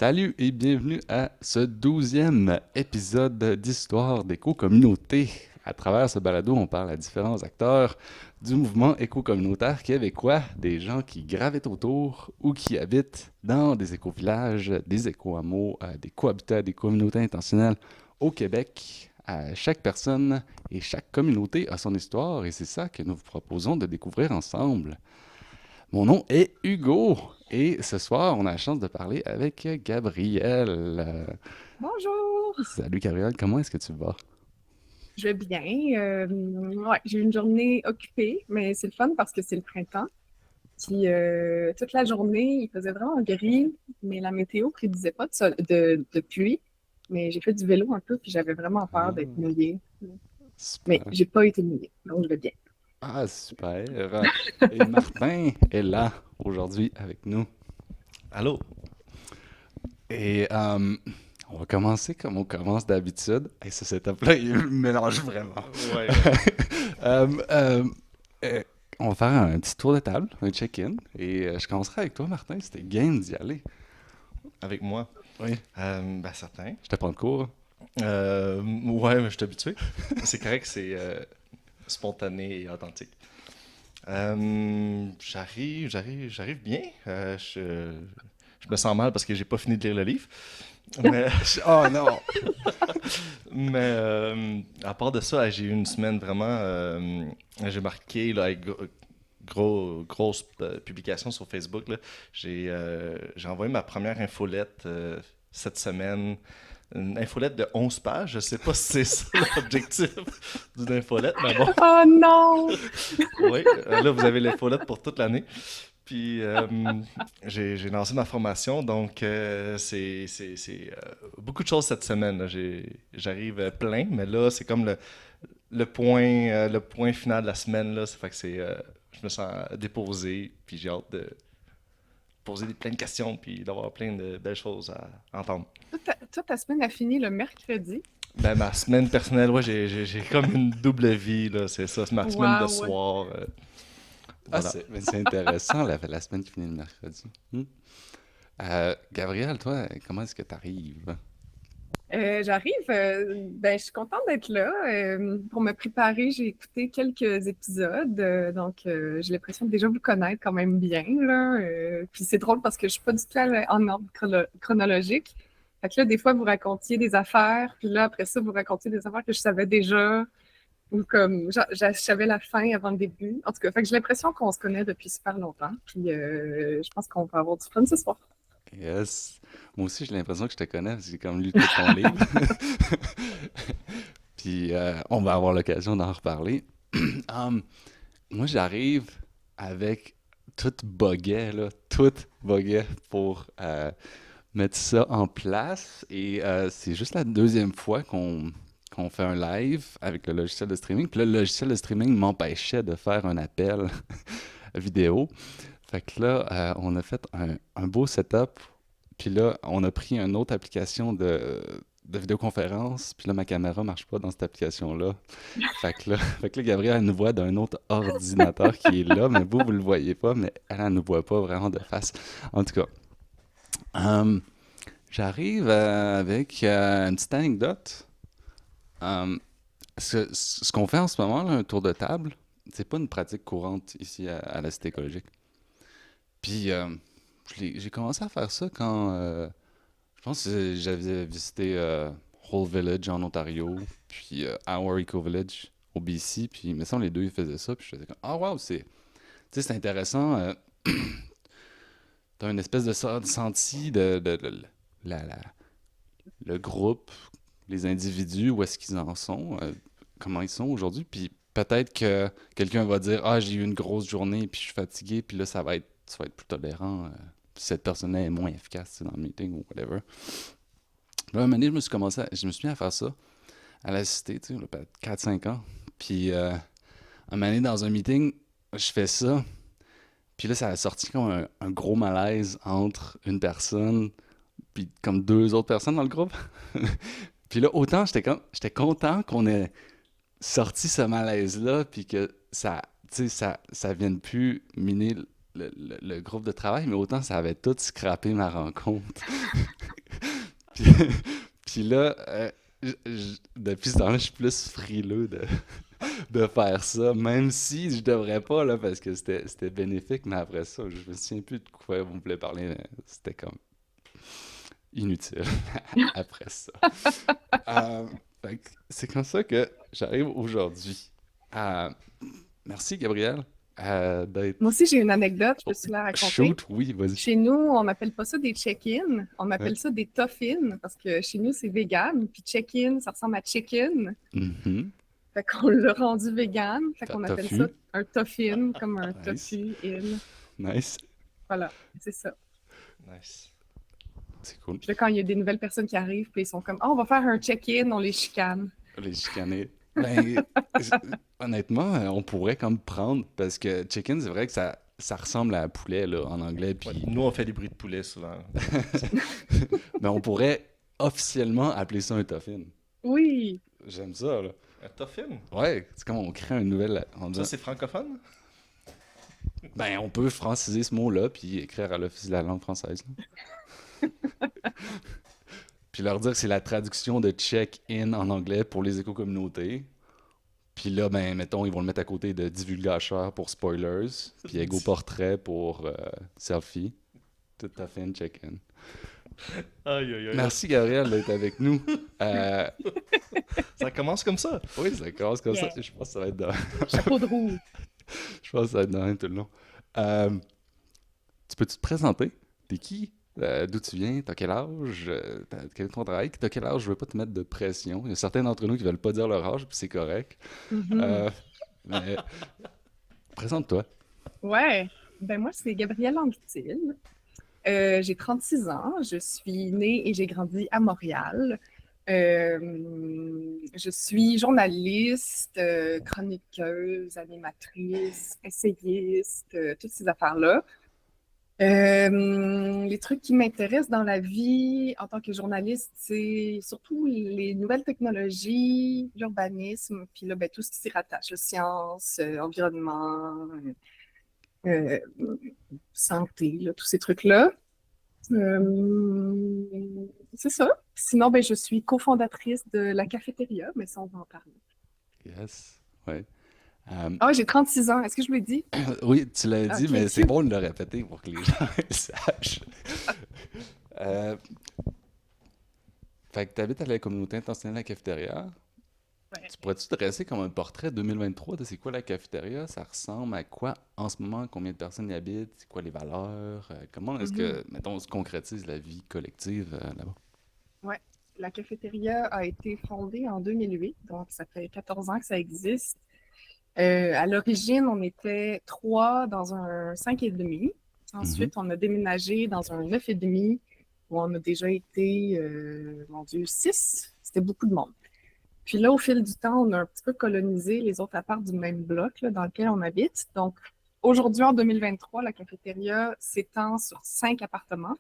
Salut et bienvenue à ce 12e épisode d'Histoire d'éco-communauté. À travers ce balado, on parle à différents acteurs du mouvement éco-communautaire québécois, des gens qui gravitent autour ou qui habitent dans des éco-villages, des éco-hameaux, des cohabitats, des communautés intentionnelles au Québec. Chaque personne et chaque communauté a son histoire et c'est ça que nous vous proposons de découvrir ensemble. Mon nom est Hugo et ce soir, on a la chance de parler avec Gabriel. Bonjour, Salut Gabriel, comment est-ce que tu vas? je vais bien. Ouais, j'ai eu une journée occupée, mais c'est le fun parce que c'est le printemps. Puis toute la journée, il faisait vraiment gris, mais la météo prédisait pas de pluie. Mais j'ai fait du vélo un peu, puis j'avais vraiment peur d'être Ah, mouillée. Mais super. j'ai pas été mouillée, donc je vais bien. Ah, super. Et Martin est là aujourd'hui avec nous. Allô? Et on va commencer comme on commence d'habitude. Et ce setup-là, il mélange vraiment. Ouais. Euh, euh, euh, on va faire un petit tour de table, un check-in. Et je commencerai avec toi, Martin. C'était game d'y aller. Avec moi? Oui. Ben, certain. Je te prends de cours. Ouais, mais je suis habitué. C'est correct, c'est spontané et authentique. J'arrive bien. Je me sens mal parce que j'ai pas fini de lire le livre. Mais, Oh non! à part de ça, j'ai eu une semaine vraiment. J'ai marqué là, avec grosse publication sur Facebook. Là. J'ai envoyé ma première infolette cette semaine. Une infolette de 11 pages. Je sais pas si c'est ça l'objectif d'une infolette, mais bon. Oh non! Oui, là, vous avez l'infolette pour toute l'année. Puis, j'ai lancé ma formation, donc c'est beaucoup de choses cette semaine. Là. J'arrive plein, mais là, c'est comme le point final de la semaine. Là. Ça fait que je me sens déposé, puis j'ai hâte de poser plein de questions, puis d'avoir plein de belles choses à entendre. Toute ta semaine a fini le mercredi. Ben, ma semaine personnelle, ouais, j'ai comme une double vie, là, c'est ça, c'est ma semaine de Waouh! soir. Ah, Voilà. c'est intéressant, la semaine qui finit le mercredi. Gabriel, toi, comment est-ce que tu arrives? J'arrive, ben, je suis contente d'être là. Pour me préparer, j'ai écouté quelques épisodes, donc j'ai l'impression de déjà vous connaître quand même bien, là. Puis c'est drôle parce que je suis pas du tout en ordre chronologique. Fait que là, des fois, vous racontiez des affaires, puis là, après ça, vous racontiez des affaires que je savais déjà, ou comme, je savais la fin avant le début. En tout cas, fait que j'ai l'impression qu'on se connaît depuis super longtemps, puis je pense qu'on va avoir du fun ce soir. Yes. Moi aussi, j'ai l'impression que je te connais parce que j'ai comme lu tout ton livre. Puis on va avoir l'occasion d'en reparler. Um, Moi, j'arrive avec tout boguet, là, tout boguet pour mettre ça en place. Et c'est juste la deuxième fois qu'on fait un live avec le logiciel de streaming. Puis là, le logiciel de streaming m'empêchait de faire un appel vidéo. Fait que là, on a fait un beau setup. Puis là, on a pris une autre application de vidéoconférence. Puis là, ma caméra marche pas dans cette application-là. Fait que là, Gabrielle, elle nous voit d'un autre ordinateur qui est là. Mais vous le voyez pas. Mais elle nous voit pas vraiment de face. En tout cas, euh, j'arrive avec une petite anecdote. Euh, ce qu'on fait en ce moment, là, un tour de table, c'est pas une pratique courante ici à la Cité écologique. Puis j'ai commencé à faire ça quand je pense que j'avais visité Whole Village en Ontario, puis Our Eco Village au BC, puis il me semble les deux ils faisaient ça, puis je faisais comme ah wow, tu sais c'est intéressant, t'as une espèce de senti de le groupe, les individus, où est-ce qu'ils en sont, comment ils sont aujourd'hui, puis peut-être que quelqu'un va dire ah j'ai eu une grosse journée, puis je suis fatigué, puis là tu vas être plus tolérant. Puis cette personne-là est moins efficace tu sais, dans le meeting ou whatever. Là, un moment donné, je me suis mis à faire ça à la cité, tu sais, peut-être 4-5 ans. Puis, un moment donné, dans un meeting, je fais ça. Puis là, ça a sorti comme un gros malaise entre une personne puis comme deux autres personnes dans le groupe. Puis là, autant j'étais content qu'on ait sorti ce malaise-là puis que ça, tu sais, ça vienne plus miner le groupe de travail, mais autant ça avait tout scrappé ma rencontre. Puis, puis là, depuis ce temps-là, je suis plus frileux de faire ça, même si je devrais pas, là, parce que c'était bénéfique, mais après ça, je me souviens plus de quoi vous me voulez parler, mais c'était comme inutile après ça. Fait que c'est comme ça que j'arrive aujourd'hui. Euh, Merci, Gabriel, d'être... Moi aussi, j'ai une anecdote, je peux Oh, te la raconter. shoot, oui, vas-y. Chez nous, on n'appelle pas ça des check-in, on Ouais. appelle ça des tough-in, parce que chez nous, c'est vegan, puis check-in, ça ressemble à chicken. Mhm. Fait qu'on l'a rendu vegan, fait qu'on appelle ça Tofu, un tough-in, comme un nice, tofu-in. nice, Voilà, c'est ça. Nice. c'est cool. Puis là, quand il y a des nouvelles personnes qui arrivent, puis ils sont comme, oh, on va faire un check-in, on les chicane. Les chicaner. Ben, honnêtement, on pourrait comme prendre, parce que chicken, c'est vrai que ça ressemble à poulet, là, en anglais, Ouais, puis... nous, on fait des bruits de poulet souvent. Mais on pourrait officiellement appeler ça un toffin. Oui, J'aime ça, là. Un toffin? Ouais, c'est comme on crée un nouvel... Ça, c'est francophone? Ben, on peut franciser ce mot-là, puis écrire à l'Office de la langue française, là. Puis leur dire que c'est la traduction de check-in en anglais pour les éco-communautés. Puis là, ben, mettons, ils vont le mettre à côté de divulgateur pour spoilers, puis égo-portrait pour selfie. Tout à fait un check-in. Aïe, aïe, aïe. Merci, Gabriel, d'être avec nous. Euh, Ça commence comme ça. oui, ça commence comme ça. Yeah. Je pense que ça va être dans... chapeau de roue. Je pense que ça va être dans tout le long. Euh, Tu peux-tu te présenter? T'es qui? D'où tu viens? T'as quel âge? Quel est ton travail? T'as quel âge? Je veux pas te mettre de pression. Il y a certains d'entre nous qui veulent pas dire leur âge, puis c'est correct. Mhm. Mais présente-toi. Ouais, ben moi, c'est Gabrielle Anquetil. J'ai 36 ans, je suis née et j'ai grandi à Montréal. Je suis journaliste, chroniqueuse, animatrice, essayiste, toutes ces affaires-là. Les trucs qui m'intéressent dans la vie en tant que journaliste, c'est surtout les nouvelles technologies, l'urbanisme, puis là, ben, tout ce qui s'y rattache, aux sciences, environnement, euh, santé, là, tous ces trucs-là. C'est ça. Sinon, ben, je suis cofondatrice de la cafétéria, mais ça, on va en parler. Yes. Ouais. Euh, Ah, j'ai 36 ans. Est-ce que je l'ai dit? oui, tu l'as dit, Ok, mais c'est cute. bon de le répéter pour que les gens le sachent. Euh, Fait que tu habites à la communauté intentionnelle de la cafétéria. Ouais. Tu pourrais-tu dresser comme un portrait 2023 de c'est quoi la cafétéria? Ça ressemble à quoi en ce moment? Combien de personnes y habitent? C'est quoi les valeurs? Comment est-ce Mhm. que, mettons, se concrétise la vie collective là-bas? Ouais. La cafétéria a été fondée en 2008, donc ça fait 14 ans que ça existe. À l'origine, on était 3 dans un 5,5. Mhm. Ensuite, on a déménagé dans un 9,5 où on a déjà été, mon Dieu, 6. C'était beaucoup de monde. Puis là, au fil du temps, on a un petit peu colonisé les autres apparts du même bloc là, dans lequel on habite. Donc, aujourd'hui, en 2023, la cafétéria s'étend sur 5 appartements.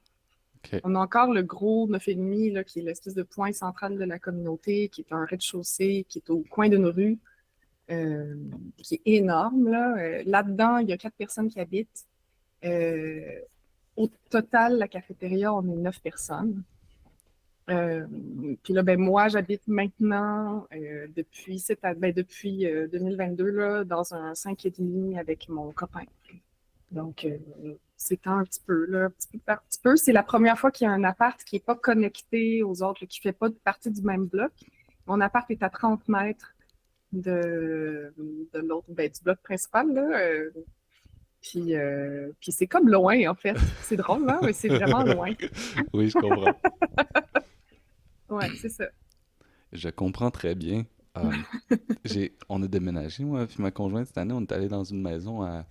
OK. On a encore le gros 9,5 là, qui est l'espèce de point central de la communauté, qui est un rez-de-chaussée, qui est au coin d'une rue, qui est énorme, là. Là-dedans, il y a 4 personnes qui habitent. Euh, Au total, la cafétéria, on est 9 personnes. Puis là, ben, moi, j'habite maintenant, depuis 2022, là, dans un 5,5 avec mon copain. Donc, c'est un petit peu, là, un petit peu par petit peu. C'est la première fois qu'il y a un appart qui n'est pas connecté aux autres, là, qui ne fait pas partie du même bloc. Mon appart est à 30 mètres de l'autre, ben, du bloc principal, là. Puis c'est comme loin, en fait. C'est drôle, hein, mais c'est vraiment loin. Oui, je comprends. Ouais, c'est ça. Je comprends très bien. On a déménagé, moi, puis ma conjointe, cette année, on est allé dans une maison à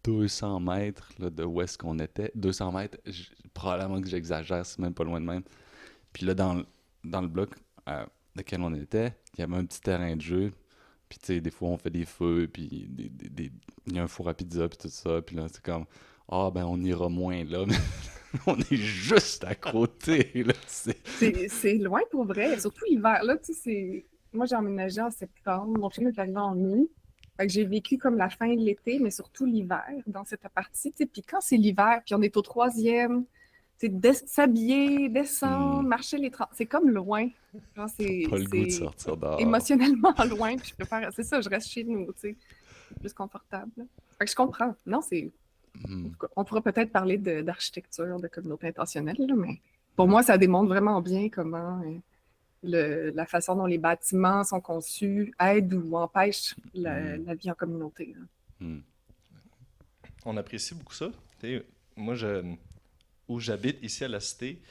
200 mètres là, de où est-ce qu'on était. 200 mètres, probablement que j'exagère, c'est même pas loin de même. Puis là, dans le bloc lequel on était, il y avait un petit terrain de jeu. Puis tu sais, des fois, on fait des feux, puis il y a un four à pizza, puis tout ça. Puis là, c'est comme, ah, ben, on ira moins là, mais on est juste à côté, là. C'est loin pour vrai. Surtout l'hiver, là, tu sais, moi j'ai emménagé en septembre. Mon film est arrivé en mai. Fait que j'ai vécu comme la fin de l'été, mais surtout l'hiver dans cette partie. Puis quand c'est l'hiver, puis on est au troisième, s'habiller, descendre, Hmm. marcher c'est comme loin. Genre, Pas le goût de c'est sortir dehors. émotionnellement loin. Puis je préfère, c'est ça, je reste chez nous, tu sais. C'est plus confortable. Fait que je comprends. Non, en Hmm. tout cas, on pourra peut-être parler d'architecture, de communauté intentionnelle, là, mais pour moi, ça démontre vraiment bien comment la façon dont les bâtiments sont conçus aide ou empêche Hmm. la vie en communauté, là. Hmm. On apprécie beaucoup ça. Tu sais, moi, où j'habite ici à la cité,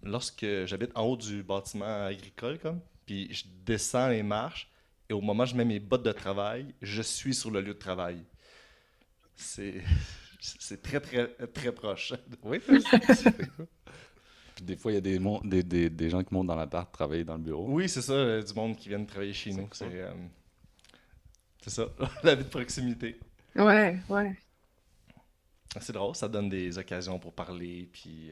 lorsque j'habite en haut du bâtiment agricole, comme, puis je descends les marches, et au moment où je mets mes bottes de travail, je suis sur le lieu de travail. C'est, c'est très, très, très proche. Oui. Puis des fois, il y a des gens qui montent dans l'appart travailler dans le bureau. Oui, c'est ça, du monde qui vient travailler chez nous. cool. C'est ça, la vie de proximité. Ouais, ouais. C'est drôle, ça donne des occasions pour parler, puis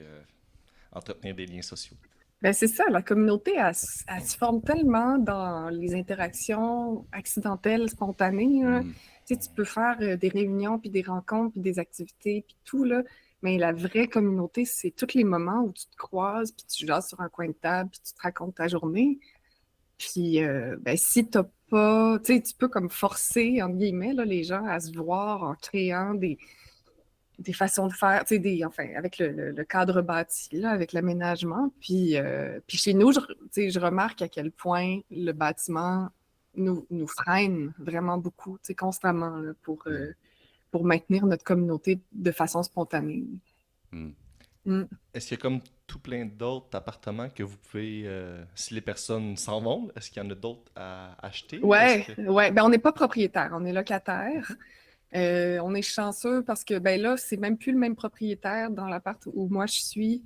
entretenir des liens sociaux. Ben c'est ça, la communauté, elle se forme tellement dans les interactions accidentelles, spontanées, là. Hmm. Tu sais, tu peux faire des réunions, puis des rencontres, puis des activités, puis tout, là. Mais la vraie communauté, c'est tous les moments où tu te croises, puis tu jases sur un coin de table, puis tu te racontes ta journée. Puis, ben, si t'as pas, tu sais, tu peux comme forcer, entre guillemets, là, les gens à se voir en créant des façons de faire, tu sais, enfin, avec le cadre bâti, là, avec l'aménagement. Puis chez nous, tu sais, je remarque à quel point le bâtiment nous freine vraiment beaucoup, tu sais, constamment, là, pour maintenir notre communauté de façon spontanée. Hmm. Mm. Est-ce qu'il y a comme tout plein d'autres appartements que vous pouvez, si les personnes s'en vont, est-ce qu'il y en a d'autres à acheter? Ouais, ouais. Ben, on n'est pas propriétaire, on est locataire. On est chanceux parce que ben là, c'est même plus le même propriétaire dans l'appart où moi je suis,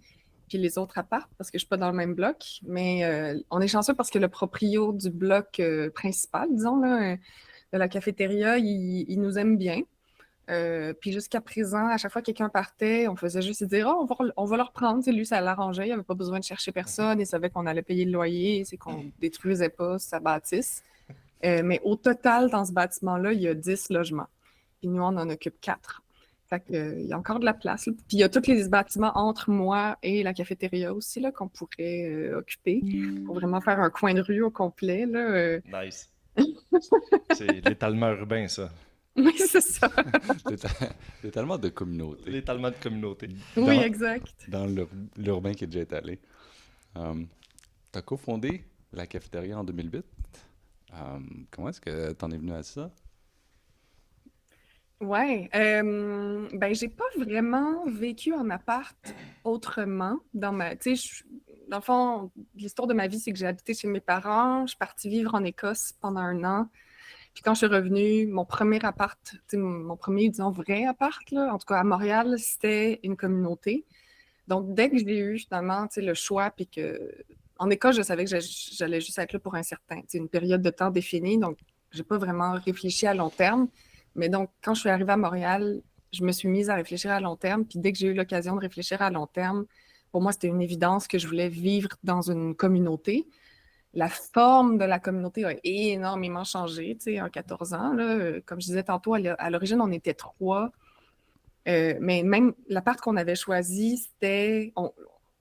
puis les autres apparts, parce que je suis pas dans le même bloc. Mais on est chanceux parce que le proprio du bloc principal, disons, là, de la cafétéria, il nous aime bien. Puis jusqu'à présent, à chaque fois que quelqu'un partait, on faisait juste dire oh, on va le reprendre. Tu sais, lui, ça l'arrangeait, il avait pas besoin de chercher personne, il savait qu'on allait payer le loyer, c'est qu'on détruisait pas sa bâtisse. Mais au total, dans ce bâtiment-là, il y a 10 logements. Puis nous, on en occupe 4. Fait que, il y a encore de la place, là. Puis il y a tous les bâtiments entre moi et la cafétéria aussi, là, qu'on pourrait occuper pour vraiment faire un coin de rue au complet, là. Nice. C'est l'étalement urbain, ça. Oui, c'est ça. C'est tellement de communauté L'étalement de communauté. Oui, dans, exact. dans l'urbain qui est déjà étalé. Tu as cofondé la cafétéria en 2008. Comment est-ce que tu en es venu à ça? Ouais. Ben, j'ai pas vraiment vécu en appart autrement tu sais, dans le fond, l'histoire de ma vie, c'est que j'ai habité chez mes parents, je suis partie vivre en Écosse pendant 1 an. Puis quand je suis revenue, mon premier appart, tu sais, mon premier, disons, vrai appart, là, en tout cas à Montréal, c'était une communauté. Donc, dès que j'ai eu finalement, tu sais, le choix, puis que en Écosse, je savais que j'allais juste être là pour tu sais, une période de temps définie. Donc, j'ai pas vraiment réfléchi à long terme. Mais donc, quand je suis arrivée à Montréal, je me suis mise à réfléchir à long terme. Puis dès que j'ai eu l'occasion de réfléchir à long terme, pour moi, c'était une évidence que je voulais vivre dans une communauté. La forme de la communauté a énormément changé, tu sais, en 14 ans. Là. Comme je disais tantôt, à l'origine, on était 3. Mais même l'appart qu'on avait choisi,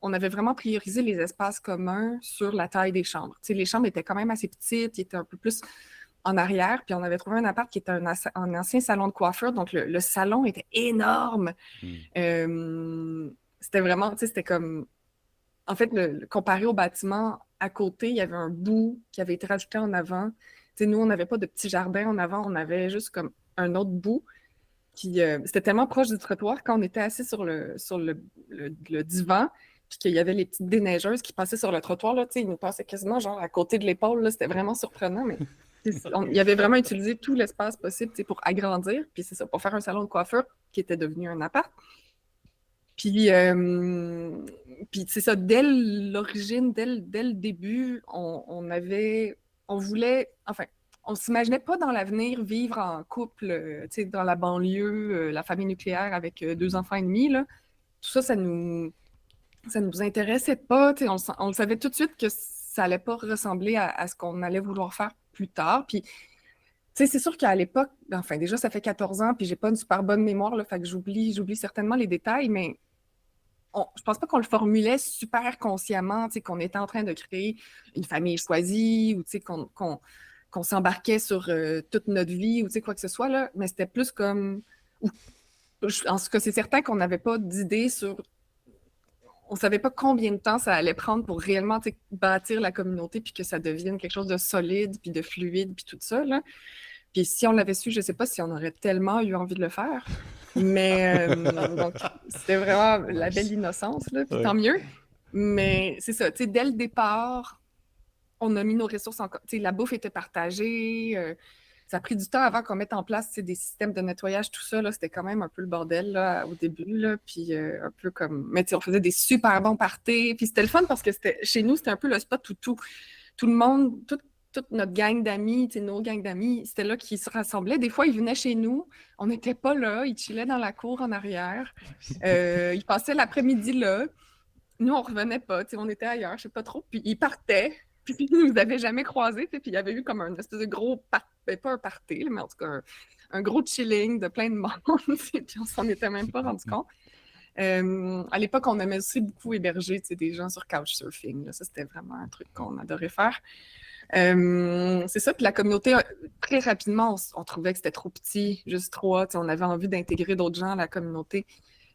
on avait vraiment priorisé les espaces communs sur la taille des chambres. Tu sais, les chambres étaient quand même assez petites, ils étaient un peu plus en arrière, puis on avait trouvé un appart qui était un ancien salon de coiffure, donc le salon était énorme. Hmm. C'était vraiment, tu sais, c'était comme en fait, comparé au bâtiment à côté, il y avait un bout qui avait été rajouté en avant. Tu sais, nous, on n'avait pas de petit jardin en avant, on avait juste comme un autre bout. Puis c'était tellement proche du trottoir quand on était assis sur le divan, puis qu'il y avait les petites déneigeuses qui passaient sur le trottoir, là, tu sais, ils nous passaient quasiment genre à côté de l'épaule, là, c'était vraiment surprenant, mais il avait vraiment utilisé tout l'espace possible, tu sais, pour agrandir, puis c'est ça, pour faire un salon de coiffure qui était devenu un appart. Puis, puis c'est ça, dès l'origine, dès le début, on voulait, enfin, on s'imaginait pas dans l'avenir vivre en couple, tu sais, dans la banlieue, la famille nucléaire avec 2 enfants et demi, là. Tout ça, ça nous intéressait pas, tu sais, on le savait tout de suite que ça allait pas ressembler à ce qu'on allait vouloir faire plus tard. Puis sais, c'est sûr qu'à l'époque, enfin, déjà, ça fait 14 ans, puis j'ai pas une super bonne mémoire, là, fait que j'oublie certainement les détails, mais je pense pas qu'on le formulait super consciemment, tu sais, qu'on était en train de créer une famille choisie, ou tu sais, qu'on s'embarquait sur toute notre vie, ou tu sais, quoi que ce soit, là, mais c'était plus comme... ou- en tout cas, c'est certain qu'on n'avait pas d'idée sur... On savait pas combien de temps ça allait prendre pour réellement, tu sais, bâtir la communauté, puis que ça devienne quelque chose de solide, puis de fluide, puis tout ça, là. Puis si on l'avait su, je sais pas si on aurait tellement eu envie de le faire. Mais donc, c'était vraiment la belle Nice. innocence, là, puis Ouais. tant mieux. Mais c'est ça, tu sais, dès le départ, on a mis nos ressources en... Tu sais, la bouffe était partagée. Ça a pris du temps avant qu'on mette en place, tu sais, des systèmes de nettoyage, tout ça, là. C'était quand même un peu le bordel, là, au début, là. Puis un peu comme... Mais tu sais, on faisait des super bons parties. Puis c'était le fun parce que chez nous, c'était un peu le spot où tout le monde, toute notre gang d'amis, tu sais, nos gangs d'amis, c'était là qu'ils se rassemblaient. Des fois, ils venaient chez nous. On n'était pas là. Ils chillaient dans la cour en arrière. Ils passaient l'après-midi là. Nous, on revenait pas. Tu sais, on était ailleurs, je sais pas trop. Puis ils partaient. Puis ils nous avaient jamais croisés. Tu sais, puis il y avait eu comme un espèce de gros pas un party, là, mais en tout cas, un gros chilling de plein de monde. Tu sais, puis on s'en était même pas rendu compte. À l'époque, on aimait aussi beaucoup héberger, tu sais, des gens sur Couchsurfing, là. Ça, c'était vraiment un truc qu'on adorait faire. C'est ça, puis la communauté, très rapidement, on trouvait que c'était trop petit, juste trois. Tu sais, on avait envie d'intégrer d'autres gens à la communauté.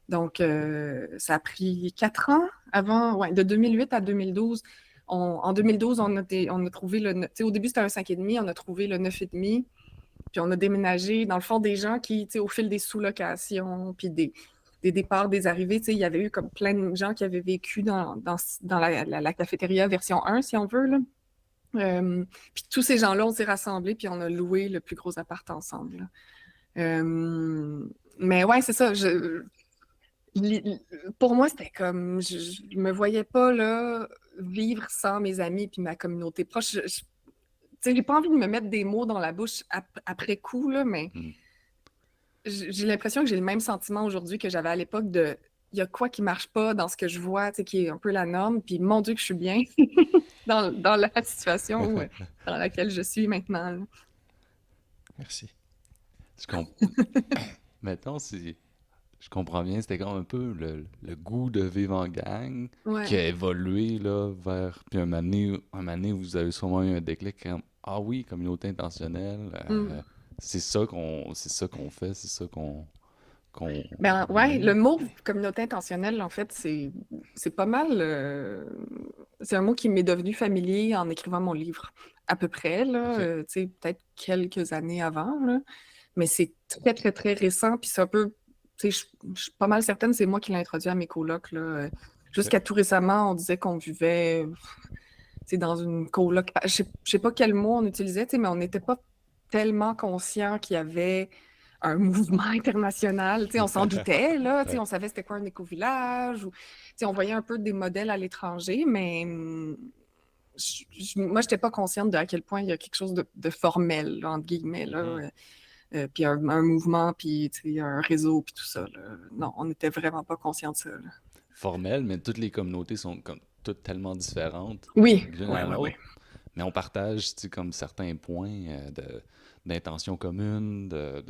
Donc, ça a pris 4 ans avant, ouais, de 2008 à 2012. En 2012, on a trouvé tu sais, au début, c'était un 5,5, on a trouvé le 9,5. Puis on a déménagé, dans le fond, des gens qui, tu sais, au fil des sous-locations, puis des départs, des arrivées, tu sais, il y avait eu comme plein de gens qui avaient vécu dans la cafétéria version 1, si on veut, là. Puis tous ces gens-là, on s'est rassemblés, puis on a loué le plus gros appart ensemble, là. Mais ouais, c'est ça. Pour moi, c'était comme, je me voyais pas, là, vivre sans mes amis puis ma communauté proche. Tu sais, j'ai pas envie de me mettre des mots dans la bouche après coup, là, mais Mm. j'ai l'impression que j'ai le même sentiment aujourd'hui que j'avais à l'époque de il y a quoi qui marche pas dans ce que je vois, tu sais, qui est un peu la norme, puis mon Dieu que je suis bien dans la situation dans laquelle je suis maintenant, là. Merci. Je comp- Maintenant, si je comprends bien, c'était comme un peu le goût de vivre en gang qui Ouais. a évolué là, vers. Puis un moment donné, vous avez sûrement eu un déclic comme ah oui, communauté intentionnelle, Mm. c'est ça qu'on fait, c'est ça qu'on Ben ouais, le aime. mot communauté intentionnelle, en fait, c'est pas mal. C'est un mot qui m'est devenu familier en écrivant mon livre, à peu près, là, Ok. tu sais, peut-être quelques années avant, là. Mais c'est très, très, très récent, puis c'est un peu, tu sais, je suis pas mal certaine, c'est moi qui l'ai introduit à mes colocs, là. Ok. Jusqu'à tout récemment, on disait qu'on vivait, tu sais, dans une coloc. Je sais pas quel mot on utilisait, tu sais, mais on n'était pas tellement conscient qu'il y avait un mouvement international. Tu sais, on s'en doutait, là. Tu sais, Ouais. on savait c'était quoi un éco-village. Ou, tu sais, on voyait un peu des modèles à l'étranger, mais moi, je n'étais pas consciente de à quel point il y a quelque chose de formel, là, entre guillemets, là. Mhm. Puis un mouvement, puis tu sais, un réseau, puis tout ça, là. Non, on n'était vraiment pas conscient de ça, là. Formel, mais toutes les communautés sont comme toutes tellement différentes Oui, l'une ouais, à ouais, ouais. l'autre. Mais on partage, tu sais, comme certains points d'intention commune, de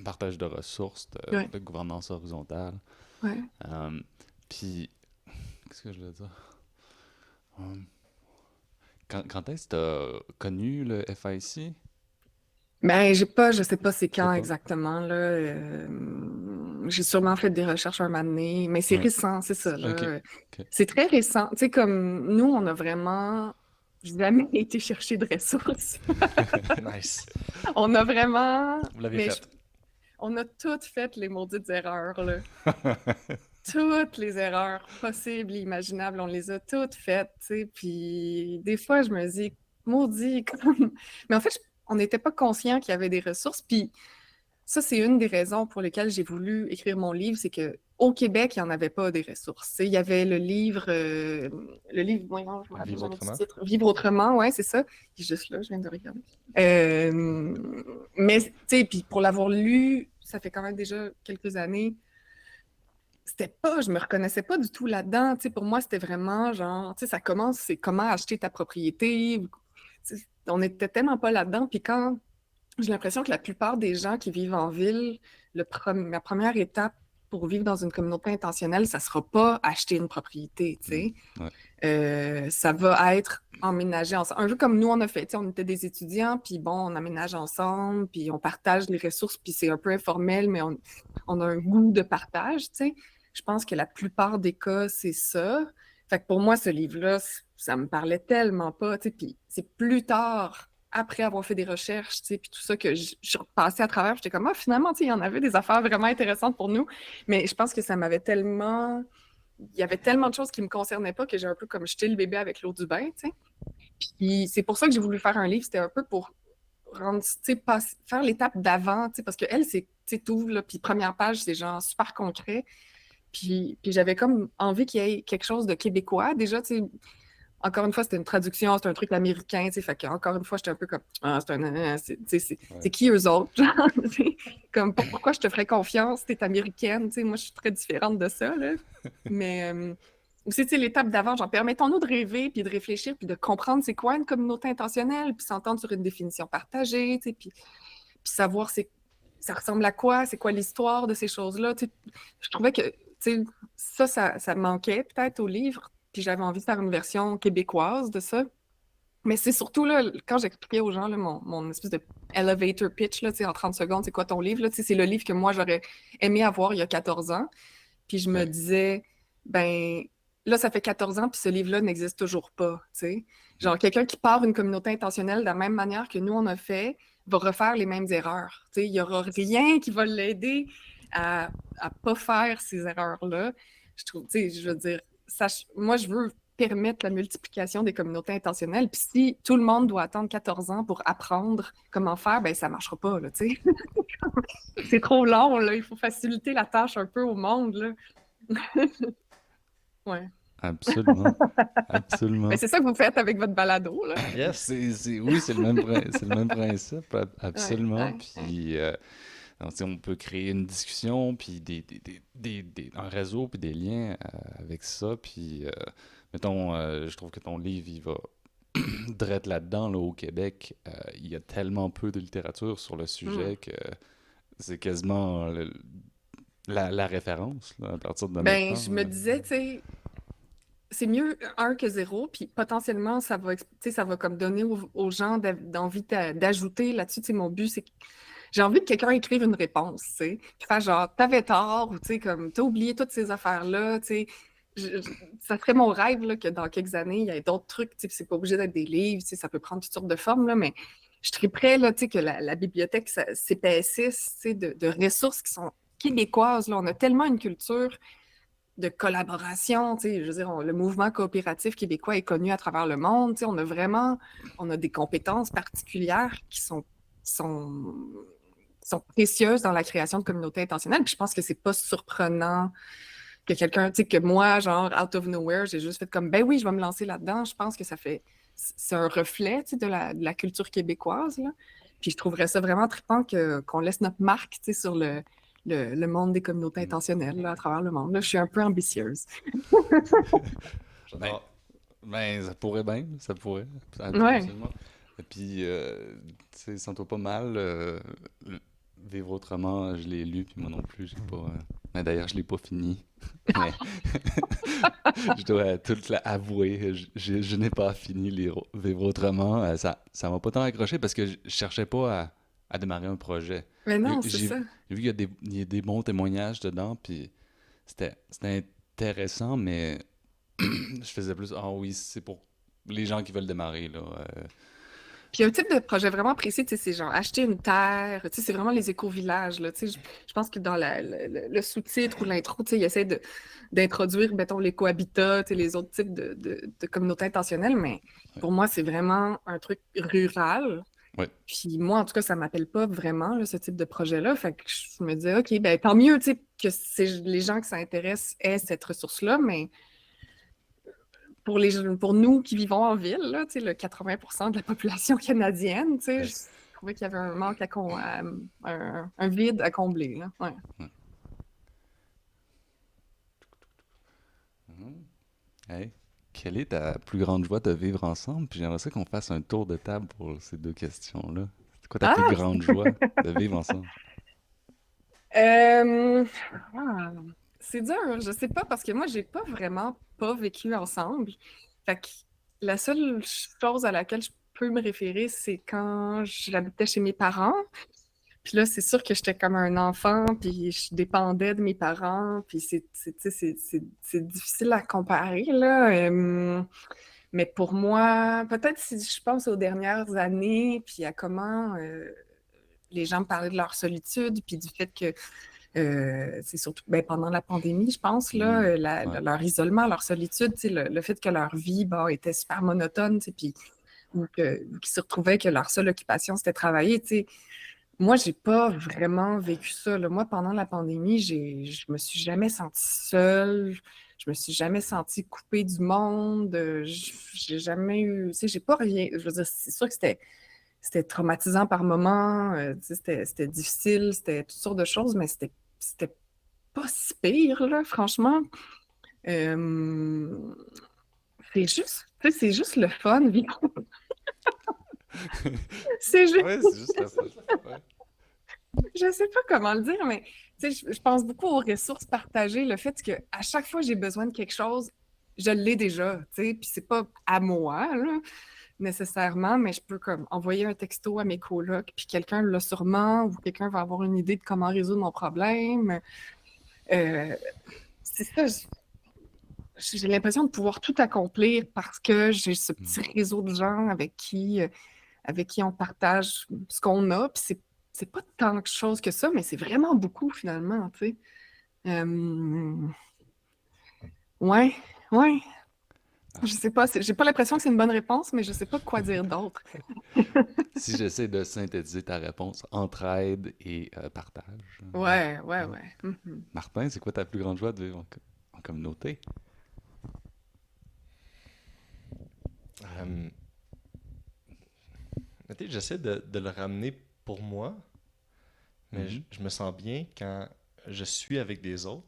partage de ressources, Ouais, de gouvernance horizontale. ouais. Euh, Puis, qu'est-ce que je veux dire? Euh, quand est-ce que tu as connu le FIC? Ben, je sais pas c'est Je sais quand pas. exactement, là. J'ai sûrement fait des recherches un moment donné, mais c'est Ouais. récent, c'est ça, Ok. là. Ok. C'est très récent. Tu sais, comme nous, on a vraiment jamais été chercher de ressources. Nice. On a vraiment, Vous l'avez mais fait. on a toutes fait les maudites erreurs, là. Toutes les erreurs possibles et imaginables, on les a toutes faites, tu sais. Puis des fois, je me dis, maudit, comme... Mais en fait, on n'était pas conscient qu'il y avait des ressources. Puis ça, c'est une des raisons pour lesquelles j'ai voulu écrire mon livre, c'est que au Québec, il n'y en avait pas des ressources. Tu sais, il y avait le livre, voyons, je me rappelle Vivre jamais du autrement. titre, Vivre autrement, ouais, c'est ça. Il est juste là, je viens de regarder. Mais, tu sais, puis pour l'avoir lu, ça fait quand même déjà quelques années, je me reconnaissais pas du tout là-dedans. Tu sais, pour moi, c'était vraiment genre, tu sais, ça commence, c'est comment acheter ta propriété. Tu sais, on n'était tellement pas là-dedans. Puis quand j'ai l'impression que la plupart des gens qui vivent en ville, la première étape pour vivre dans une communauté intentionnelle, ça sera pas acheter une propriété, tu Mm. sais. Ouais. Ça va être emménager ensemble. Un peu comme nous, on a fait, tu sais, on était des étudiants, puis bon, on emménage ensemble, puis on partage les ressources, puis c'est un peu informel, mais on a un goût de partage, tu sais. Je pense que la plupart des cas, c'est ça. Fait que pour moi, ce livre-là, ça me parlait tellement pas, tu sais. Puis c'est plus tard, après avoir fait des recherches, tu sais, puis tout ça, que je suis repassée à travers, puis j'étais comme, ah, finalement, tu sais, il y en avait des affaires vraiment intéressantes pour nous. Mais je pense que ça m'avait tellement il y avait tellement de choses qui me concernaient pas que j'ai un peu comme jeté le bébé avec l'eau du bain, tu sais. Puis c'est pour ça que j'ai voulu faire un livre, c'était un peu pour rendre, tu sais, faire l'étape d'avant, tu sais, parce que elle, c'est, tu sais, tout, là, puis première page, c'est genre super concret. Puis j'avais comme envie qu'il y ait quelque chose de québécois. Déjà, tu sais, encore une fois, c'était une traduction, c'est un truc américain, tu sais, fait que, encore une fois, j'étais un peu comme, ah, c'est Ouais. qui eux autres, genre, tu sais, comme, pourquoi je te ferais confiance, t'es américaine, tu sais, moi, je suis très différente de ça, là, mais aussi, tu sais, l'étape d'avant, genre, permettons-nous de rêver, puis de réfléchir, puis de comprendre c'est quoi une communauté intentionnelle, puis s'entendre sur une définition partagée, tu sais, puis savoir ça ressemble à quoi, c'est quoi l'histoire de ces choses-là, tu sais, je trouvais que, tu sais, ça manquait peut-être au livre, puis j'avais envie de faire une version québécoise de ça. Mais c'est surtout là, quand j'expliquais aux gens là, mon espèce de elevator pitch là, tu sais, en 30 secondes, c'est quoi ton livre? Là, tu sais, c'est le livre que moi j'aurais aimé avoir il y a 14 ans. Puis je me Ouais. disais, ben là, ça fait 14 ans, puis ce livre-là n'existe toujours pas. Tu sais. Mm. Genre, quelqu'un qui part une communauté intentionnelle de la même manière que nous, on a fait, va refaire les mêmes erreurs. Tu sais, il n'y aura rien qui va l'aider à pas faire ces erreurs-là. Je trouve, tu sais, je veux dire, moi, je veux permettre la multiplication des communautés intentionnelles. Puis si tout le monde doit attendre 14 ans pour apprendre comment faire, ben ça marchera pas, là, tu sais. C'est trop long, là. Il faut faciliter la tâche un peu au monde, là. Ouais. Absolument. Mais Absolument. c'est ça que vous faites avec votre balado, là. Yes. Oui, c'est le même principe, Ouais, absolument. ouais, Puis, donc, tu sais, on peut créer une discussion, puis un réseau, puis des liens avec ça. Puis, mettons, je trouve que ton livre, il va drette là-dedans, là, au Québec. Il y a tellement peu de littérature sur le ouais. sujet que c'est quasiment la référence, là, à partir de Ben, maintenant. je me disais, tu sais, c'est mieux un que zéro, puis potentiellement, tu sais, ça va comme donner aux gens d'envie d'ajouter là-dessus. Tu sais, mon but, c'est que j'ai envie que quelqu'un écrive une réponse, tu sais, puis faire genre, t'avais tort, ou tu sais, comme, t'as oublié toutes ces affaires-là, tu sais. Ça serait mon rêve, là, que dans quelques années, il y ait d'autres trucs, tu sais, puis c'est pas obligé d'être des livres, tu sais, ça peut prendre toutes sortes de formes, là, mais je triperais, là, tu sais, que la bibliothèque s'épaississe, tu sais, de ressources qui sont québécoises, là. On a tellement une culture de collaboration, tu sais, je veux dire, le mouvement coopératif québécois est connu à travers le monde, tu sais, on a des compétences particulières sont, sont précieuses dans la création de communautés intentionnelles, puis je pense que c'est pas surprenant que quelqu'un, tu sais, que moi, genre, out of nowhere, j'ai juste fait comme, ben oui, je vais me lancer là-dedans, je pense que c'est un reflet, tu sais, de la culture québécoise, là. Puis je trouverais ça vraiment trippant qu'on laisse notre marque, tu sais, sur le monde des communautés Mm. intentionnelles, là, à travers le monde. Là, je suis un peu ambitieuse. Ben, J'adore. ben, ça pourrait bien, ça pourrait, Ouais. absolument. Et puis, tu sais, sens-toi pas mal. Vivre autrement, je l'ai lu, puis moi non plus, j'ai pas. Mais d'ailleurs, je l'ai pas fini. Mais je dois tout avouer, je n'ai pas fini Vivre autrement. Ça m'a pas tant accroché parce que je cherchais pas à démarrer un projet. Mais non, c'est J'ai ça. vu qu'il y a il y a des bons témoignages dedans, puis c'était intéressant, mais je faisais plus, ah oui, c'est pour les gens qui veulent démarrer, là. Puis il y a un type de projet vraiment précis, tu sais, c'est genre acheter une terre, tu sais, c'est vraiment les éco-villages, là, tu sais, je pense que dans le sous-titre ou l'intro, tu sais, il essaie d'introduire, mettons, l'écohabitat, tu sais, les autres types de communautés intentionnelles, mais Ouais, pour moi, c'est vraiment un truc rural. ouais, Puis moi, en tout cas, ça m'appelle pas vraiment, là, ce type de projet-là, fait que je me disais, OK, ben tant mieux, tu sais, que les gens que ça intéresse aient cette ressource-là, mais pour nous qui vivons en ville, là, tu sais, le 80% de la population canadienne, tu sais, ouais, je trouvais qu'il y avait un manque un vide à combler, là. Ouais. ouais. Mhm. Hey, quelle est ta plus grande joie de vivre ensemble? Puis j'aimerais ça qu'on fasse un tour de table pour ces deux questions-là. quoi ta plus Ah! grande joie de vivre ensemble? Euh, ah, c'est dur, je sais pas, parce que moi, j'ai pas vraiment pas vécu ensemble. Fait que la seule chose à laquelle je peux me référer, c'est quand j'habitais chez mes parents. Puis là, c'est sûr que j'étais comme un enfant, puis je dépendais de mes parents, puis tu sais, c'est difficile à comparer, là. Mais pour moi, peut-être si je pense aux dernières années, puis à comment les gens me parlaient de leur solitude, puis du fait que c'est surtout ben, pendant la pandémie, je pense, là, Hmm, ouais. leur isolement, leur solitude, tu sais, le fait que leur vie bon, était super monotone, tu sais, puis ou qu'ils se retrouvaient que leur seule occupation, c'était travailler, tu sais. Moi, j'ai pas vraiment vécu ça, là. Moi, pendant la pandémie, je me suis jamais sentie seule. Je me suis jamais sentie coupée du monde. J'ai jamais eu, tu sais, j'ai pas rien. Je veux dire, c'est sûr que c'était traumatisant par moments. Tu sais, c'était difficile, c'était toutes sortes de choses, mais c'était pas si pire, là, franchement. Euh, c'est juste, tu sais, c'est juste le fun, vivre. C'est juste. Ouais, c'est juste la fin. Ouais. Je sais pas comment le dire, mais tu sais, je pense beaucoup aux ressources partagées, le fait que à chaque fois que j'ai besoin de quelque chose, je l'ai déjà, tu sais, puis c'est pas à moi, là, nécessairement, mais je peux comme envoyer un texto à mes colocs, puis quelqu'un l'a sûrement, ou quelqu'un va avoir une idée de comment résoudre mon problème. Euh, c'est ça, j'ai l'impression de pouvoir tout accomplir parce que j'ai ce Hmm. petit réseau de gens avec qui on partage ce qu'on a, puis c'est pas tant de choses que ça, mais c'est vraiment beaucoup finalement, tu sais. Euh, ouais, ouais. Ah, Je sais pas, j'ai pas l'impression que c'est une bonne réponse, mais je sais pas quoi dire d'autre. si j'essaie de synthétiser ta réponse, entraide et partage. Ouais, ouais, Ouais. ouais. Mhm. Martin, c'est quoi ta plus grande joie de vivre en communauté? Euh, tu sais, j'essaie de le ramener pour moi, mais Mhm. je me sens bien quand je suis avec des autres,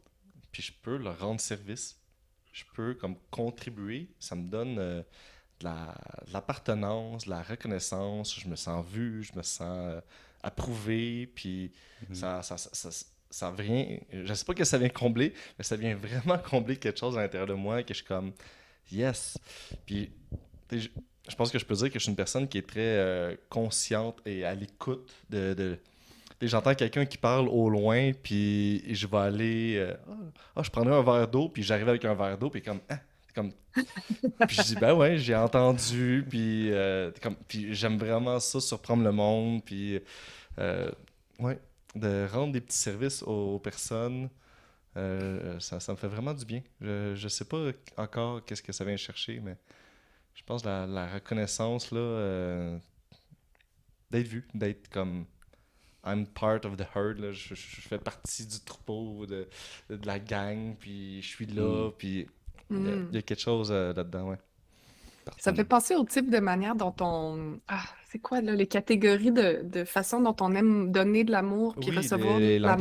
puis je peux leur rendre service. Je peux comme contribuer. Ça me donne de l'appartenance, de la reconnaissance. Je me sens vu, je me sens approuvé, puis Mhm. ça vient. Je sais pas que ça vient combler, mais ça vient vraiment combler quelque chose à l'intérieur de moi que je suis comme yes. Puis tu sais, je pense que je peux dire que je suis une personne qui est très consciente et à l'écoute tu sais, j'entends quelqu'un qui parle au loin, puis je vais aller. Je prendrai un verre d'eau, puis j'arrive avec un verre d'eau, puis comme. Ah, comme puis je dis, ben ouais, j'ai entendu, puis, puis j'aime vraiment ça, surprendre le monde, puis ouais, de rendre des petits services aux personnes, ça me fait vraiment du bien. Je sais pas encore qu'est-ce que ça vient chercher, mais je pense que la reconnaissance, là, d'être vu, d'être comme I'm part of the herd, là, je fais partie du troupeau, de la gang, puis je suis Hmm. là, puis il y Mhm. a quelque chose là-dedans, ouais. Ça me fait Partenaire. penser au type de manière dont on... Ah, c'est quoi, là, les catégories de façon dont on aime donner de l'amour puis Oui, recevoir de les l'amour.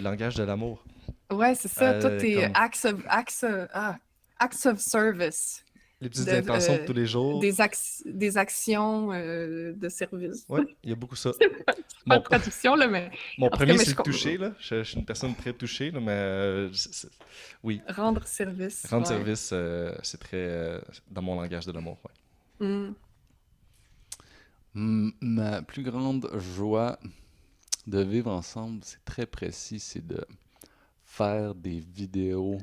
langages de l'amour. Ouais, c'est ça. Toi, t'es Comme acts of service. les petites intentions de tous les jours. Des actions de service. Ouais, il y a beaucoup ça. C'est pas Mon, de traduction, là, mais mon en tout cas, premier, mais c'est le toucher, là. Je suis une personne très touchée, là, mais oui, rendre service, rendre ouais. service, c'est très dans mon langage de l'amour, ouais. Mm. Ma plus grande joie de vivre ensemble, c'est très précis, c'est de faire des vidéos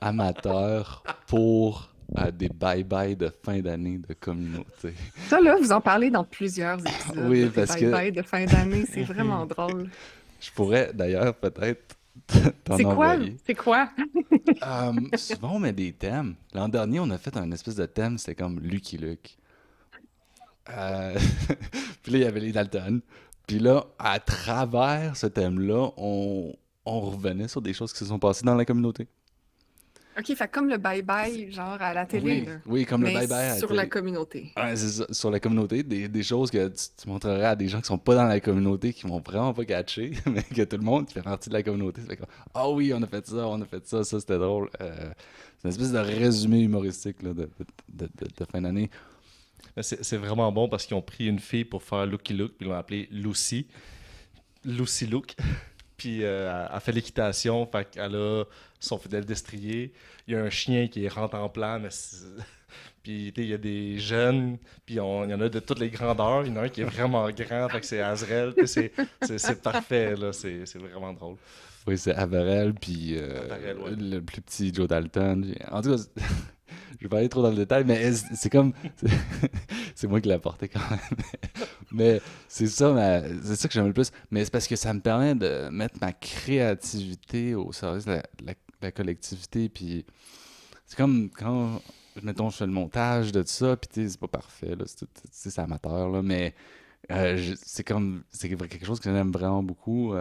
amateurs pour des bye-bye de fin d'année de communauté. Ça, là, vous en parlez dans plusieurs épisodes, Oui, là, tes parce que bye-bye de fin d'année. C'est vraiment drôle. je pourrais d'ailleurs peut-être t'en C'est quoi? envoyer. C'est quoi? Souvent, on met des thèmes. L'an dernier, on a fait un espèce de thème, c'était comme Lucky Luke. Euh, Puis là, il y avait les Dalton. Puis là, à travers ce thème-là, on revenait sur des choses qui se sont passées dans la communauté. OK, fait comme le bye-bye, genre à la télé, Oui, là. oui, comme le Mais bye-bye à la sur la télé. communauté. Ouais, c'est ça, sur la communauté, des choses que tu montrerais à des gens qui sont pas dans la communauté, qui vont vraiment pas catcher, mais que tout le monde qui fait partie de la communauté, c'est comme ah oui, on a fait ça c'était drôle. C'est une espèce de résumé humoristique là, de fin d'année. Mais c'est vraiment bon parce qu'ils ont pris une fille pour faire Looky Look, puis ils l'ont appelée Lucy. Lucy Look. Puis elle fait l'équitation, fait qu'elle a son fidèle destrier. Il y a un chien qui rentre en plan, puis tu sais, il y a des jeunes, puis il y en a de toutes les grandeurs. Il y en a un qui est vraiment grand, fait que c'est Azrael. Tu sais, c'est parfait, là. C'est vraiment drôle. Oui, c'est Averell, puis Averell, ouais. le plus petit Joe Dalton. En tout cas, je vais pas aller trop dans le détail, mais c'est comme. C'est moi qui l'ai apporté quand même. Mais c'est ça, c'est ça que j'aime le plus. Mais c'est parce que ça me permet de mettre ma créativité au service de la collectivité. Puis c'est comme quand, mettons, je fais le montage de tout ça, puis tu sais, c'est pas parfait, là, c'est amateur, là, mais c'est quelque chose que j'aime vraiment beaucoup.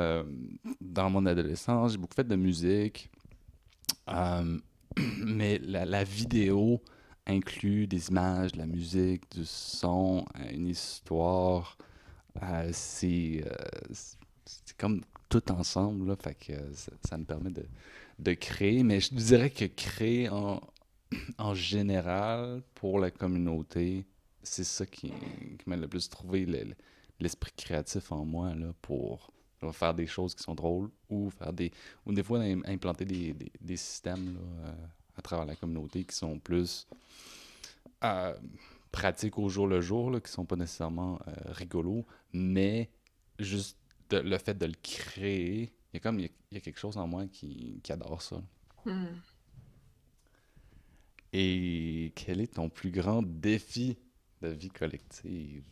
Dans mon adolescence, j'ai beaucoup fait de musique, euh, mais la vidéo inclut des images, de la musique, du son, une histoire. C'est comme tout ensemble, là, fait que ça me permet de créer, mais je dirais que créer en général pour la communauté, c'est ça qui m'a le plus trouvé l'esprit créatif en moi là, pour faire des choses qui sont drôles ou des fois implanter des systèmes là, à travers la communauté qui sont plus euh, pratiques au jour le jour, là, qui sont pas nécessairement rigolos, mais juste le fait de le créer, il y a quelque chose en moi qui adore ça. Hmm. Et quel est ton plus grand défi de vie collective?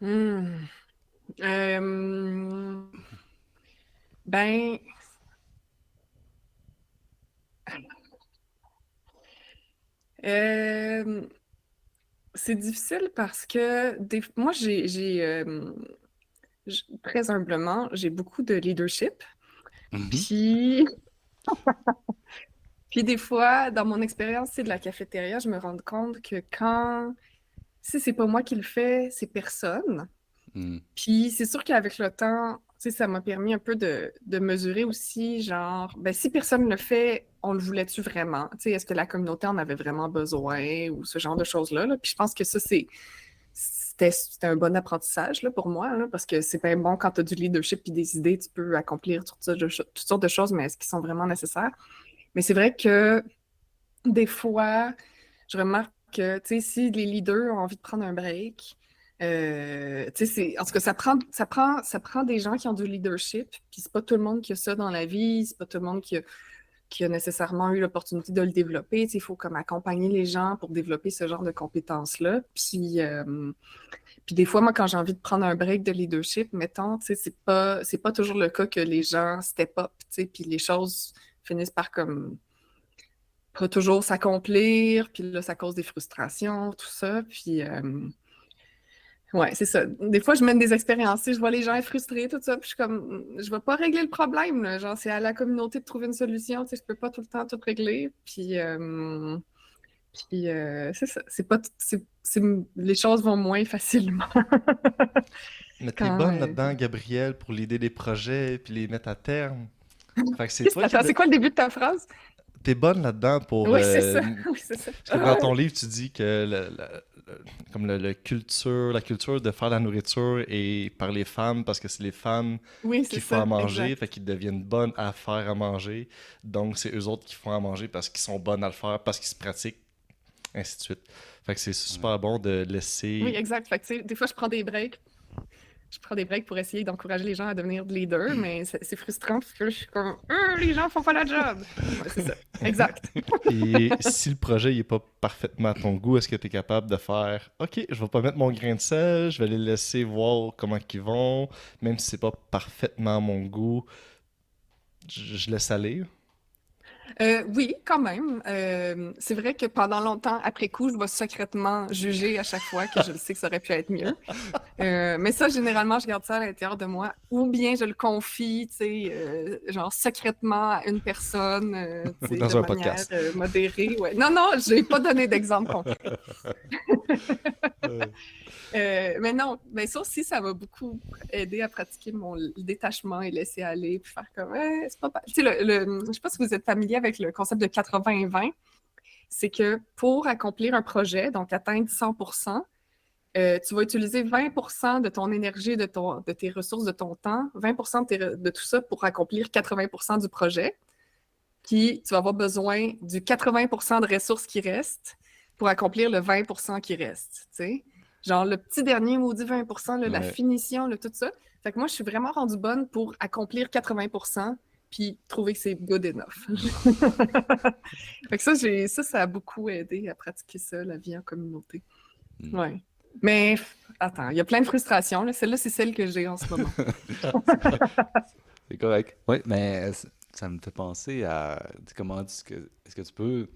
Hmm. Euh, ben, euh, c'est difficile parce que moi, très humblement, j'ai beaucoup de leadership. Mhm. Puis, puis des fois, dans mon expérience, de la cafétéria, je me rends compte que si c'est pas moi qui le fais, c'est personne. Mm. Puis c'est sûr qu'avec le temps, ça m'a permis un peu de mesurer aussi, genre, ben, si personne le fait, on le voulait-tu vraiment? Est-ce que la communauté en avait vraiment besoin ou ce genre de choses-là, là? Puis je pense que ça, c'était un bon apprentissage là, pour moi, là, parce que c'est bien bon quand tu as du leadership et des idées, tu peux accomplir toutes sortes de choses, mais est-ce qu'ils sont vraiment nécessaires? Mais c'est vrai que des fois, je remarque que, si les leaders ont envie de prendre un break, en tout cas, ça prend des gens qui ont du leadership, puis c'est pas tout le monde qui a ça dans la vie, c'est pas tout le monde qui a nécessairement eu l'opportunité de le développer. Il faut comme accompagner les gens pour développer ce genre de compétences-là. Puis des fois, moi, quand j'ai envie de prendre un break de leadership, mettons, c'est pas toujours le cas que les gens step up, puis les choses finissent par comme pas toujours s'accomplir, puis là, ça cause des frustrations, tout ça. Puis, ouais, c'est ça. Des fois, je mène des expériences, je vois les gens être frustrés, tout ça, puis je suis comme, je vais pas régler le problème, là. Genre, c'est à la communauté de trouver une solution, je peux pas tout le temps tout régler. Puis, c'est ça. C'est pas, les choses vont moins facilement Mais t'es quand. bonne là-dedans, Gabrielle, pour l'idée des projets puis les mettre à terme. Fait que c'est Qu'est-ce que toi qui... t'attends? C'est quoi le début de ta phrase? T'es bonne là-dedans pour... Oui, c'est ça. Oui, c'est ça. Parce que dans ton livre, tu dis que comme la culture de faire la nourriture est par les femmes, parce que c'est les femmes Oui, qui c'est font à ça. manger, Exact. fait qu'ils deviennent bonnes à faire à manger. Donc, c'est eux autres qui font à manger parce qu'ils sont bonnes à le faire, parce qu'ils se pratiquent, ainsi de suite. Fait que c'est Ouais. super bon de Oui, laisser... exact. Fait que, des fois, je prends des breaks. Je prends des breaks pour essayer d'encourager les gens à devenir leaders, mais c'est frustrant parce que là, je suis comme, les gens font pas la job. Ouais, c'est ça. Exact. Puis si le projet n'est pas parfaitement à ton goût, est-ce que tu es capable de faire OK, je vais pas mettre mon grain de sel, je vais les laisser voir comment ils vont, même si c'est pas parfaitement à mon goût, je laisse aller. Oui, quand même. C'est vrai que pendant longtemps, après coup, je vais secrètement juger à chaque fois que je le sais que ça aurait pu être mieux. Mais ça, généralement, je garde ça à l'intérieur de moi. Ou bien je le confie, genre secrètement à une personne, Ou de dans un manière podcast. modérée. Ouais. Non, non, je n'ai pas donné d'exemple concret. Mais non, mais ça aussi, ça m'a beaucoup aidé à pratiquer mon détachement et laisser aller, puis faire comme, c'est pas... Tu sais, je sais pas si vous êtes familier avec le concept de 80-20. c'est que pour accomplir un projet, donc atteindre 100%, tu vas utiliser 20% de ton énergie, de tes ressources, de ton temps, 20% de tout ça pour accomplir 80% du projet. Puis tu vas avoir besoin du 80% de ressources qui restent pour accomplir le 20% qui reste, tu sais. Genre le petit dernier maudit 20%, là, la Ouais. finition, là, tout ça. Fait que moi, je suis vraiment rendue bonne pour accomplir 80% puis trouver que c'est good enough. Fait que ça a beaucoup aidé à pratiquer ça, la vie en communauté. Mm. Ouais. Mais attends, il y a plein de frustrations, là. Celle-là, c'est celle que j'ai en ce moment. C'est correct. Oui, mais ça me fait penser à comment est-ce que tu peux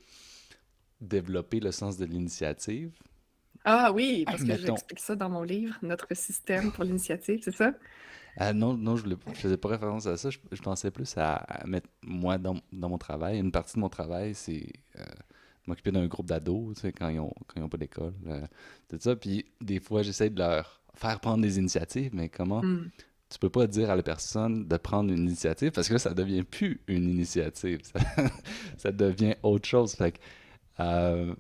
développer le sens de l'initiative? Ah oui, parce que Mettons. j'explique ça dans mon livre, Notre système pour l'initiative, c'est ça? Ah non, non, je faisais pas référence à ça. Je pensais plus à mettre moi dans mon travail. Une partie de mon travail, c'est m'occuper d'un groupe d'ados, tu sais, quand ils ont pas d'école. Tout ça. Puis des fois, j'essaie de leur faire prendre des initiatives, mais comment? Hmm. Tu peux pas dire à la personne de prendre une initiative parce que là, ça devient plus une initiative. Ça devient autre chose. Fait que, euh,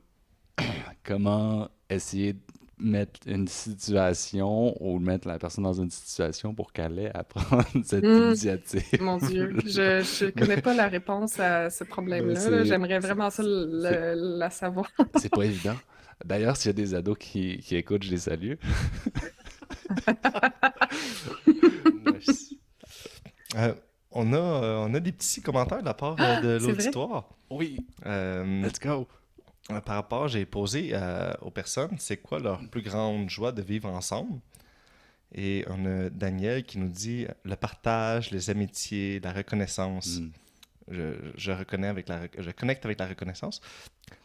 comment essayer de mettre une situation ou mettre la personne dans une situation pour qu'elle ait à prendre cette Hmm. initiative. Mon Dieu, je connais pas la réponse à ce Mais problème-là, là. J'aimerais vraiment ça c'est- la savoir. c'est pas évident. D'ailleurs, s'il y a des ados qui écoutent, je les salue. Nice. Euh, on a des petits commentaires de la part de C'est vrai? l'auditoire. Oui, Euh, let's go. Par rapport, j'ai posé aux personnes, c'est quoi leur plus grande joie de vivre ensemble? Et on a Daniel qui nous dit le partage, les amitiés, la reconnaissance. Mm. Je connecte avec la reconnaissance.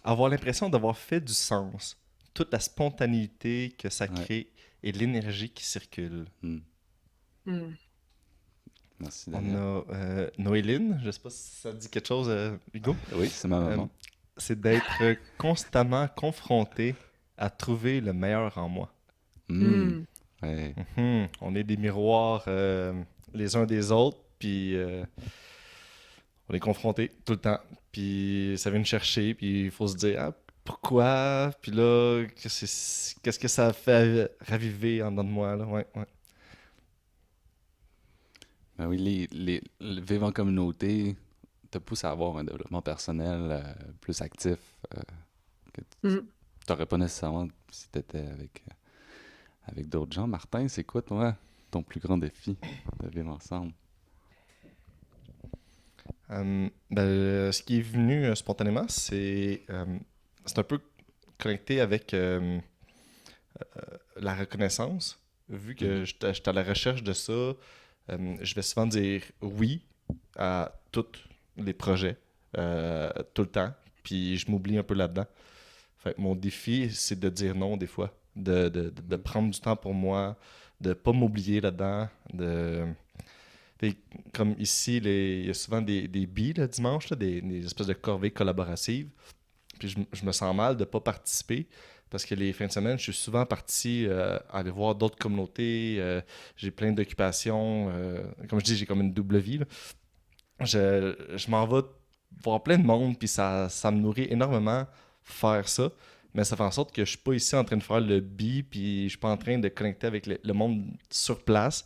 Avoir l'impression d'avoir fait du sens. Toute la spontanéité que ça Ouais. crée et l'énergie qui circule. Mm. Hmm. Merci, On Daniel. a Noéline, je ne sais pas si ça te dit quelque chose, Hugo. Oui, c'est ma maman. C'est d'être constamment confronté à trouver le meilleur en moi. Mm. Hmm. Ouais. On est des miroirs les uns des autres, puis on est confrontés tout le temps. Puis ça vient nous chercher, puis il faut se dire ah, pourquoi, puis là, qu'est-ce que ça fait raviver en dedans de moi, là, ouais. Ben oui, le vivre en communauté te pousse à avoir un développement personnel plus actif que tu Hmm. n'aurais pas nécessairement si tu étais avec d'autres gens. Martin, c'est quoi, toi, ton plus grand défi de vivre ensemble? Ce qui est venu spontanément, c'est un peu connecté avec la reconnaissance. Vu que Mhm. j'étais à la recherche de ça, je vais souvent dire oui à tous les projets, tout le temps. Puis je m'oublie un peu là-dedans. Fait que mon défi, c'est de dire non des fois, de prendre du temps pour moi, de pas m'oublier là-dedans, Fait que, comme ici, il y a souvent des billes le dimanche, là, des espèces de corvées collaboratives. Puis je me sens mal de ne pas participer parce que les fins de semaine, je suis souvent parti aller voir d'autres communautés. J'ai plein d'occupations. Comme je dis, j'ai comme une double vie, là. Je m'en vais voir plein de monde, puis ça me nourrit énormément faire ça. Mais ça fait en sorte que je suis pas ici en train de faire le puis je suis pas en train de connecter avec le monde sur place.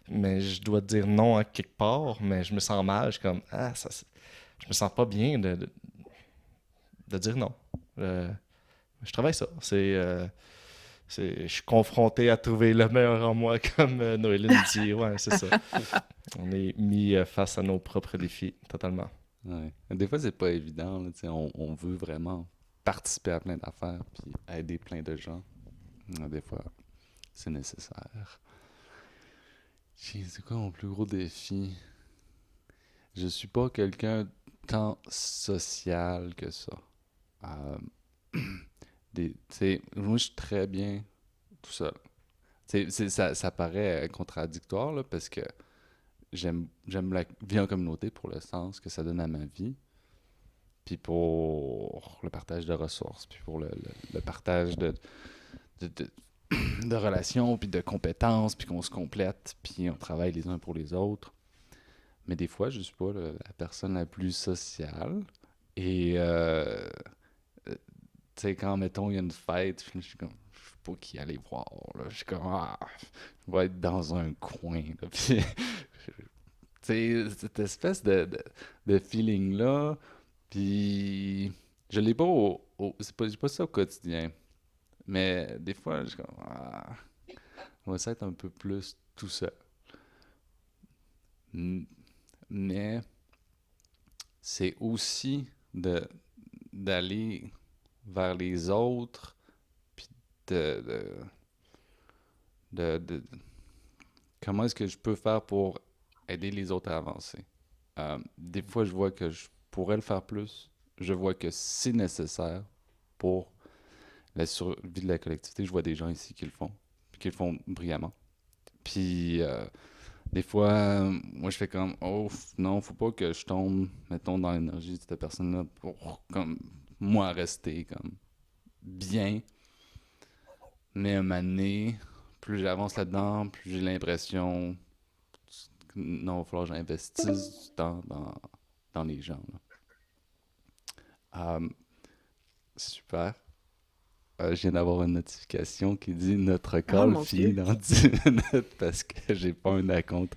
Mais je dois dire non à quelque part, mais je me sens mal. Je suis comme, je me sens pas bien de dire non. Je travaille ça. Je suis confronté à trouver le meilleur en moi, comme Noéline dit. Ouais, c'est ça. On est mis face à nos propres défis, totalement. Ouais. Des fois, c'est pas évident. Là, tu sais, on veut vraiment participer à plein d'affaires puis aider plein de gens. Des fois, c'est nécessaire. C'est quoi mon plus gros défi? Je suis pas quelqu'un tant social que ça. Euh, tu sais, moi, je suis très bien tout seul. Ça paraît contradictoire là, parce que j'aime la vie en communauté pour le sens que ça donne à ma vie, puis pour le partage de ressources, puis pour le partage de, de, de relations, puis de compétences, puis qu'on se complète, puis on travaille les uns pour les autres. Mais des fois, je suis pas la personne la plus sociale. Et tu sais, quand, mettons, il y a une fête, je suis comme, je sais pas qui aller voir, là. Je suis comme, je vais être dans un coin, là. Puis, tu sais, cette espèce de feeling-là, puis je l'ai pas j'ai pas ça au quotidien. Mais des fois, je suis comme, on va être un peu plus tout seul. M- Mais c'est aussi d'aller vers les autres, puis de, de, de comment est-ce que je peux faire pour aider les autres à avancer. Des fois, je vois que je pourrais le faire plus. Je vois que c'est nécessaire pour la survie de la collectivité. Je vois des gens ici qui le font, puis qui le font brillamment. Puis, des fois, moi, je fais comme, oh, non, faut pas que je tombe, mettons, dans l'énergie de cette personne-là pour, comme, moi, rester, comme, bien. Mais un moment donné, plus j'avance là-dedans, plus j'ai l'impression que non, il va falloir que j'investisse du temps dans les gens, là. Super. Je viens d'avoir une notification qui dit notre Oh call mon finit Dieu. dans 10 minutes parce que j'ai pas un compte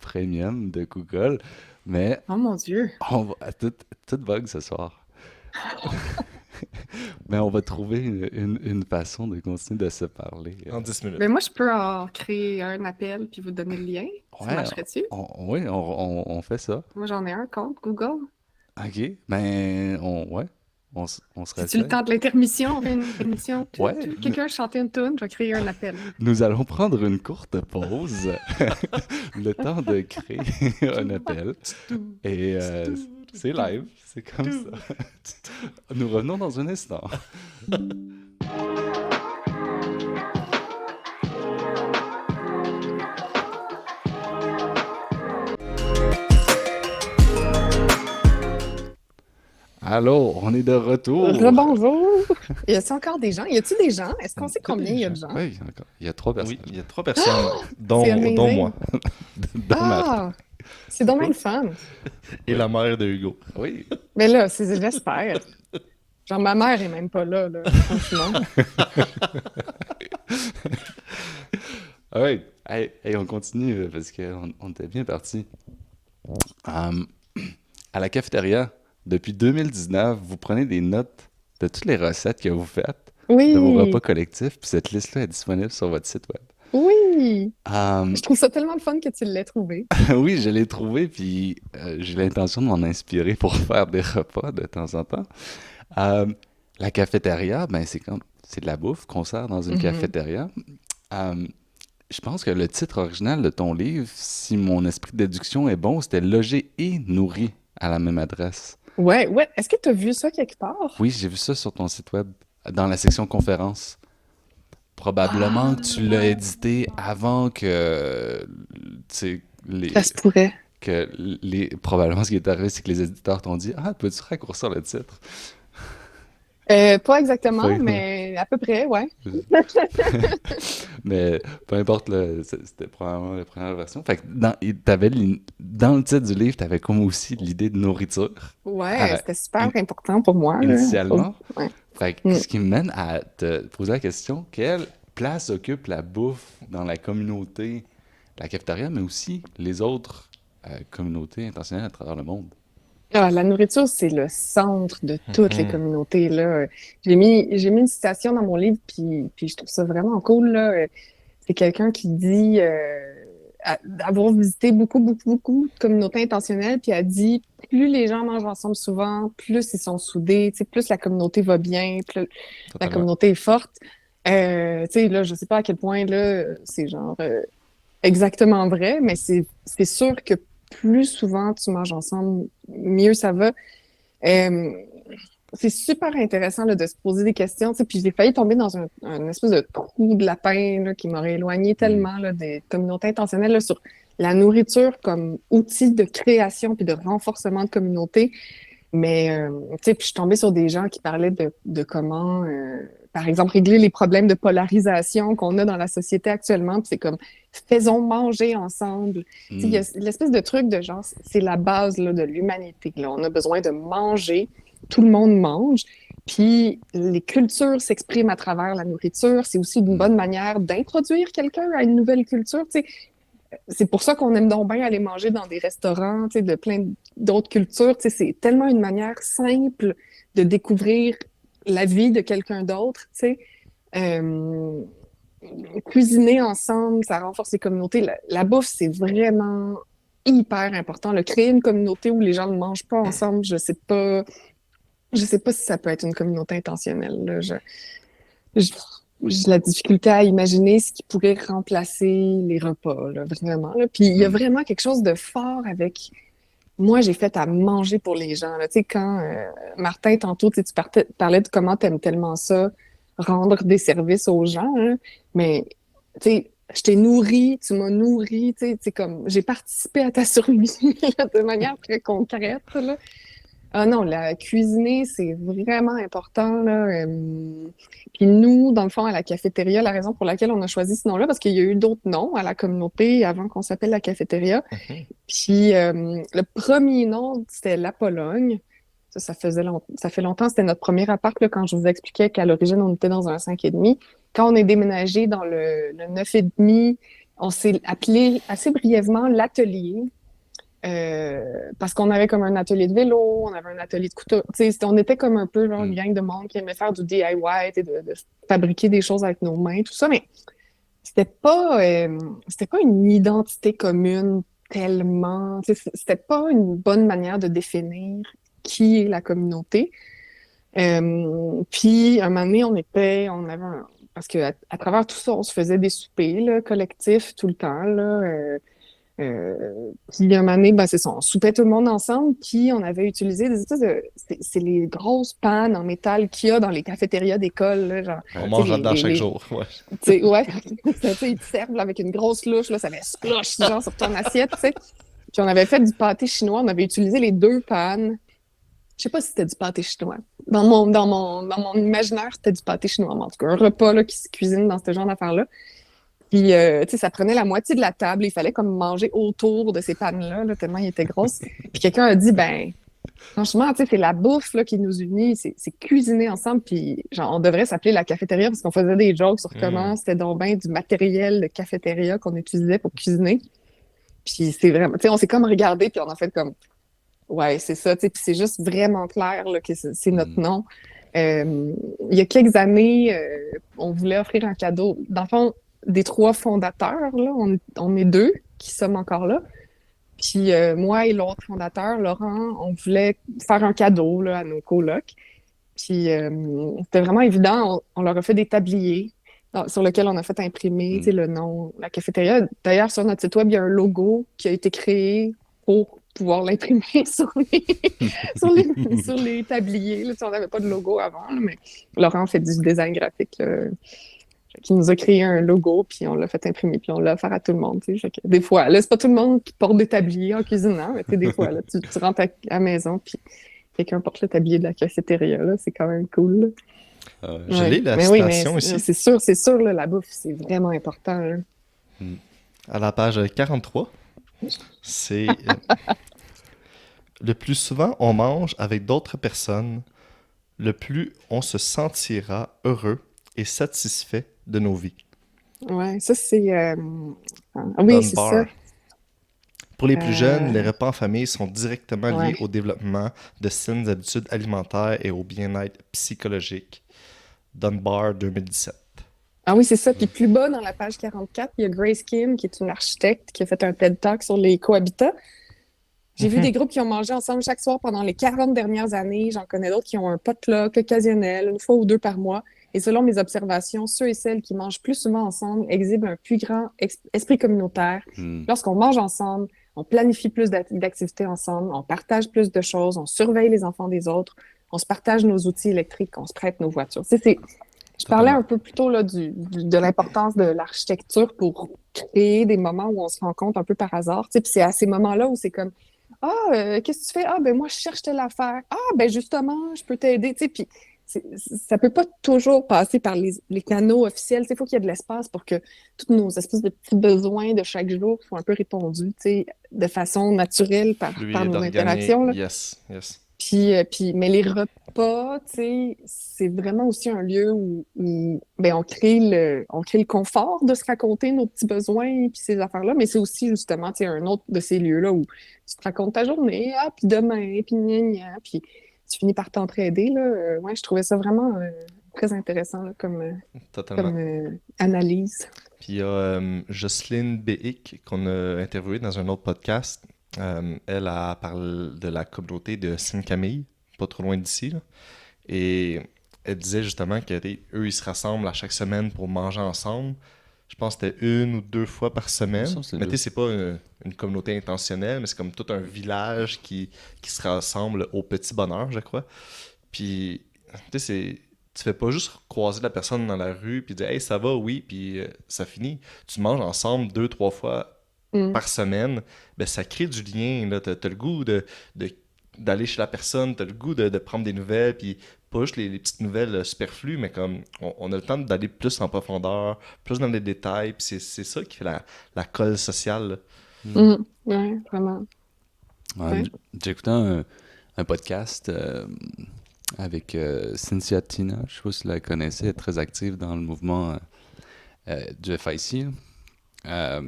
premium de Google. Mais Oh mon Dieu. on va tout bug ce soir. Mais on va trouver une façon de continuer de se parler. En 10 Mais minutes. moi, je peux en créer un appel puis vous donner le lien. Ça Ouais, marcherait-tu? oui, on fait ça. Moi, j'en ai un compte Google. OK. Ben, ouais, on se C'est-tu le ressaye. temps de l'intermission? On fait une intermission. Ouais, Quelqu'un chanter une tune, je vais créer un appel. nous allons prendre une courte pause, le temps de créer un appel. Et c'est live, c'est comme ça. Nous revenons dans un instant. Allô, on est de retour. Rebonjour! Y a-t-il encore des gens? Y a-t-il des gens? Est-ce qu'on sait Il y a combien des il y a de gens. gens? Oui, il y a 3 personnes. Oui, il y a 3 personnes, C'est dont amazing. moi Dans ma... Ah! C'est dommage le fun. et la mère de Hugo. Oui. Mais là, j'espère. Genre, ma mère est même pas là, franchement. Ah oui. Hey, on continue parce qu'on était bien parti. À la cafétéria, depuis 2019, vous prenez des notes de toutes les recettes que vous faites, de vos repas Oui! collectifs, puis cette liste-là est disponible sur votre site web. Oui! Euh, Je trouve ça tellement le fun que tu l'aies trouvé. oui, je l'ai trouvé, puis j'ai l'intention de m'en inspirer pour faire des repas de temps en temps. Euh, la cafétéria, ben c'est de la bouffe qu'on sert dans une Mhm. cafétéria. Euh, je pense que le titre original de ton livre, si mon esprit de déduction est bon, c'était Loger et nourri à la même adresse. Ouais, ouais. Est-ce que tu as vu ça quelque part? Oui, j'ai vu ça sur ton site web, dans la section conférences. Probablement que tu l'as Ah! édité avant que, tu sais, Ça se pourrait. probablement ce qui est arrivé, c'est que les éditeurs t'ont dit, ah, peux-tu raccourcir le titre? Pas exactement, Oui, mais à peu près, ouais. mais peu importe, c'était probablement la première version. Fait que dans le titre du livre, tu avais comme aussi l'idée de nourriture Ouais, c'était super in- important pour moi, là. initialement. Ouais. Fait que Mm. ce qui me mène à te poser la question, quelle place occupe la bouffe dans la communauté, la cafétéria, mais aussi les autres communautés intentionnelles à travers le monde? Ah, la nourriture, c'est le centre de toutes les Mhm. communautés, là. J'ai mis une citation dans mon livre, puis je trouve ça vraiment cool, là. C'est quelqu'un qui dit avoir visité beaucoup, beaucoup, beaucoup de communautés intentionnelles, puis a dit, plus les gens mangent ensemble souvent, plus ils sont soudés, tu sais, plus la communauté va bien, plus la Totalement. communauté est forte. Tu sais, là, je sais pas à quel point, là, c'est genre exactement vrai, mais c'est sûr que plus souvent tu manges ensemble, mieux ça va. Euh, c'est super intéressant là, de se poser des questions. Tu sais, puis j'ai failli tomber dans un espèce de trou de lapin là, qui m'aurait éloigné tellement là, des communautés intentionnelles là, sur la nourriture comme outil de création puis de renforcement de communauté. Mais tu sais, puis je suis tombée sur des gens qui parlaient de comment, par exemple, régler les problèmes de polarisation qu'on a dans la société actuellement. Puis c'est comme, faisons manger ensemble. Tu sais, il y a l'espèce de truc de genre, c'est la base là, de l'humanité. Là. On a besoin de manger. Tout le monde mange. Puis les cultures s'expriment à travers la nourriture. C'est aussi une bonne manière d'introduire quelqu'un à une nouvelle culture. Tu sais, c'est pour ça qu'on aime donc bien aller manger dans des restaurants, tu sais, de plein d'autres cultures. Tu sais, c'est tellement une manière simple de découvrir la vie de quelqu'un d'autre. Tu sais. Euh, Cuisiner ensemble, ça renforce les communautés. La bouffe, c'est vraiment hyper important. Le créer une communauté où les gens ne mangent pas ensemble, je sais pas si ça peut être une communauté intentionnelle, là. Je- j'ai la difficulté à imaginer ce qui pourrait remplacer les repas, là, vraiment, là. Puis il y a vraiment quelque chose de fort avec moi, j'ai fait à manger pour les gens, là. Tu sais, quand Martin, tantôt, tu sais, parlais de comment t'aimes tellement ça, rendre des services aux gens, hein. Mais tu sais, je t'ai nourri, tu m'as nourri, tu sais, c'est comme j'ai participé à ta survie là, de manière très concrète, là. Ah non, la cuisiner, c'est vraiment important, là. Puis nous, dans le fond, à la cafétéria, la raison pour laquelle on a choisi ce nom-là, parce qu'il y a eu d'autres noms à la communauté avant qu'on s'appelle la cafétéria. Mhm. Puis le premier nom, c'était La Pologne. Ça fait longtemps, c'était notre premier appart, là, quand je vous expliquais qu'à l'origine, on était dans un 5,5. Quand on est déménagé dans le 9,5, on s'est appelé assez brièvement l'atelier. Parce qu'on avait comme un atelier de vélo, on avait un atelier de couteau. Tu sais, on était comme un peu genre une gang de monde qui aimait faire du DIY, tu sais, de fabriquer des choses avec nos mains, tout ça, mais c'était pas une identité commune tellement. Tu sais, c'était pas une bonne manière de définir qui est la communauté. Puis, un moment donné, parce que à travers tout ça, on se faisait des soupers là, collectifs tout le temps. Là, puis un moment donné, ben, c'est ça, on soupait tout le monde ensemble, puis on avait utilisé des espèces de... C'est les grosses pannes en métal qu'il y a dans les cafétérias d'école, là, genre, On tu sais, mange là-dedans chaque jour. Ouais. tu sais, ouais, tu sais, ils te servent là, avec une grosse louche, là, ça fait splosh, genre, sur ton assiette, tu sais. Puis on avait fait du pâté chinois, on avait utilisé les deux pannes. Je sais pas si c'était du pâté chinois. Dans mon imaginaire, c'était du pâté chinois, mais en tout cas, un repas là, qui se cuisine dans ce genre d'affaires-là. Puis, tu sais, ça prenait la moitié de la table. Il fallait comme manger autour de ces pannes-là, là, tellement ils étaient grosses. Puis quelqu'un a dit, ben, franchement, tu sais, c'est la bouffe là, qui nous unit, c'est cuisiner ensemble. Puis, genre, on devrait s'appeler la cafétéria parce qu'on faisait des jokes sur comment c'était donc ben du matériel de cafétéria qu'on utilisait pour cuisiner. Puis, c'est vraiment, tu sais, on s'est comme regardé, puis on a fait comme, ouais, c'est ça, tu sais, puis c'est juste vraiment clair là, que c'est notre nom. Il y a quelques années, on voulait offrir un cadeau. Dans le fond, des trois fondateurs, là, on est deux qui sommes encore là. Puis moi et l'autre fondateur, Laurent, on voulait faire un cadeau là, à nos colocs. Puis c'était vraiment évident, on leur a fait des tabliers sur lesquels on a fait imprimer tu sais, le nom, la cafétéria. D'ailleurs, sur notre site web, il y a un logo qui a été créé pour pouvoir l'imprimer sur les tabliers. Là. Tu sais, on n'avait pas de logo avant, là, mais Laurent fait du design graphique. Là, qui nous a créé un logo, puis on l'a fait imprimer, puis on l'a offert à tout le monde. Tu sais. Fait que des fois, là, c'est pas tout le monde qui porte des tabliers en cuisinant, mais tu sais, des fois, là, tu rentres à la maison, puis quelqu'un porte le tablier de la cafétéria, là, c'est quand même cool. Là. Je Ouais. lis la Mais oui, mais citation ici. c'est sûr, là, la bouffe, c'est vraiment important. Là. À la page 43, c'est le plus souvent on mange avec d'autres personnes, le plus on se sentira heureux et satisfait de nos vies. Ouais, ça, c'est... oui, c'est ça. Dunbar. Pour les plus jeunes, les Euh, repas en famille sont directement liés ouais. au développement de saines habitudes alimentaires et au bien-être psychologique. Dunbar 2017. Ah oui, c'est ça. Puis plus bas, dans la page 44, il y a Grace Kim, qui est une architecte, qui a fait un TED Talk sur les cohabitats. J'ai vu des groupes qui ont mangé ensemble chaque soir pendant les 40 dernières années. J'en connais d'autres qui ont un potluck occasionnel, une fois ou deux par mois. Et selon mes observations, ceux et celles qui mangent plus souvent ensemble exhibent un plus grand esprit communautaire. Lorsqu'on mange ensemble, on planifie plus d'activités ensemble, on partage plus de choses, on surveille les enfants des autres, on se partage nos outils électriques, on se prête nos voitures. Je parlais un peu plus tôt là, de l'importance de l'architecture pour créer des moments où on se rencontre un peu par hasard. Puis c'est à ces moments-là où c'est comme qu'est-ce que tu fais? Ah, ben moi, je cherche telle affaire. Ah, ben justement, je peux t'aider. Puis ça peut pas toujours passer par les canaux officiels. Il faut qu'il y ait de l'espace pour que tous nos espèces de petits besoins de chaque jour soient un peu répondus de façon naturelle par Fluide, nos organique. interactions. Là. Yes, yes. Mais les repas, tu sais, c'est vraiment aussi un lieu où ben, on crée le confort de se raconter nos petits besoins puis ces affaires-là, mais c'est aussi justement, tu sais, un autre de ces lieux-là où tu te racontes ta journée, ah, puis demain, puis gna gna, puis tu finis par t'entraider, là. Ouais, je trouvais ça vraiment très intéressant là, Totalement. comme analyse. Puis il y a Jocelyne Béhic qu'on a interviewée dans un autre podcast. Elle parle de la communauté de Sainte-Camille, pas trop loin d'ici, là. Et elle disait justement qu'eux, ils se rassemblent à chaque semaine pour manger ensemble. Je pense que c'était 1 ou 2 fois par semaine. C'est Mais tu deux. sais, c'est pas une communauté intentionnelle, mais c'est comme tout un village qui se rassemble au petit bonheur, je crois. Puis, tu sais, tu fais pas juste croiser la personne dans la rue puis dire hey, ça va, oui, puis ça finit. Tu manges ensemble 2, 3 fois Mm. par semaine, ben ça crée du lien. Là. T'as le goût de- d'aller chez la personne, t'as le goût de prendre des nouvelles, puis pas juste les petites nouvelles superflues, mais comme on a le temps d'aller plus en profondeur, plus dans les détails, puis c'est ça qui fait la colle sociale. Là. Mm. Ouais, vraiment. Ouais, Ouais. j'ai écouté un podcast avec Cynthia Tina, je sais pas si tu la connaissais, elle est très active dans le mouvement du FIC. là.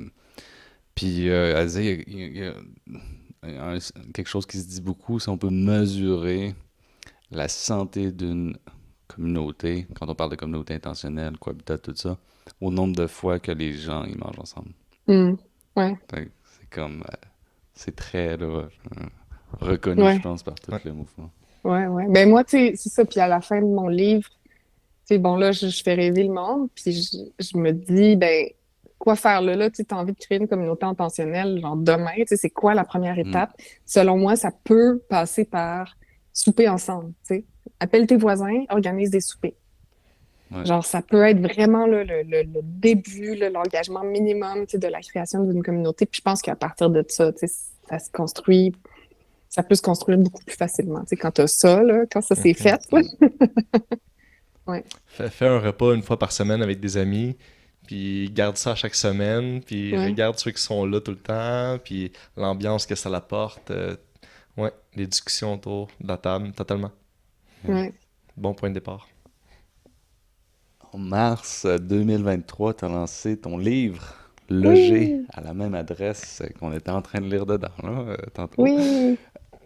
Puis elle disait, il y a quelque chose qui se dit beaucoup, si on peut mesurer la santé d'une communauté, quand on parle de communauté intentionnelle, cohabitat, tout ça, au nombre de fois que les gens ils mangent ensemble. Mm. Ouais, Fait que c'est comme, c'est très là, reconnu, je ouais, pense, par tout Ouais. le mouvement. ouais, ouais. Ben moi, tu sais, c'est ça. Puis à la fin de mon livre, tu sais, bon, là, je fais rêver le monde, puis je me dis, ben, quoi faire là? Là, tu as envie de créer une communauté intentionnelle, genre demain, tu sais, c'est quoi la première Mm. étape? Selon moi, ça peut passer par souper ensemble, tu sais. Appelle tes voisins, organise des soupers. Ouais. Genre, ça peut être vraiment là, le début, là, l'engagement minimum, tu sais, de la création d'une communauté. Puis je pense qu'à partir de ça, tu sais, ça peut se construire beaucoup plus facilement. Tu sais, quand t'as ça, là, quand ça s'est Mhm. fait, là. Ouais. Fais un repas 1 fois par semaine avec des amis, puis garde ça à chaque semaine, puis Ouais. regarde ceux qui sont là tout le temps, puis l'ambiance que ça apporte. Ouais, les discussions autour de la table, totalement. Ouais. Bon point de départ. En mars 2023, tu as lancé ton livre Loger Oui, à la même adresse qu'on était en train de lire dedans, là, tantôt. oui.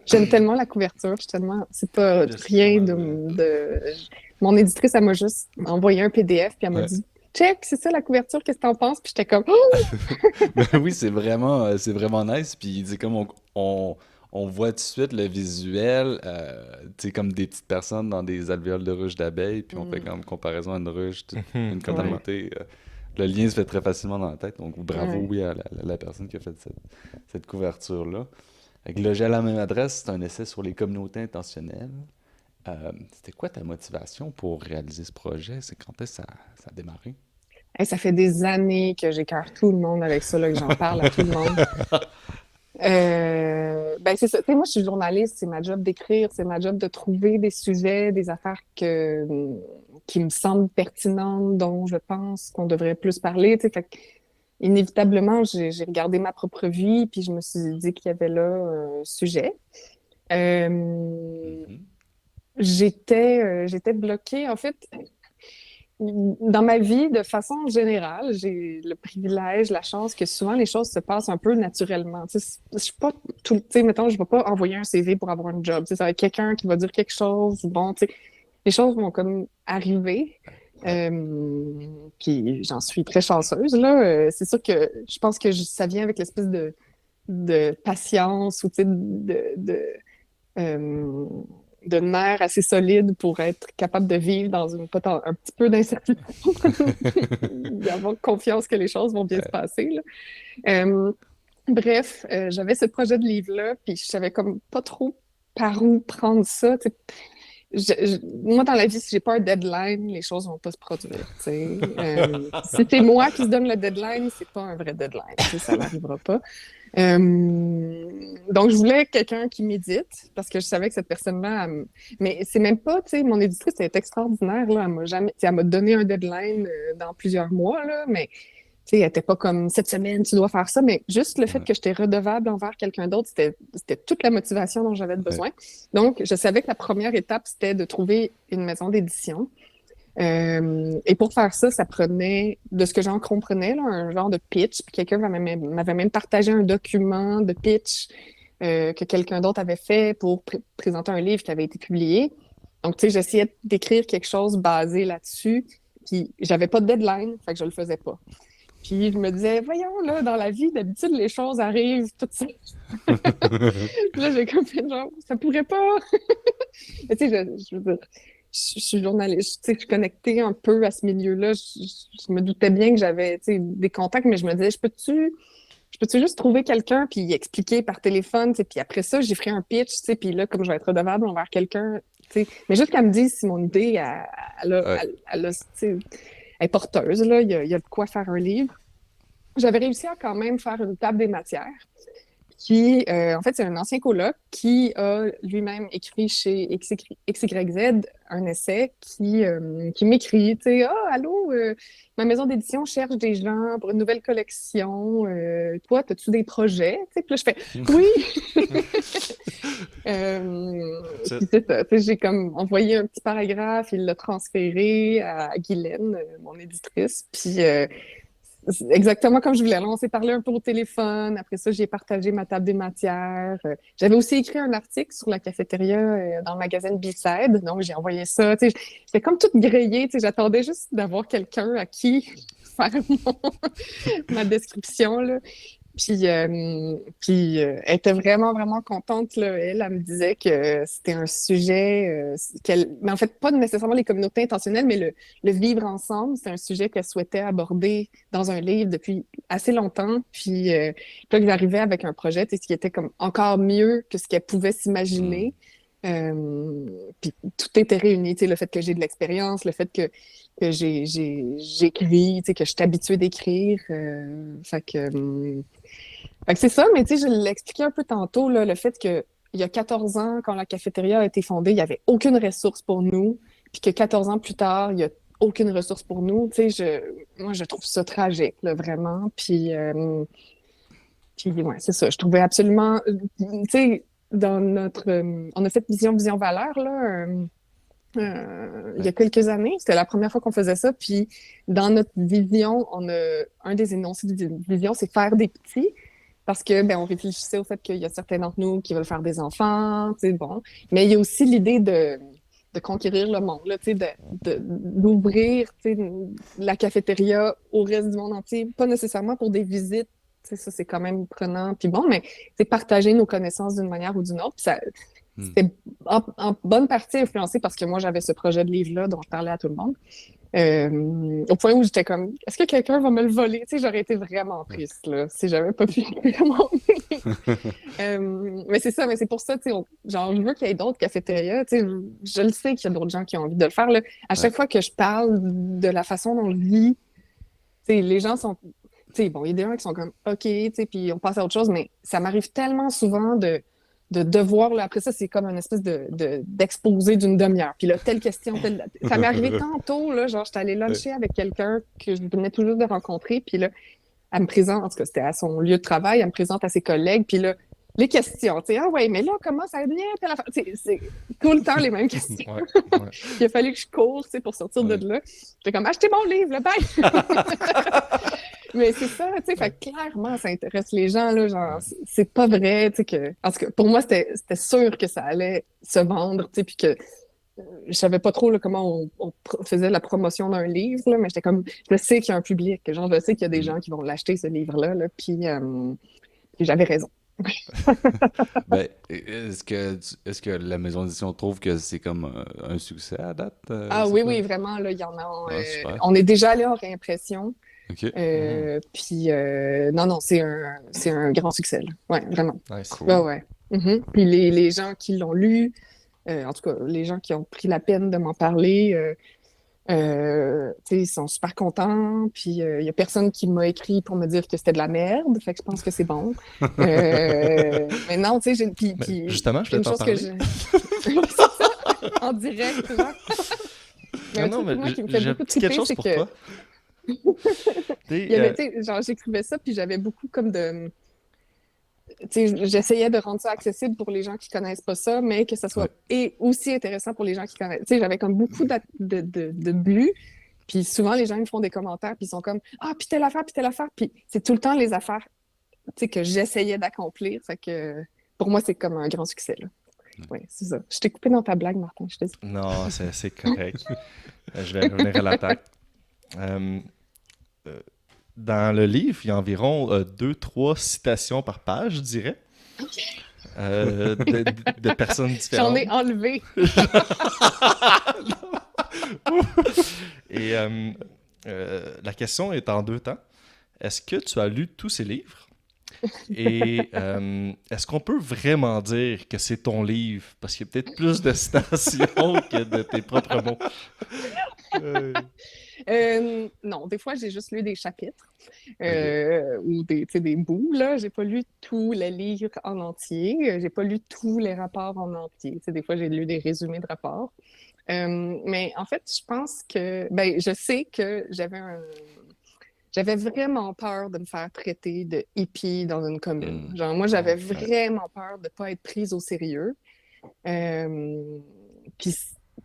J'aime tellement la couverture, je suis tellement. C'est pas Je suis rien vraiment- Mon éditrice, elle m'a juste envoyé un PDF, puis elle m'a Ouais. dit check, c'est ça la couverture, qu'est-ce que t'en penses? Puis j'étais comme oh! Ben oui, c'est vraiment nice. Puis c'est comme on voit tout de suite le visuel, tu sais, comme des petites personnes dans des alvéoles de ruches d'abeilles, puis on fait comme comparaison à une ruche, Mhm, une Ouais, communauté. Le lien se fait très facilement dans la tête. Donc bravo, ouais. oui, à la personne qui a fait cette couverture-là. Avec Loger à la même adresse, c'est un essai sur les communautés intentionnelles. C'était quoi ta motivation pour réaliser ce projet? C'est quand est-ce que ça a démarré? Hey, ça fait des années que j'écœure tout le monde avec ça, là, que j'en parle à tout le monde. Ben c'est ça. Tu sais, moi, je suis journaliste, c'est ma job d'écrire, c'est ma job de trouver des sujets, des affaires qui me semblent pertinentes, dont je pense qu'on devrait plus parler. Tu sais, fait que, inévitablement, j'ai regardé ma propre vie, puis je me suis dit qu'il y avait là un sujet. Euh, Mhm. j'étais bloquée. En fait, dans ma vie, de façon générale, j'ai le privilège, la chance que souvent les choses se passent un peu naturellement. Tu sais, je suis pas tout, tu sais, mettons, je vais pas envoyer un CV pour avoir un job. Tu sais, ça va être quelqu'un qui va dire quelque chose. Bon, tu sais, les choses vont comme arriver. Ouais. Puis j'en suis très chanceuse, là. C'est sûr que je pense que ça vient avec l'espèce de patience ou, tu sais, euh, de nerfs assez solides pour être capable de vivre dans un petit peu d'incertitude, d'avoir confiance que les choses vont bien se passer, là. Euh, Bref, j'avais ce projet de livre-là, puis je savais comme pas trop par où prendre ça. Tu sais. Moi, dans la vie, si j'ai pas un deadline, les choses vont pas se produire. Tu sais. Si c'est moi qui se donne le deadline, c'est pas un vrai deadline. Tu sais, ça n'arrivera pas. Donc, je voulais quelqu'un qui médite parce que je savais que cette personne-là, mais c'est même pas, tu sais, mon éditrice, elle est extraordinaire, là. Elle m'a jamais, tu sais, elle m'a donné un deadline dans plusieurs mois, là, mais sais, elle était pas comme cette semaine, tu dois faire ça, mais juste le fait Ouais. que j'étais redevable envers quelqu'un d'autre, c'était toute la motivation dont j'avais Ouais. besoin. Donc, je savais que la première étape, c'était de trouver une maison d'édition. Et pour faire ça, ça prenait, de ce que j'en comprenais, là, un genre de pitch. Puis quelqu'un m'avait même partagé un document de pitch que quelqu'un d'autre avait fait pour présenter un livre qui avait été publié. Donc, tu sais, j'essayais d'écrire quelque chose basé là-dessus. Puis, j'avais pas de deadline, fait que je le faisais pas. Puis, je me disais, voyons, là, dans la vie, d'habitude, les choses arrivent toutes seules. Puis là, j'ai comme fait genre, ça pourrait pas. Mais tu sais, je veux dire, je suis journaliste, tu sais, je suis connectée un peu à ce milieu-là. Je me doutais bien que j'avais, tu sais, des contacts, mais je me disais, je peux-tu juste trouver quelqu'un puis y expliquer par téléphone, tu sais, puis après ça, j'y ferai un pitch, tu sais, puis là, comme je vais être redevable envers quelqu'un, tu sais, mais juste qu'elle me dise si mon idée, Ouais. tu sais, elle est porteuse, là, il y a de quoi faire un livre. J'avais réussi à quand même faire une table des matières qui, en fait, c'est un ancien coloc qui a lui-même écrit chez XYZ un essai qui m'écrit, tu sais, « Ah, allô, ma maison d'édition cherche des gens pour une nouvelle collection. Toi, as-tu des projets? » Tu sais, puis là, je fais « Oui! » Puis c'est ça, tu sais, j'ai comme envoyé un petit paragraphe, il l'a transféré à Guylaine, mon éditrice, puis c'est exactement comme je voulais. Là, on s'est parlé un peu au téléphone. Après ça, j'ai partagé ma table des matières. J'avais aussi écrit un article sur la cafétéria dans le magazine B-Side. Donc, j'ai envoyé ça. Tu sais, j'étais comme toute grillée. Tu sais, j'attendais juste d'avoir quelqu'un à qui faire ma description, là. Puis, elle était vraiment, vraiment contente, là. Elle me disait que c'était un sujet mais en fait, pas nécessairement les communautés intentionnelles, mais le vivre ensemble, c'est un sujet qu'elle souhaitait aborder dans un livre depuis assez longtemps. Puis, là, que j'arrivais avec un projet, tu sais, qui était comme encore mieux que ce qu'elle pouvait s'imaginer. Puis tout était réuni, tu sais, le fait que j'ai de l'expérience, le fait que j'écris, tu sais, que je suis habituée d'écrire. Fait que c'est ça, mais tu sais, je l'ai expliqué un peu tantôt, là, le fait que il y a 14 ans, quand la cafétéria a été fondée, il n'y avait aucune ressource pour nous, puis que 14 ans plus tard, il n'y a aucune ressource pour nous. Tu sais, moi, je trouve ça tragique, là, vraiment. Puis ouais, c'est ça. Je trouvais absolument, tu sais, on a fait Vision Valeur, là, il y a quelques années. C'était la première fois qu'on faisait ça. Puis dans notre vision, un des énoncés de vision, c'est faire des petits. Parce que, ben, on réfléchissait au fait qu'il y a certains d'entre nous qui veulent faire des enfants, tu sais, bon. Mais il y a aussi l'idée de conquérir le monde, là, tu sais, d'ouvrir, tu sais, la cafétéria au reste du monde entier. Pas nécessairement pour des visites, tu sais, ça, c'est quand même prenant. Puis bon, mais c'est partager nos connaissances d'une manière ou d'une autre. Puis ça, c'était en bonne partie influencé parce que moi, j'avais ce projet de livre-là dont je parlais à tout le monde. Au point où j'étais comme, est-ce que quelqu'un va me le voler? Tu sais, j'aurais été vraiment triste, là, si j'avais pas pu écrire mon livre. Mais c'est ça, mais c'est pour ça, tu sais, genre, je veux qu'il y ait d'autres cafétérias, tu sais, je le sais qu'il y a d'autres gens qui ont envie de le faire, là. À chaque fois que je parle de la façon dont je vis, tu sais, les gens sont, tu sais, bon, il y a des gens qui sont comme, OK, tu sais, puis on passe à autre chose, mais ça m'arrive tellement souvent de devoir, là, après ça, c'est comme une espèce d'exposé d'une demi-heure. Puis là, telle question, ça m'est arrivé tantôt, là, genre, j'étais allée luncher avec quelqu'un que je venais tout juste de rencontrer, puis là, elle me présente, en tout cas, c'était à son lieu de travail, elle me présente à ses collègues, puis là, les questions, tu sais, ah ouais, mais là, comment ça vient? C'est tout le temps les mêmes questions. Ouais. Il a fallu que je cours, tu sais, pour sortir de là. J'étais comme, achetez mon livre, le bye! Mais c'est ça, tu sais, fait que clairement, ça intéresse les gens, là, genre, c'est pas vrai, tu sais, que... En tout cas, pour moi, c'était sûr que ça allait se vendre, tu sais, puis que je savais pas trop, là, comment on faisait la promotion d'un livre, là, mais j'étais comme, je sais qu'il y a un public, genre, je sais qu'il y a des gens qui vont l'acheter, ce livre-là, là, puis j'avais raison. Ben, est-ce que la maison d'édition trouve que c'est comme un succès à date? Ah cette oui, œuvre? oui, vraiment, là, il y en a... Ah, super. on est déjà allé en réimpression. OK. Puis, non, c'est un grand succès, là. Ouais, vraiment. Nice. Cool. Ouais, ouais. Puis les gens qui l'ont lu, en tout cas, les gens qui ont pris la peine de m'en parler, tu sais, ils sont super contents. Puis, il y a personne qui m'a écrit pour me dire que c'était de la merde. Fait que je pense que c'est bon. Mais non, tu sais, puis Justement, je voulais une t'en chose que parler. c'est ça, en direct, là. Mais un Non, truc, mais moi, qui me fait j'ai beaucoup quelque triper, chose c'est pour que... toi. T'sais, Il y avait, tu sais, genre, j'écrivais ça, puis j'avais beaucoup comme de. Tu sais, j'essayais de rendre ça accessible pour les gens qui connaissent pas ça, mais que ça Ouais. soit et aussi intéressant pour les gens qui connaissent. Tu sais, j'avais comme beaucoup de buts, puis souvent les gens ils me font des commentaires, puis ils sont comme ah, puis telle affaire, puis c'est tout le temps les affaires, tu sais, que j'essayais d'accomplir. Fait que pour moi, c'est comme un grand succès, là. Oui, c'est ça. Je t'ai coupé dans ta blague, Martin, je te dis. non, c'est correct. Je vais revenir à l'attaque. Euh, euh, Dans le livre, il y a environ 2-3 citations par page, je dirais, de personnes J'en différentes. ai enlevé. Et la question est en deux temps. Est-ce que tu as lu tous ces livres? Et est-ce qu'on peut vraiment dire que c'est ton livre? Parce qu'il y a peut-être plus de citations que de tes propres mots. Non, des fois, j'ai juste lu des chapitres Ok. ou des, tu sais, des bouts, là. J'ai pas lu tous les livres en entier. J'ai pas lu tous les rapports en entier. Tu sais, des fois, j'ai lu des résumés de rapports. Mais en fait, je pense que... Ben, je sais que j'avais vraiment peur de me faire traiter de hippie dans une commune. Genre, moi, j'avais vraiment peur de pas être prise au sérieux. Euh, puis,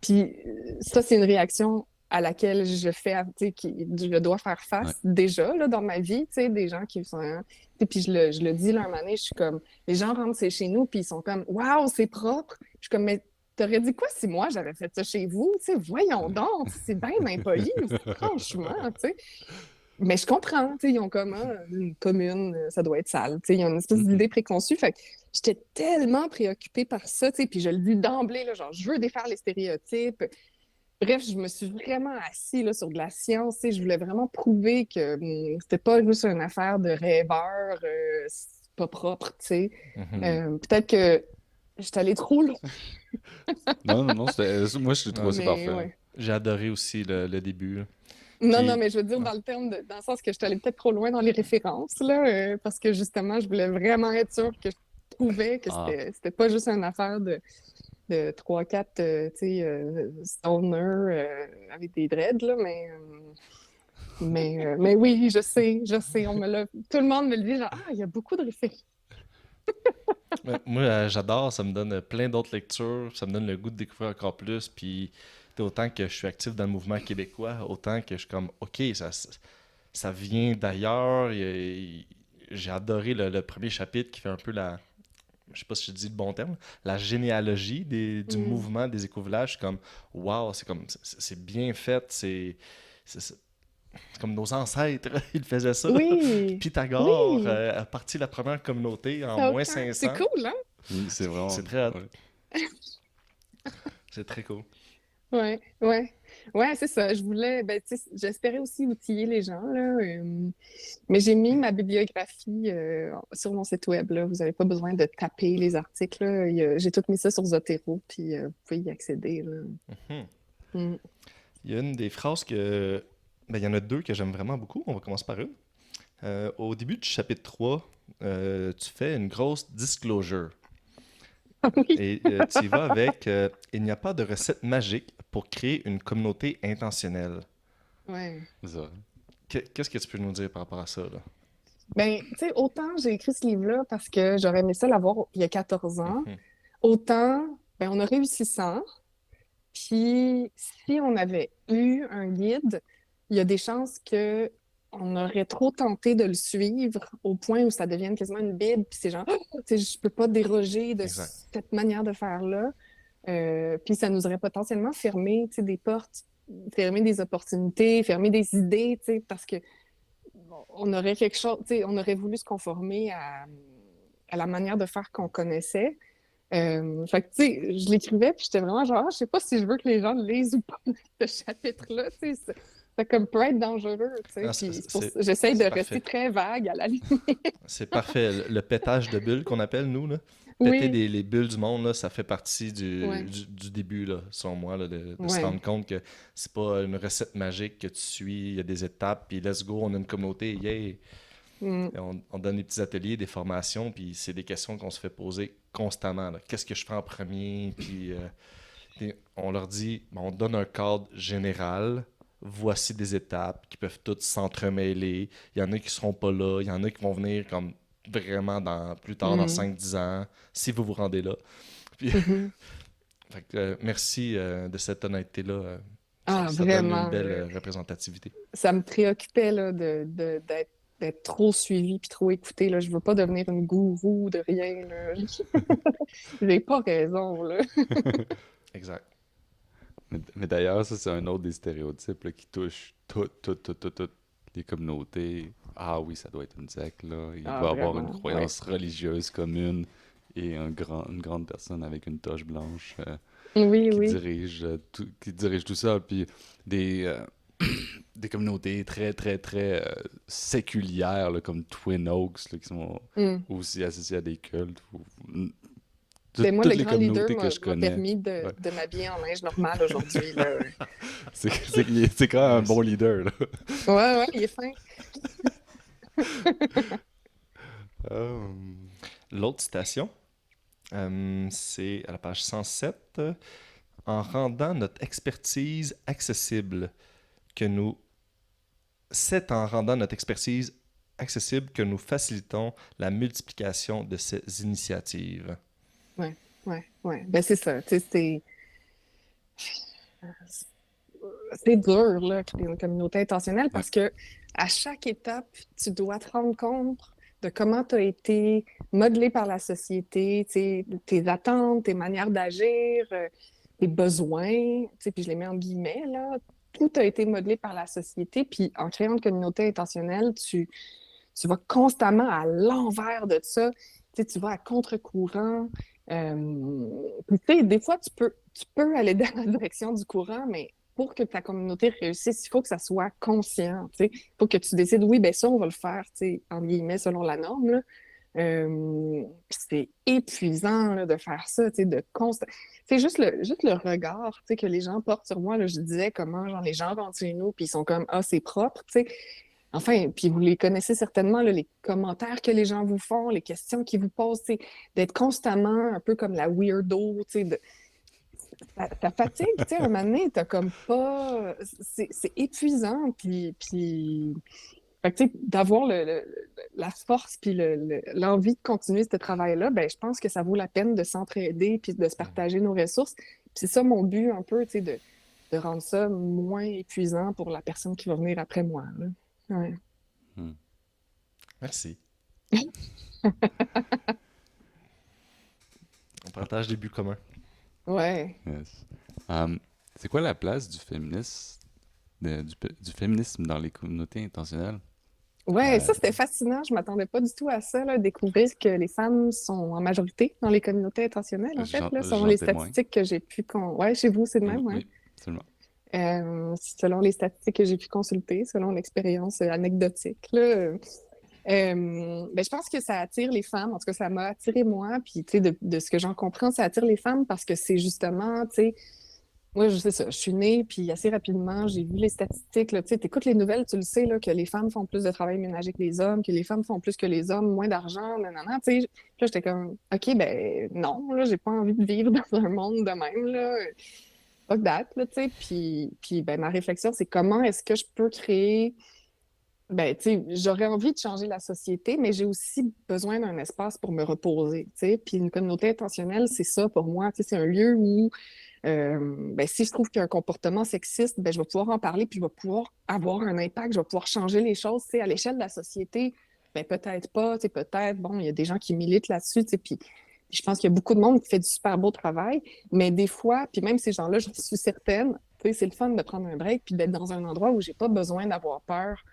puis ça, c'est une réaction à laquelle je fais, tu sais, je dois faire Ouais. face déjà là, dans ma vie, tu sais, des gens qui sont... hein, tu sais, puis je le dis là, un moment donné, je suis comme... Les gens rentrent chez nous, puis ils sont comme « Waouh, c'est propre! » Je suis comme « Mais t'aurais dit quoi si moi, j'avais fait ça chez vous? Tu sais, voyons donc, c'est bien impoli, franchement, tu sais. » Mais je comprends, tu sais, ils ont comme ah, une commune, ça doit être sale, tu sais, ils ont une espèce d'idée préconçue. Fait que j'étais tellement préoccupée par ça, tu sais, puis je le dis d'emblée, là, genre, je veux défaire les stéréotypes. Bref, je me suis vraiment assise là, sur de la science, tu sais, je voulais vraiment prouver que c'était pas juste une affaire de rêveur, c'est pas propre, tu sais. Peut-être que j'étais allée trop loin, Non, moi, je trouve ça mais parfait. ouais. J'ai adoré aussi le début, là. Non, Puis, mais je veux dire ouais. dans le terme dans le sens que je suis allée peut-être trop loin dans les références, là, parce que justement, je voulais vraiment être sûre que je trouvais que Ah, c'était pas juste une affaire de 3-4, tu sais, stoners avec des dreads, là, mais oui, je sais, tout le monde me le dit, genre, ah, il y a beaucoup de références. Ouais, moi, j'adore, ça me donne plein d'autres lectures, ça me donne le goût de découvrir encore plus. Puis, autant que je suis actif dans le mouvement québécois, autant que je suis comme, OK, ça vient d'ailleurs. J'ai adoré le premier chapitre qui fait un peu je sais pas si je dis le bon terme, la généalogie du Mm. mouvement des écovillages. Je suis comme, wow, c'est bien fait, c'est comme nos ancêtres, ils faisaient ça. Oui, Pythagore oui, a parti la première communauté en ça a moins aucun... C'est 500. cool, hein? c'est vraiment. C'est très hot. Ouais. C'est très cool. Ouais, ouais. Ouais, c'est ça. Je voulais, ben, tu sais, j'espérais aussi outiller les gens, là. Mais j'ai mis ma bibliographie sur mon site web, là. Vous n'avez pas besoin de taper les articles, là. J'ai tout mis ça sur Zotero, puis vous pouvez y accéder, là. Mhm. Mm. Il y a une des phrases que. Ben, il y en a deux que j'aime vraiment beaucoup. On va commencer par une. Au début du chapitre 3, tu fais une grosse disclosure. Oui. Et tu y vas avec il n'y a pas de recette magique pour créer une communauté intentionnelle. Ouais. C'est ça. Qu'est-ce que tu peux nous dire par rapport à ça, là? Ben, tu sais, autant j'ai écrit ce livre-là parce que j'aurais aimé ça l'avoir il y a 14 ans, Mhm. autant, ben, on a réussi sans. Puis, si on avait eu un guide, il y a des chances que on aurait trop tenté de le suivre au point où ça devienne quasiment une bible. Puis c'est genre, ah, tu sais, je peux pas déroger de Exact. cette manière de faire-là. Puis ça nous aurait potentiellement fermé, tu sais, des portes, fermé des opportunités, fermé des idées, tu sais, parce que bon, on aurait quelque chose, tu sais, on aurait voulu se conformer à la manière de faire qu'on connaissait. Fait que, tu sais, je l'écrivais, puis j'étais vraiment genre, ah, je sais pas si je veux que les gens le lisent ou pas, ce chapitre-là, tu sais, ça comme peut être dangereux, tu sais, Ah, puis j'essaye de c'est rester parfait. très vague à la limite. C'est parfait. Le pétage de bulles qu'on appelle, nous, là. Péter Oui, les bulles du monde, là, ça fait partie ouais, du début, là, selon moi, là, de se ouais. rendre compte que c'est pas une recette magique que tu suis, il y a des étapes, puis let's go, on a une communauté, yeah. Mm, Et on donne des petits ateliers, des formations, puis c'est des questions qu'on se fait poser constamment, là. Qu'est-ce que je fais en premier? Puis on leur dit, bon, on donne un cadre général, voici des étapes qui peuvent toutes s'entremêler. Il y en a qui seront pas là, il y en a qui vont venir comme vraiment plus tard, dans Mm. 5-10 ans, si vous vous rendez là. Puis, Mhm. fait que, merci de cette honnêteté-là. Ah, Ça donne une vraiment. belle représentativité. Ça me préoccupait là, d'être trop suivie puis trop écoutée. Là. Je veux pas devenir une gourou de rien. Là. J'ai pas raison. Là. Exact. Mais d'ailleurs, ça, c'est un autre des stéréotypes là, qui touche toutes les communautés. Ah oui, ça doit être une secte, là. Il Ah, doit avoir une vraiment. Ouais. croyance religieuse commune et une grande personne avec une toche blanche Oui, qui oui. dirige, qui dirige tout ça. Puis des, des communautés très, très, très séculières, là, comme Twin Oaks, là, qui sont Mm. aussi associées à des cultes. Ben, moi, Toutes le les grand leader communautés que je m'a connais. permis Ouais. de m'habiller en linge normal aujourd'hui. Là. C'est quand même un bon leader, là. Ouais, ouais, il est fin. L'autre citation, c'est à la page 107. En rendant notre expertise accessible que nous... C'est en rendant notre expertise accessible que nous facilitons la multiplication de ces initiatives. Ouais, ouais, ouais. Ben, c'est ça. Tu sais, c'est dur, là, créer une communauté intentionnelle Ouais. parce que à chaque étape, tu dois te rendre compte de comment tu as été modelé par la société, tu sais, tes attentes, tes manières d'agir, tes besoins, tu sais, puis je les mets en guillemets, là. Tout a été modelé par la société, puis en créant une communauté intentionnelle, tu vas constamment à l'envers de ça. Tu sais, tu vas à contre-courant. Puis, tu sais, des fois, tu peux aller dans la direction du courant, mais pour que ta communauté réussisse, il faut que ça soit conscient. Tu sais. Il faut que tu décides, oui, ben ça, on va le faire, tu sais, en guillemets, selon la norme. Là. Puis c'est épuisant là, de faire ça, tu sais, de constant. C'est juste le regard tu sais, que les gens portent sur moi. Là, je disais comment genre, les gens rentrent chez nous puis ils sont comme Ah, c'est propre. Tu sais. Enfin, puis vous les connaissez certainement, là, les commentaires que les gens vous font, les questions qu'ils vous posent, tu sais, d'être constamment un peu comme la weirdo, tu sais, ça fatigue, tu sais, un moment donné, t'as comme pas... C'est épuisant, puis... Fait que, tu sais, d'avoir la force puis l'envie de continuer ce travail-là, ben, je pense que ça vaut la peine de s'entraider puis de se partager nos ressources. Puis c'est ça mon but un peu, tu sais, de rendre ça moins épuisant pour la personne qui va venir après moi, là. Ouais. Hmm. Merci. On partage des buts communs. Ouais. Yes. C'est quoi la place du féminisme, du féminisme dans les communautés intentionnelles? Ouais, Euh, ça c'était fascinant. Je m'attendais pas du tout à ça, là, découvrir que les femmes sont en majorité dans les communautés intentionnelles, en fait, là, selon J'en les témoigne. statistiques que j'ai pu Ouais, chez vous, c'est de même, ouais. Oui, absolument. Selon les statistiques que j'ai pu consulter, selon l'expérience anecdotique, là. Ben, je pense que ça attire les femmes. En tout cas, ça m'a attiré moi. Puis, tu sais, de ce que j'en comprends, ça attire les femmes parce que c'est justement, tu sais, moi, je sais ça. Je suis née, puis assez rapidement, j'ai vu les statistiques. Tu sais, t'écoutes les nouvelles, tu le sais, là, que les femmes font plus de travail ménager que les hommes, que les femmes font plus que les hommes, moins d'argent, nanana. Tu sais, puis là, j'étais comme, OK, ben non, là, j'ai pas envie de vivre dans un monde de même, là. Fuck that, là, tu sais. Puis ben, ma réflexion, c'est comment est-ce que je peux créer ben, tu sais, j'aurais envie de changer la société, mais j'ai aussi besoin d'un espace pour me reposer, tu sais. Puis une communauté intentionnelle, c'est ça pour moi, tu sais, c'est un lieu où, ben, si je trouve qu'il y a un comportement sexiste, ben, je vais pouvoir en parler, puis je vais pouvoir avoir un impact, je vais pouvoir changer les choses, tu sais, à l'échelle de la société. Ben, peut-être pas, tu sais, peut-être, bon, il y a des gens qui militent là-dessus, tu sais, puis je pense qu'il y a beaucoup de monde qui fait du super beau travail, mais des fois, puis même ces gens-là, je suis certaine, tu sais, c'est le fun de prendre un break, puis d'être dans un endroit où j'ai pas besoin d'avoir peur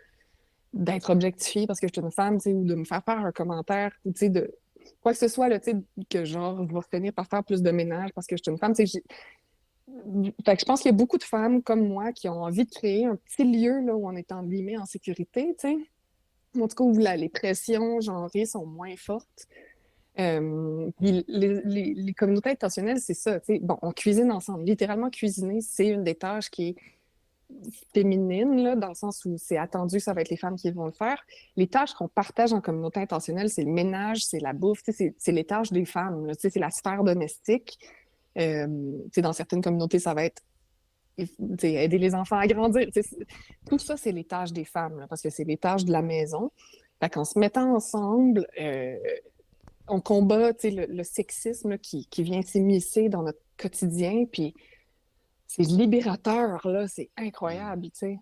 d'être objectifiée parce que je suis une femme, tu sais, ou de me faire faire un commentaire, ou tu sais, de quoi que ce soit, là, tu sais, que genre, je vais finir par faire plus de ménage parce que je suis une femme, tu sais, fait que je pense qu'il y a beaucoup de femmes comme moi qui ont envie de créer un petit lieu, là, où on est en guillemets en sécurité, tu sais. En tout cas, où les pressions genrées sont moins fortes. Puis les communautés intentionnelles, c'est ça, tu sais. Bon, on cuisine ensemble. Littéralement, cuisiner, c'est une des tâches qui est féminine, là, dans le sens où c'est attendu que ça va être les femmes qui vont le faire. Les tâches qu'on partage en communauté intentionnelle, c'est le ménage, c'est la bouffe, c'est les tâches des femmes, là, c'est la sphère domestique. Dans certaines communautés, ça va être aider les enfants à grandir. Tout ça, c'est les tâches des femmes, là, parce que c'est les tâches de la maison. Fait qu'en se mettant ensemble, on combat le sexisme là, qui vient s'immiscer dans notre quotidien, puis c'est libérateur, là, c'est incroyable, tu sais.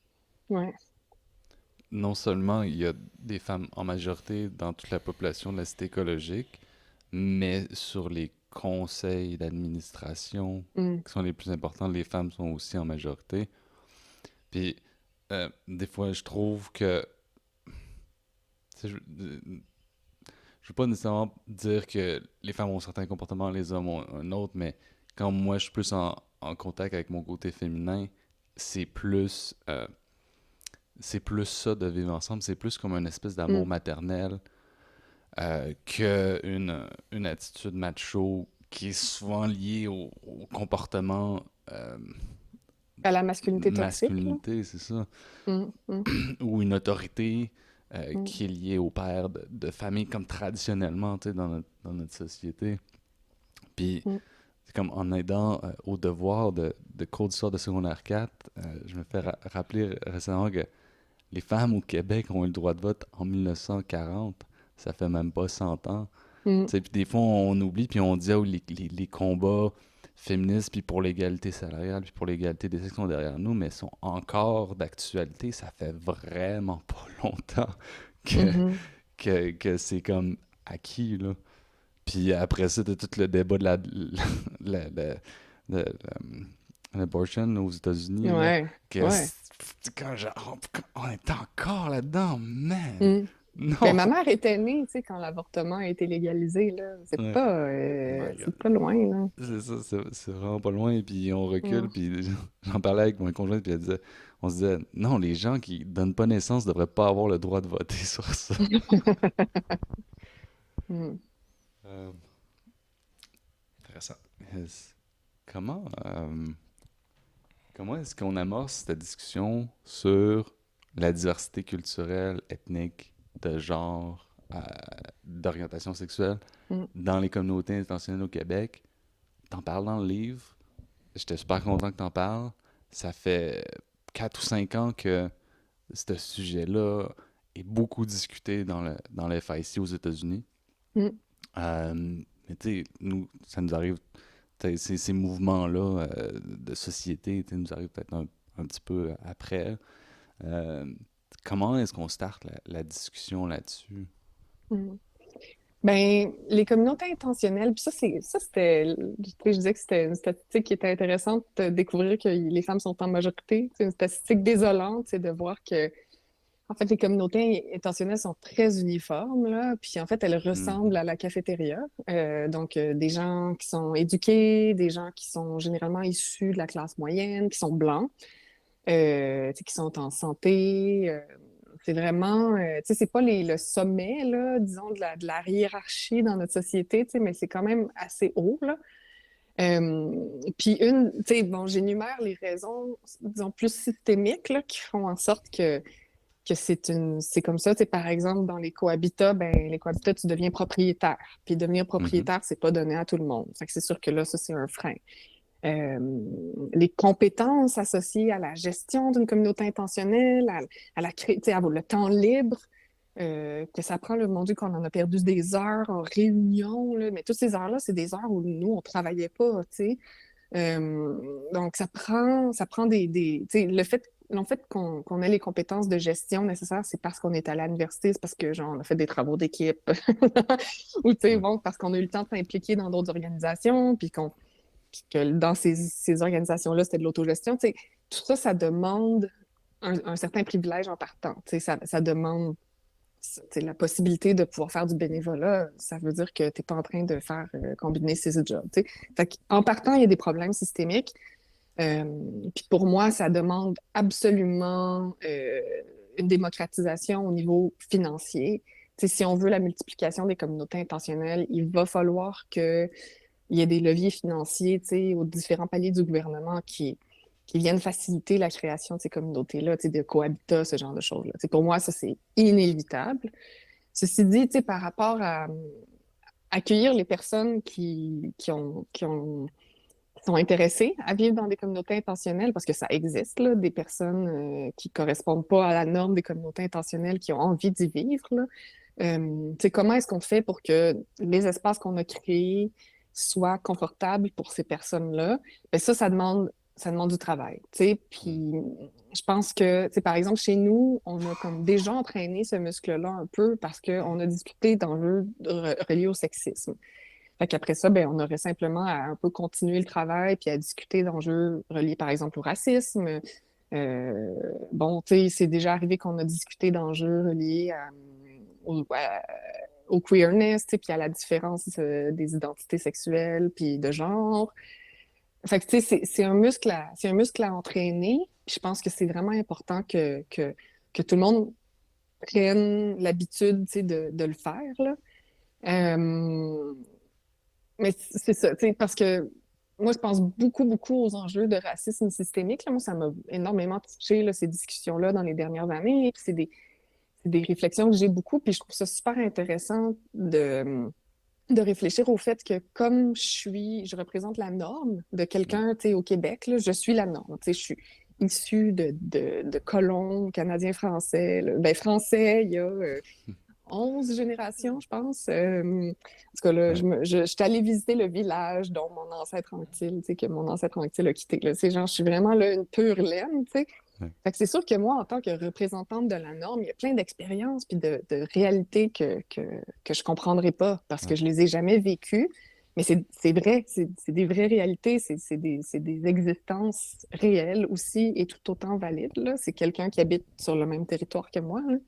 Ouais. Non seulement il y a des femmes en majorité dans toute la population de la cité écologique, mais sur les conseils d'administration Mm. qui sont les plus importants, les femmes sont aussi en majorité. Puis, des fois, je trouve que... tu sais, je veux pas nécessairement dire que les femmes ont certains comportements, les hommes ont un autre, mais quand moi je suis plus en contact avec mon côté féminin, c'est plus, euh, c'est plus ça de vivre ensemble, c'est plus comme une espèce d'amour Mm. maternel que une attitude macho qui est souvent liée au comportement À la masculinité toxique, là. masculinité, c'est ça, Mm. Mm. ou une autorité Mm. qui est liée au père de famille comme traditionnellement, tu sais, dans notre société. Puis, Mm. c'est comme en aidant au devoir de cours d'histoire de secondaire 4, je me fais rappeler récemment que les femmes au Québec ont eu le droit de vote en 1940. Ça fait même pas 100 ans. Mm. Tu sais, puis des fois, on oublie, puis on dit, ah oui, les combats féministes, puis pour l'égalité salariale, puis pour l'égalité des sexes sont derrière nous, mais sont encore d'actualité. Ça fait vraiment pas longtemps que, Mhm. que c'est comme acquis, là. Puis après ça, t'as tout le débat de la- la- la- l'abortion aux États-Unis, là, Ouais, que ouais. quand on est encore là-dedans, man! Mm. Ben, Non! ma mère était née, tu sais, quand l'avortement a été légalisé, là. Ouais. Oh my God. C'est pas loin, là. C'est ça, c'est vraiment pas loin, puis on recule, Mm. puis j'en parlais avec mon conjoint, puis on se disait, non, les gens qui donnent pas naissance devraient pas avoir le droit de voter sur ça. Mm. Euh, Intéressant. yes. Comment, comment est-ce qu'on amorce cette discussion sur la diversité culturelle, ethnique, de genre, d'orientation sexuelle Mm. dans les communautés intentionnelles au Québec? T'en parles dans le livre. J'étais super content que t'en parles. Ça fait 4 ou 5 ans que ce sujet-là est beaucoup discuté dans le FIC aux États-Unis. Mm. Mais tu sais, nous, ça nous arrive, ces mouvements-là de société, tu sais, nous arrivent peut-être un petit peu après. Euh, Comment est-ce qu'on starte la discussion là-dessus? Mm. Ben, les communautés intentionnelles, puis c'était, tu sais, je disais que c'était une statistique qui était intéressante de découvrir que les femmes sont en majorité. C'est une statistique désolante, c'est de voir que, en fait, les communautés intentionnelles sont très uniformes, là, puis en fait, elles ressemblent Mhm. à la cafétéria. Donc, des gens qui sont éduqués, des gens qui sont généralement issus de la classe moyenne, qui sont blancs, tu sais, qui sont en santé. C'est vraiment, tu sais, c'est pas le sommet, là, disons, de la hiérarchie dans notre société, tu sais, mais c'est quand même assez haut, là. Puis tu sais, bon, j'énumère les raisons, disons, plus systémiques, là, qui font en sorte que c'est comme ça. Tu sais, par exemple, dans les cohabitats, tu deviens propriétaire. Puis devenir Mhm. propriétaire, c'est pas donné à tout le monde. Fait que c'est sûr que là, ça, c'est un frein. Euh, les compétences associées à la gestion d'une communauté intentionnelle, à tu sais, le temps libre que ça prend. Mon Dieu, qu'on en a perdu des heures en réunion, là, mais toutes ces heures-là, c'est des heures où nous, on travaillait pas, tu sais. Donc, ça prend tu sais, le fait qu'on ait les compétences de gestion nécessaires, c'est parce qu'on est allé à l'université, c'est parce que, genre, on a fait des travaux d'équipe, ou, tu sais, Ouais. bon, parce qu'on a eu le temps de s'impliquer dans d'autres organisations, puis que dans ces organisations-là, c'était de l'autogestion. Tu sais, tout ça, ça demande un certain privilège en partant. Tu sais, ça demande tu sais, la possibilité de pouvoir faire du bénévolat. Ça veut dire que tu n'es pas en train de faire combiner ces jobs. Tu sais. Fait en partant, il y a des problèmes systémiques. Euh, Puis pour moi, ça demande absolument une démocratisation au niveau financier. Tu sais, si on veut la multiplication des communautés intentionnelles, il va falloir que il y a des leviers financiers, tu sais, aux différents paliers du gouvernement qui viennent faciliter la création de ces communautés-là, tu sais, de cohabitat, ce genre de choses-là. Tu sais, pour moi, ça, c'est inévitable. Ceci dit, tu sais, par rapport à accueillir les personnes qui ont sont intéressés à vivre dans des communautés intentionnelles, parce que ça existe, là, des personnes qui correspondent pas à la norme des communautés intentionnelles, qui ont envie d'y vivre, là. Tu sais, comment est-ce qu'on fait pour que les espaces qu'on a créés soient confortables pour ces personnes-là? Ben ça demande du travail, tu sais. Puis je pense que, tu sais, par exemple, chez nous, on a comme déjà entraîné ce muscle-là un peu parce qu'on a discuté d'enjeux reliés au sexisme. Fait qu'après ça, ben, on aurait simplement à un peu continuer le travail puis à discuter d'enjeux reliés, par exemple, au racisme. Euh, bon, tu sais, c'est déjà arrivé qu'on a discuté d'enjeux reliés au queerness, tu sais, puis à la différence des identités sexuelles puis de genre. Fait que, tu sais, c'est un muscle à entraîner. Puis je pense que c'est vraiment important que tout le monde prenne l'habitude, tu sais, de le faire, là. Euh, mais c'est ça, tu sais, parce que moi, je pense beaucoup aux enjeux de racisme systémique, là. Moi, ça m'a énormément touché, là, ces discussions-là dans les dernières années. Puis c'est des réflexions que j'ai beaucoup, puis je trouve ça super intéressant de réfléchir au fait que comme je représente la norme de quelqu'un, tu sais, au Québec, là, je suis la norme, tu sais, je suis issue de colons canadiens français, là. Ben, français, il y a 11 générations, je pense. En tout cas, là, Ouais. je suis allée visiter le village dont mon ancêtre anctile, tu sais, que mon ancêtre anctile a quitté. Là. C'est genre, je suis vraiment là, une pure laine, tu sais. Ouais. Fait que c'est sûr que moi, en tant que représentante de la norme, il y a plein d'expériences puis de réalités que je comprendrai pas parce que Ouais. je les ai jamais vécues. Mais c'est vrai, c'est des vraies réalités, c'est des existences réelles aussi et tout autant valides, là. C'est quelqu'un qui habite sur le même territoire que moi, hein.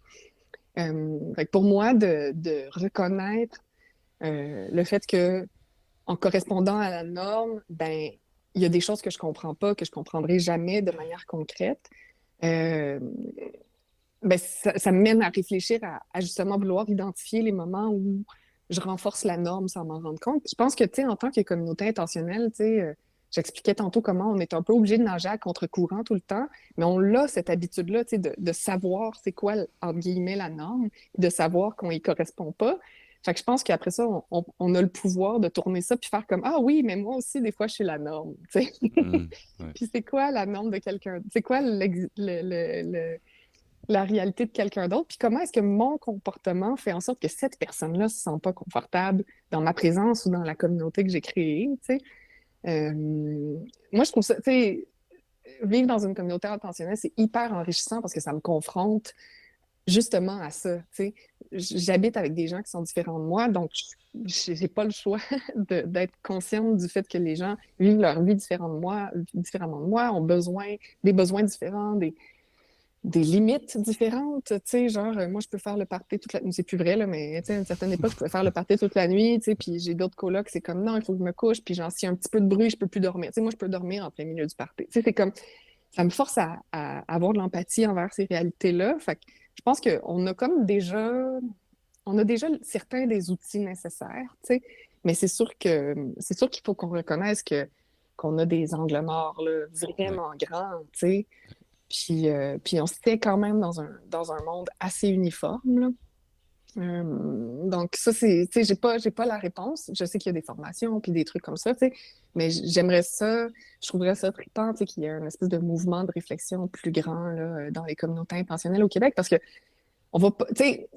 Fait que pour moi, de reconnaître le fait que en correspondant à la norme, ben il y a des choses que je comprends pas, que je comprendrai jamais de manière concrète. Euh, ben, ça me mène à réfléchir à justement vouloir identifier les moments où je renforce la norme sans m'en rendre compte. Je pense que, tu sais, en tant que communauté intentionnelle, tu sais, j'expliquais tantôt comment on est un peu obligé de nager à contre-courant tout le temps, mais on a cette habitude-là, tu sais, de savoir c'est quoi, entre guillemets, la norme, de savoir qu'on y correspond pas. Fait que je pense qu'après ça, on a le pouvoir de tourner ça puis faire comme ah oui, mais moi aussi, des fois, je suis la norme, tu sais. Ouais. Puis c'est quoi la norme de quelqu'un? C'est quoi la réalité de quelqu'un d'autre, puis comment est-ce que mon comportement fait en sorte que cette personne-là se sent pas confortable dans ma présence ou dans la communauté que j'ai créée, tu sais. Moi, je trouve ça, tu sais, vivre dans une communauté intentionnelle, c'est hyper enrichissant parce que ça me confronte justement à ça, tu sais. J'habite avec des gens qui sont différents de moi, donc j'ai pas le choix d'être consciente du fait que les gens vivent leur vie différemment de moi, ont des besoins différents, des limites différentes, tu sais, genre, moi, je peux faire le party toute la nuit, c'est plus vrai, là, mais, tu sais, à une certaine époque, je pouvais faire le party toute la nuit, tu sais, puis j'ai d'autres colocs, c'est comme, non, il faut que je me couche, puis genre, s'il y a un petit peu de bruit, je peux plus dormir, tu sais, moi, je peux dormir en plein milieu du party, tu sais, c'est comme, ça me force à avoir de l'empathie envers ces réalités-là, fait que je pense qu'on a comme déjà, on a déjà certains des outils nécessaires, tu sais, mais c'est sûr qu'il faut qu'on reconnaisse qu'on a des angles morts, là, Ouais. vraiment grands, tu sais, puis on se tient quand même dans un monde assez uniforme, là. Donc ça, c'est, tu sais, j'ai pas la réponse. Je sais qu'il y a des formations puis des trucs comme ça, tu sais, mais j'aimerais ça, je trouverais ça trippant, tu sais, qu'il y ait un espèce de mouvement de réflexion plus grand, là, dans les communautés intentionnelles au Québec, parce que on va pas, tu sais,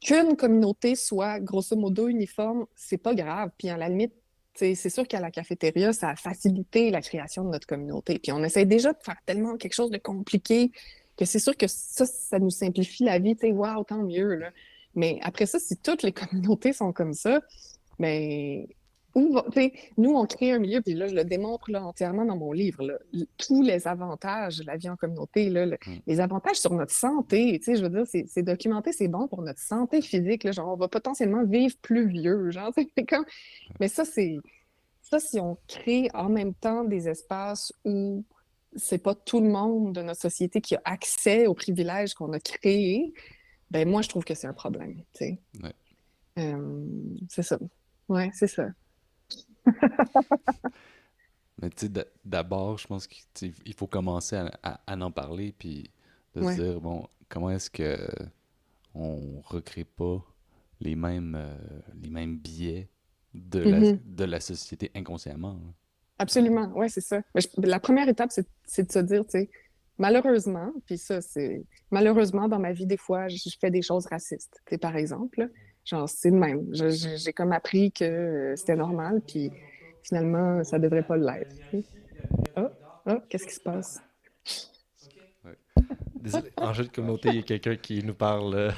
qu'une communauté soit grosso modo uniforme, c'est pas grave. Puis à la limite, c'est sûr qu'à la cafétéria, ça a facilité la création de notre communauté. Puis on essaie déjà de faire tellement quelque chose de compliqué que c'est sûr que ça nous simplifie la vie. Waouh, tant mieux, là. Mais après ça, si toutes les communautés sont comme ça, ben, nous, on crée un milieu, puis là, je le démontre là, entièrement dans mon livre, là, tous les avantages de la vie en communauté, là, Mm. les avantages sur notre santé, je veux dire, c'est documenté, c'est bon pour notre santé physique, là, genre, on va potentiellement vivre plus vieux, genre, c'est comme... Mais ça, si on crée en même temps des espaces où c'est pas tout le monde de notre société qui a accès aux privilèges qu'on a créés, ben moi, je trouve que c'est un problème, tu sais. Ouais. C'est ça. Ouais, c'est ça. Mais tu sais, d'abord, je pense qu'il faut commencer à en parler, puis de se Ouais. dire, bon, comment est-ce que on recrée pas les mêmes biais Mhm. de la société inconsciemment, là. Absolument, ouais, c'est ça. Mais la première étape, c'est de se dire, tu sais, malheureusement, puis ça, c'est malheureusement dans ma vie, des fois, je fais des choses racistes. Tu sais, par exemple, là, genre, c'est le même. J'ai comme appris que c'était normal, puis finalement, ça devrait pas l'être. Tu sais. Ah, qu'est-ce qui se passe? Ouais. Désolé, en jeu de communauté, il y a quelqu'un qui nous parle.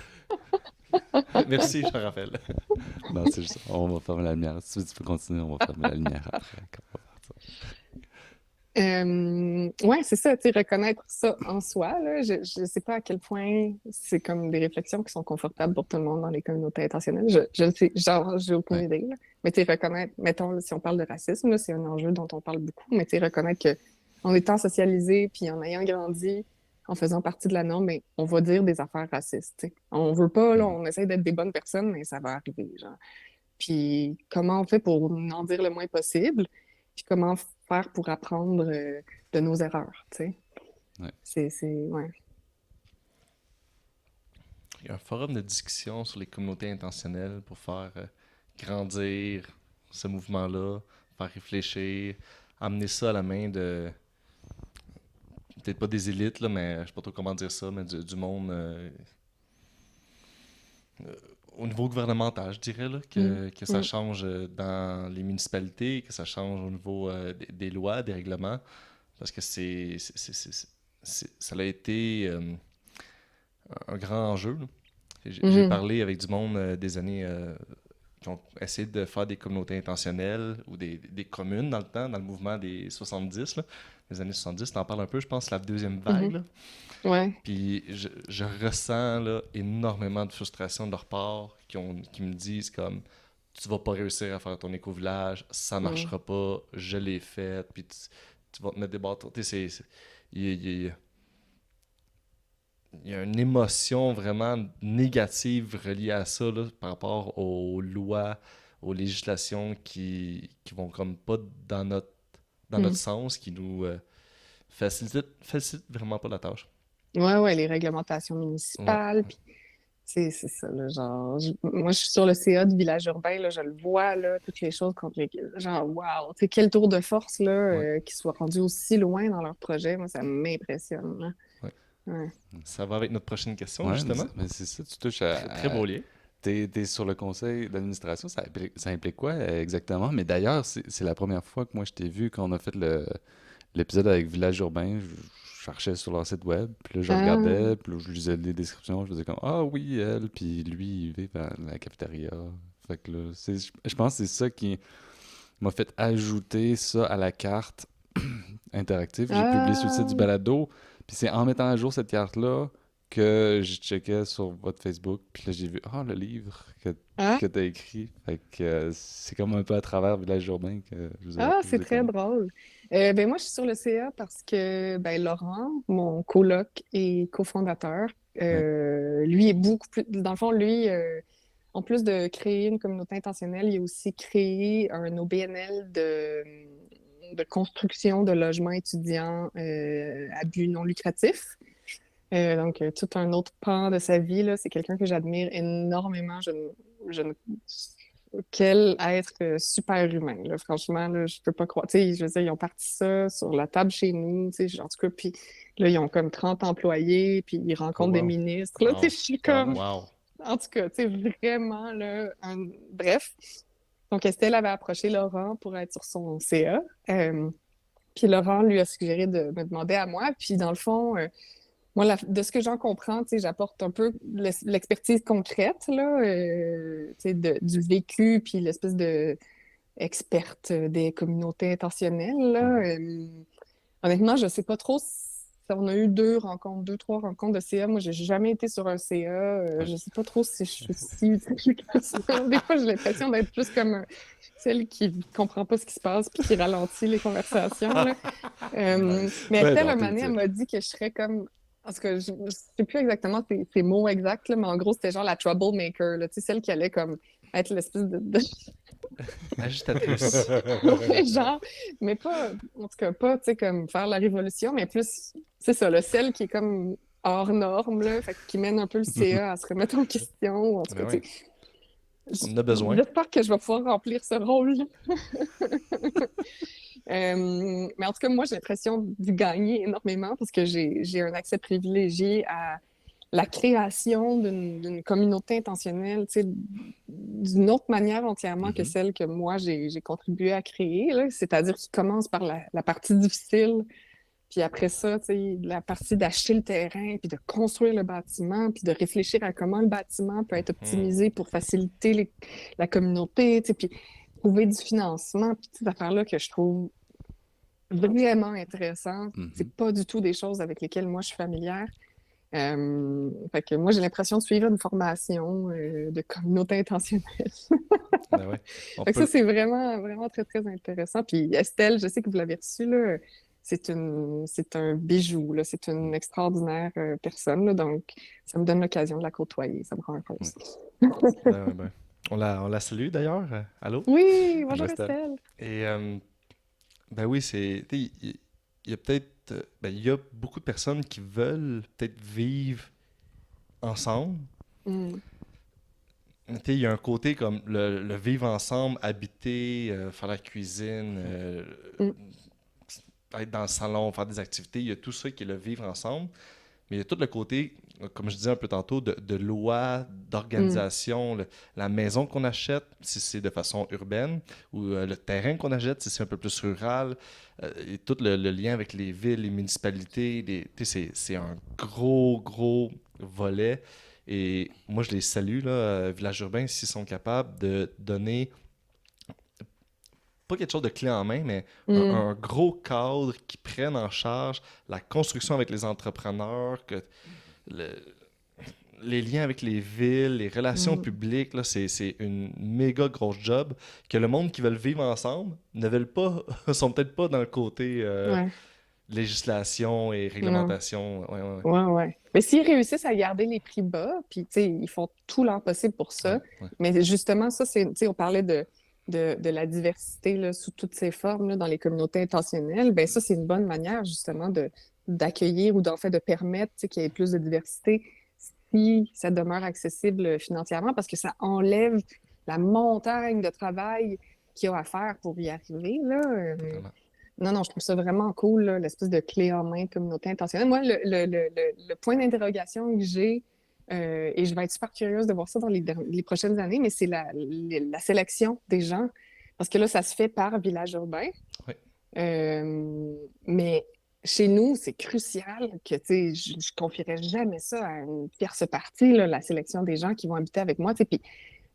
Merci, Jean-Raphaël. Non, c'est juste, on va fermer la lumière. Si tu peux continuer, on va fermer la lumière après. Quand on va faire ça. Ouais, c'est ça, tu sais, reconnaître ça en soi, là, je sais pas à quel point c'est comme des réflexions qui sont confortables pour tout le monde dans les communautés intentionnelles. Je le sais, genre, j'ai aucune Ouais. idée, là. Mais tu sais, reconnaître, mettons, là, si on parle de racisme, là, c'est un enjeu dont on parle beaucoup, mais tu sais, reconnaître que en étant socialisé, puis en ayant grandi, en faisant partie de la norme, mais on va dire des affaires racistes, tu sais. On veut pas, là, Mhm. on essaie d'être des bonnes personnes, mais ça va arriver, genre. Puis comment on fait pour en dire le moins possible? Puis comment faire pour apprendre de nos erreurs, tu sais? Ouais. Ouais. Il y a un forum de discussion sur les communautés intentionnelles pour faire grandir ce mouvement-là, faire réfléchir, amener ça à la main de, peut-être pas des élites, là, mais je sais pas trop comment dire ça, mais du monde au niveau gouvernemental, je dirais, là, que ça Mm. change dans les municipalités, que ça change au niveau des lois, des règlements, parce que ça a été un grand enjeu, là. J'ai Mhm. parlé avec du monde des années qui ont essayé de faire des communautés intentionnelles ou des communes dans le temps, dans le mouvement des 70, là, des années 70. T'en parles un peu, je pense, la deuxième vague, Mhm. là. Ouais. Puis je ressens là, énormément de frustration de leur part qui me disent comme tu vas pas réussir à faire ton éco-village, ça Mm. marchera pas, je l'ai fait, puis tu vas te mettre des bâtons. Tu sais, il y a une émotion vraiment négative reliée à ça là, par rapport aux lois, aux législations qui vont comme pas dans notre Mm. sens, qui nous facilitent vraiment pas la tâche. Ouais, les réglementations Ouais. municipales, puis c'est ça, là, genre, moi, je suis sur le CA de Village Urbain, là, je le vois, là, toutes les choses contre lesquelles, genre, wow, tu sais, quel tour de force, là, Ouais. qu'ils soient rendus aussi loin dans leur projet, moi, ça m'impressionne, là. Ouais. Ouais. Ça va avec notre prochaine question, Ouais, justement. mais c'est ça, tu touches Très beau lien. t'es sur le conseil d'administration, ça implique quoi exactement? Mais d'ailleurs, c'est la première fois que moi je t'ai vu quand on a fait l'épisode avec Village Urbain. Je cherchais sur leur site web, puis là je Ah, regardais, puis là je lisais les descriptions, je faisais comme ah oui, elle, puis lui il vit dans la cafétéria. Fait que là, je pense que c'est ça qui m'a fait ajouter ça à la carte interactive. J'ai publié sur le site du ah, balado, puis c'est en mettant à jour cette carte-là que je checkais sur votre Facebook, puis là j'ai vu ah le livre ah, que t'as écrit. Fait que c'est comme un peu à travers Village Urbain que je c'est vous ai très connu. drôle. Ben moi, je suis sur le CA parce que ben, Laurent, mon coloc et cofondateur, Ouais. lui est beaucoup plus... Dans le fond, lui, en plus de créer une communauté intentionnelle, il a aussi créé un OBNL de construction de logements étudiants à but non lucratif. Donc, tout un autre pan de sa vie, là, c'est quelqu'un que j'admire énormément. Je ne- Quel être super humain, là. Franchement, là, je peux pas croire. Tu sais, je veux dire, ils ont parti ça sur la table chez nous, tu sais, en tout cas, puis là, ils ont comme 30 employés, puis ils Oh, rencontrent des wow. ministres. Là, tu sais, Wow. je suis comme, Tabarnouche. Wow. en tout cas, tu sais, vraiment, là, bref. Donc, Estelle avait approché Laurent pour être sur son CA. Puis Laurent lui a suggéré de me demander à moi. Puis dans le fond, moi, de ce que j'en comprends, tu sais, j'apporte un peu l'expertise concrète, là, tu sais, du vécu, puis l'espèce de experte des communautés intentionnelles, là. Mhm. Honnêtement, je sais pas trop on a eu deux, trois rencontres de CA. Moi, j'ai jamais été sur un CA. Ouais. Je sais pas trop si je suis si utile que ça. Des fois, j'ai l'impression d'être plus comme celle qui comprend pas ce qui se passe puis qui ralentit les conversations, là. Nice. Mais Ben Estelle, non, un t'es moment donné, elle utile. m'a dit que je serais comme... Parce que je sais plus exactement ses mots exacts, là, mais en gros, c'était genre la troublemaker, là, tu sais, celle qui allait comme être l'espèce Agitatrice. Ouais, genre, mais pas, en tout cas, pas, tu sais, comme faire la révolution, mais plus, c'est ça, le celle qui est comme hors norme, là, fait, qui mène un peu le CA à se remettre en question, ou en tout cas, Ben tu oui. sais. On en a besoin. J'espère que je vais pouvoir remplir ce rôle. Mais en tout cas, moi, j'ai l'impression d'y gagner énormément parce que j'ai un accès privilégié à la création d'une communauté intentionnelle, tu sais, d'une autre manière entièrement que Mhm. celle que moi, j'ai contribué à créer, là. C'est-à-dire qu'il commence par la partie difficile, puis après ça, tu sais, la partie d'acheter le terrain, puis de construire le bâtiment, puis de réfléchir à comment le bâtiment peut être Hmm. optimisé pour faciliter la communauté, tu sais, puis trouver du financement, puis ces affaires-là que je trouve vraiment intéressantes. C'est Mhm. pas du tout des choses avec lesquelles moi je suis familière. Fait que moi, j'ai l'impression de suivre une formation de communauté intentionnelle. Ben ouais. On Fait que ça, peut. c'est vraiment, vraiment très, très intéressant. Puis Estelle, je sais que vous l'avez reçue, là. C'est un bijou, là. C'est une extraordinaire personne, là. Donc, ça me donne l'occasion de la côtoyer. Ça me rend Ouais. heureuse. Ben. On la salue d'ailleurs. Allô? Oui, Allô, bonjour Estelle. Estelle. Et ben oui, tu sais, il y a peut-être, ben, il y a beaucoup de personnes qui veulent peut-être vivre ensemble. Mm, Tu sais, il y a un côté comme le vivre ensemble, habiter, faire la cuisine, mm, être dans le salon, faire des activités. Il y a tout ça qui est le vivre ensemble. Mais il y a tout le côté, comme je disais un peu tantôt, de loi, mm, d'organisation, la maison qu'on achète, si c'est de façon urbaine, ou le terrain qu'on achète, si c'est un peu plus rural, et tout le lien avec les villes, les municipalités, tu sais, c'est un gros, gros volet. Et moi, je les salue, là, Village Urbain, s'ils sont capables de donner pas quelque chose de clé en main, mais mm, un gros cadre qui prenne en charge la construction avec les entrepreneurs, que le- les liens avec les villes, les relations mm. publiques, là, c'est une méga grosse job que le monde qui veulent vivre ensemble ne veulent pas, sont peut-être pas dans le côté Ouais, législation et non. réglementation. Ouais, ouais, Ouais, ouais. Mais s'ils réussissent à garder les prix bas, puis tu sais, ils font tout leur possible pour ouais, ça. ouais, Mais justement, ça, c'est, tu sais, on parlait de la diversité là, sous toutes ses formes là, dans les communautés intentionnelles. Ben ça, c'est une bonne manière justement d'accueillir ou d'en fait de permettre tu sais, qu'il y ait plus de diversité si ça demeure accessible financièrement parce que ça enlève la montagne de travail qu'il y a à faire pour y arriver, là. vraiment. Non, non, je trouve ça vraiment cool, là, l'espèce de clé en main communauté intentionnelle. Moi, le point d'interrogation que j'ai, et je vais être super curieuse de voir ça dans les prochaines années, mais c'est la sélection des gens. Parce que là, ça se fait par village urbain. Ouais. Mais chez nous, c'est crucial que, tu sais, je ne confierais jamais ça à une tierce partie, là, la sélection des gens qui vont habiter avec moi. Tu sais. Puis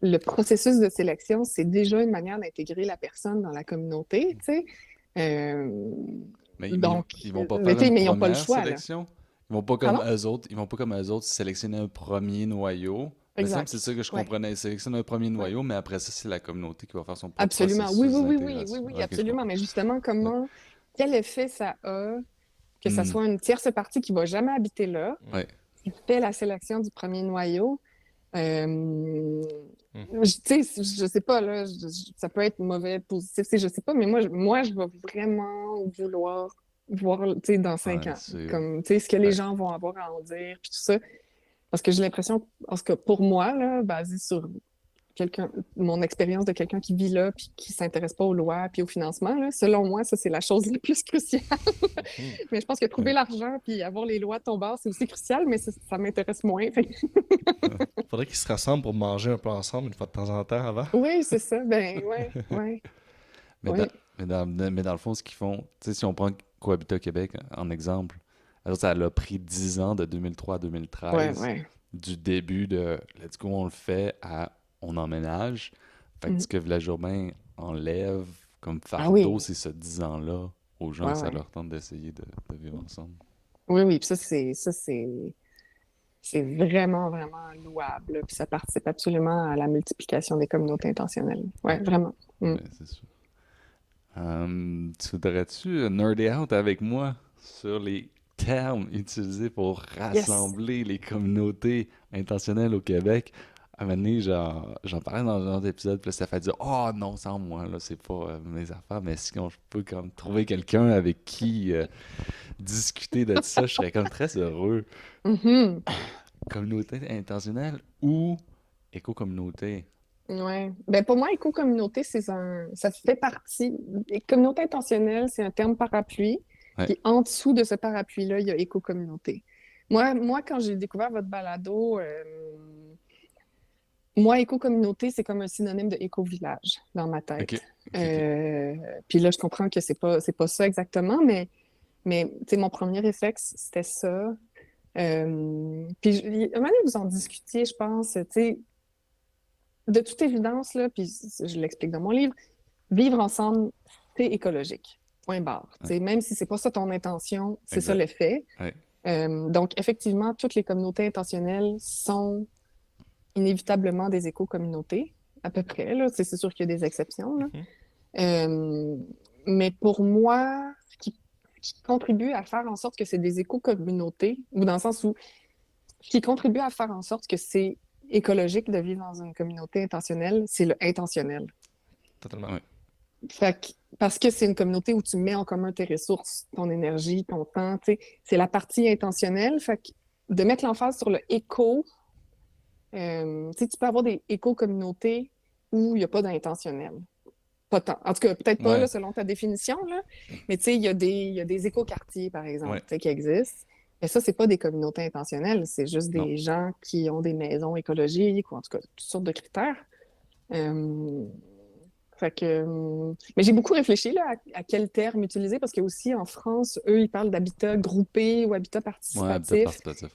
le processus de sélection, c'est déjà une manière d'intégrer la personne dans la communauté, tu sais. Euh, Mais donc, ils vont pas faire tu sais, une mais ils n'ont pas le première choix, là. sélection. Ils vont pas comme Pardon? eux autres, ils vont pas comme eux autres sélectionner un premier noyau. Mais ça me semble que c'est Exact. ça que je Ouais. comprenais. Ils sélectionnent un premier Ouais. noyau, mais après ça, c'est la communauté qui va faire son propre Absolument. Oui, processus oui, oui, oui, oui, d'intégration. oui, Ok, je absolument. comprends. Mais justement, quel effet ça a que ça Hmm, soit une tierce partie qui va jamais habiter là, ouais. qui fait la sélection du premier noyau. Euh, Mm. tu sais, je sais pas, là, ça peut être mauvais, positif, tu sais, je sais pas, mais moi, je vais vraiment vouloir voir, tu sais, dans 5 ans, C'est. comme, tu sais, ce que les Ouais. gens vont avoir à en dire, puis tout ça. Parce que j'ai l'impression, en tout cas, pour moi, là, basé sur mon expérience de quelqu'un qui vit là, puis qui s'intéresse pas aux lois, puis au financement, là, selon moi, ça, c'est la chose la plus cruciale. Mhm. Mais je pense que trouver Ouais. l'argent, puis avoir les lois tombées, c'est aussi crucial, mais ça m'intéresse moins. Fait que Faudrait qu'ils se rassemblent pour manger un peu ensemble une fois de temps en temps avant. oui, c'est ça. Ben, ouais, ouais, Mais ouais, mais dans le fond, ce qu'ils font, tu sais, si on prend Cohabitat Québec en exemple, alors ça a pris 10 ans de 2003 à ouais, 2013, ouais. du début de let's go, on le fait à on emménage. Fait que Mm. ce que Village Urbain enlève comme Ah fardeau, oui, c'est ce 10 ans-là aux gens ouais, que ça ouais. leur tente d'essayer de vivre ensemble. Oui, oui, puis c'est vraiment, vraiment louable. Là. Puis ça participe absolument à la multiplication des communautés intentionnelles. Ouais, Ouais, vraiment. Mm. ben, c'est sûr. Tu voudrais-tu nerder out avec moi sur les termes utilisés pour Yes. rassembler les communautés intentionnelles au Québec? À un moment donné, j'en parlais dans un autre épisode, puis là, ça fait dire «Oh non, sans moi, là, c'est pas mes affaires, mais si je peux comme trouver quelqu'un avec qui discuter de ça, je serais comme très heureux. Mhm. Communauté intentionnelle ou éco-communauté?» Ouais. Ben, pour moi, éco-communauté, ça fait partie. Communauté intentionnelle, c'est un terme parapluie. Ouais. Puis en dessous de ce parapluie-là, il y a éco-communauté. Moi, quand j'ai découvert votre balado, moi, éco-communauté, c'est comme un synonyme de éco-village dans ma Ok. tête. Ok. Euh, Puis là, je comprends que c'est pas ça exactement, mais tu sais, mon premier réflexe, c'était ça. Puis, un moment donné, vous en discutiez, je pense, tu sais, de toute évidence, là, puis je l'explique dans mon livre, vivre ensemble, c'est écologique. Point barre. Tu Ouais. sais, même si c'est pas ça ton intention, c'est ça Exact. l'effet. Ouais. Donc, effectivement, toutes les communautés intentionnelles sont inévitablement des éco-communautés, à peu près, là. Tu sais, c'est sûr qu'il y a des exceptions, là. Mhm. Euh, mais pour moi, ce qui contribue à faire en sorte que c'est des éco-communautés, ou dans le sens où ce qui contribue à faire en sorte que c'est écologique de vivre dans une communauté intentionnelle, c'est le intentionnel. Totalement. Ouais. Fait que, parce que c'est une communauté où tu mets en commun tes ressources, ton énergie, ton temps, tu sais, c'est la partie intentionnelle. Fait que de mettre l'emphase sur le éco, tu sais, tu peux avoir des éco-communautés où il n'y a pas d'intentionnel. Pas tant. En tout cas, peut-être pas là, Ouais. selon ta définition, là, mais tu sais, il y a des éco-quartiers, par exemple, Ouais. tu sais, qui existent. Mais ça, c'est pas des communautés intentionnelles, c'est juste Non. des gens qui ont des maisons écologiques ou en tout cas toutes sortes de critères. Euh, Fait que, mais j'ai beaucoup réfléchi là, à quel terme utiliser parce que aussi en France, eux, ils parlent d'habitat groupé ou habitat Ouais, habitat participatif. participatif.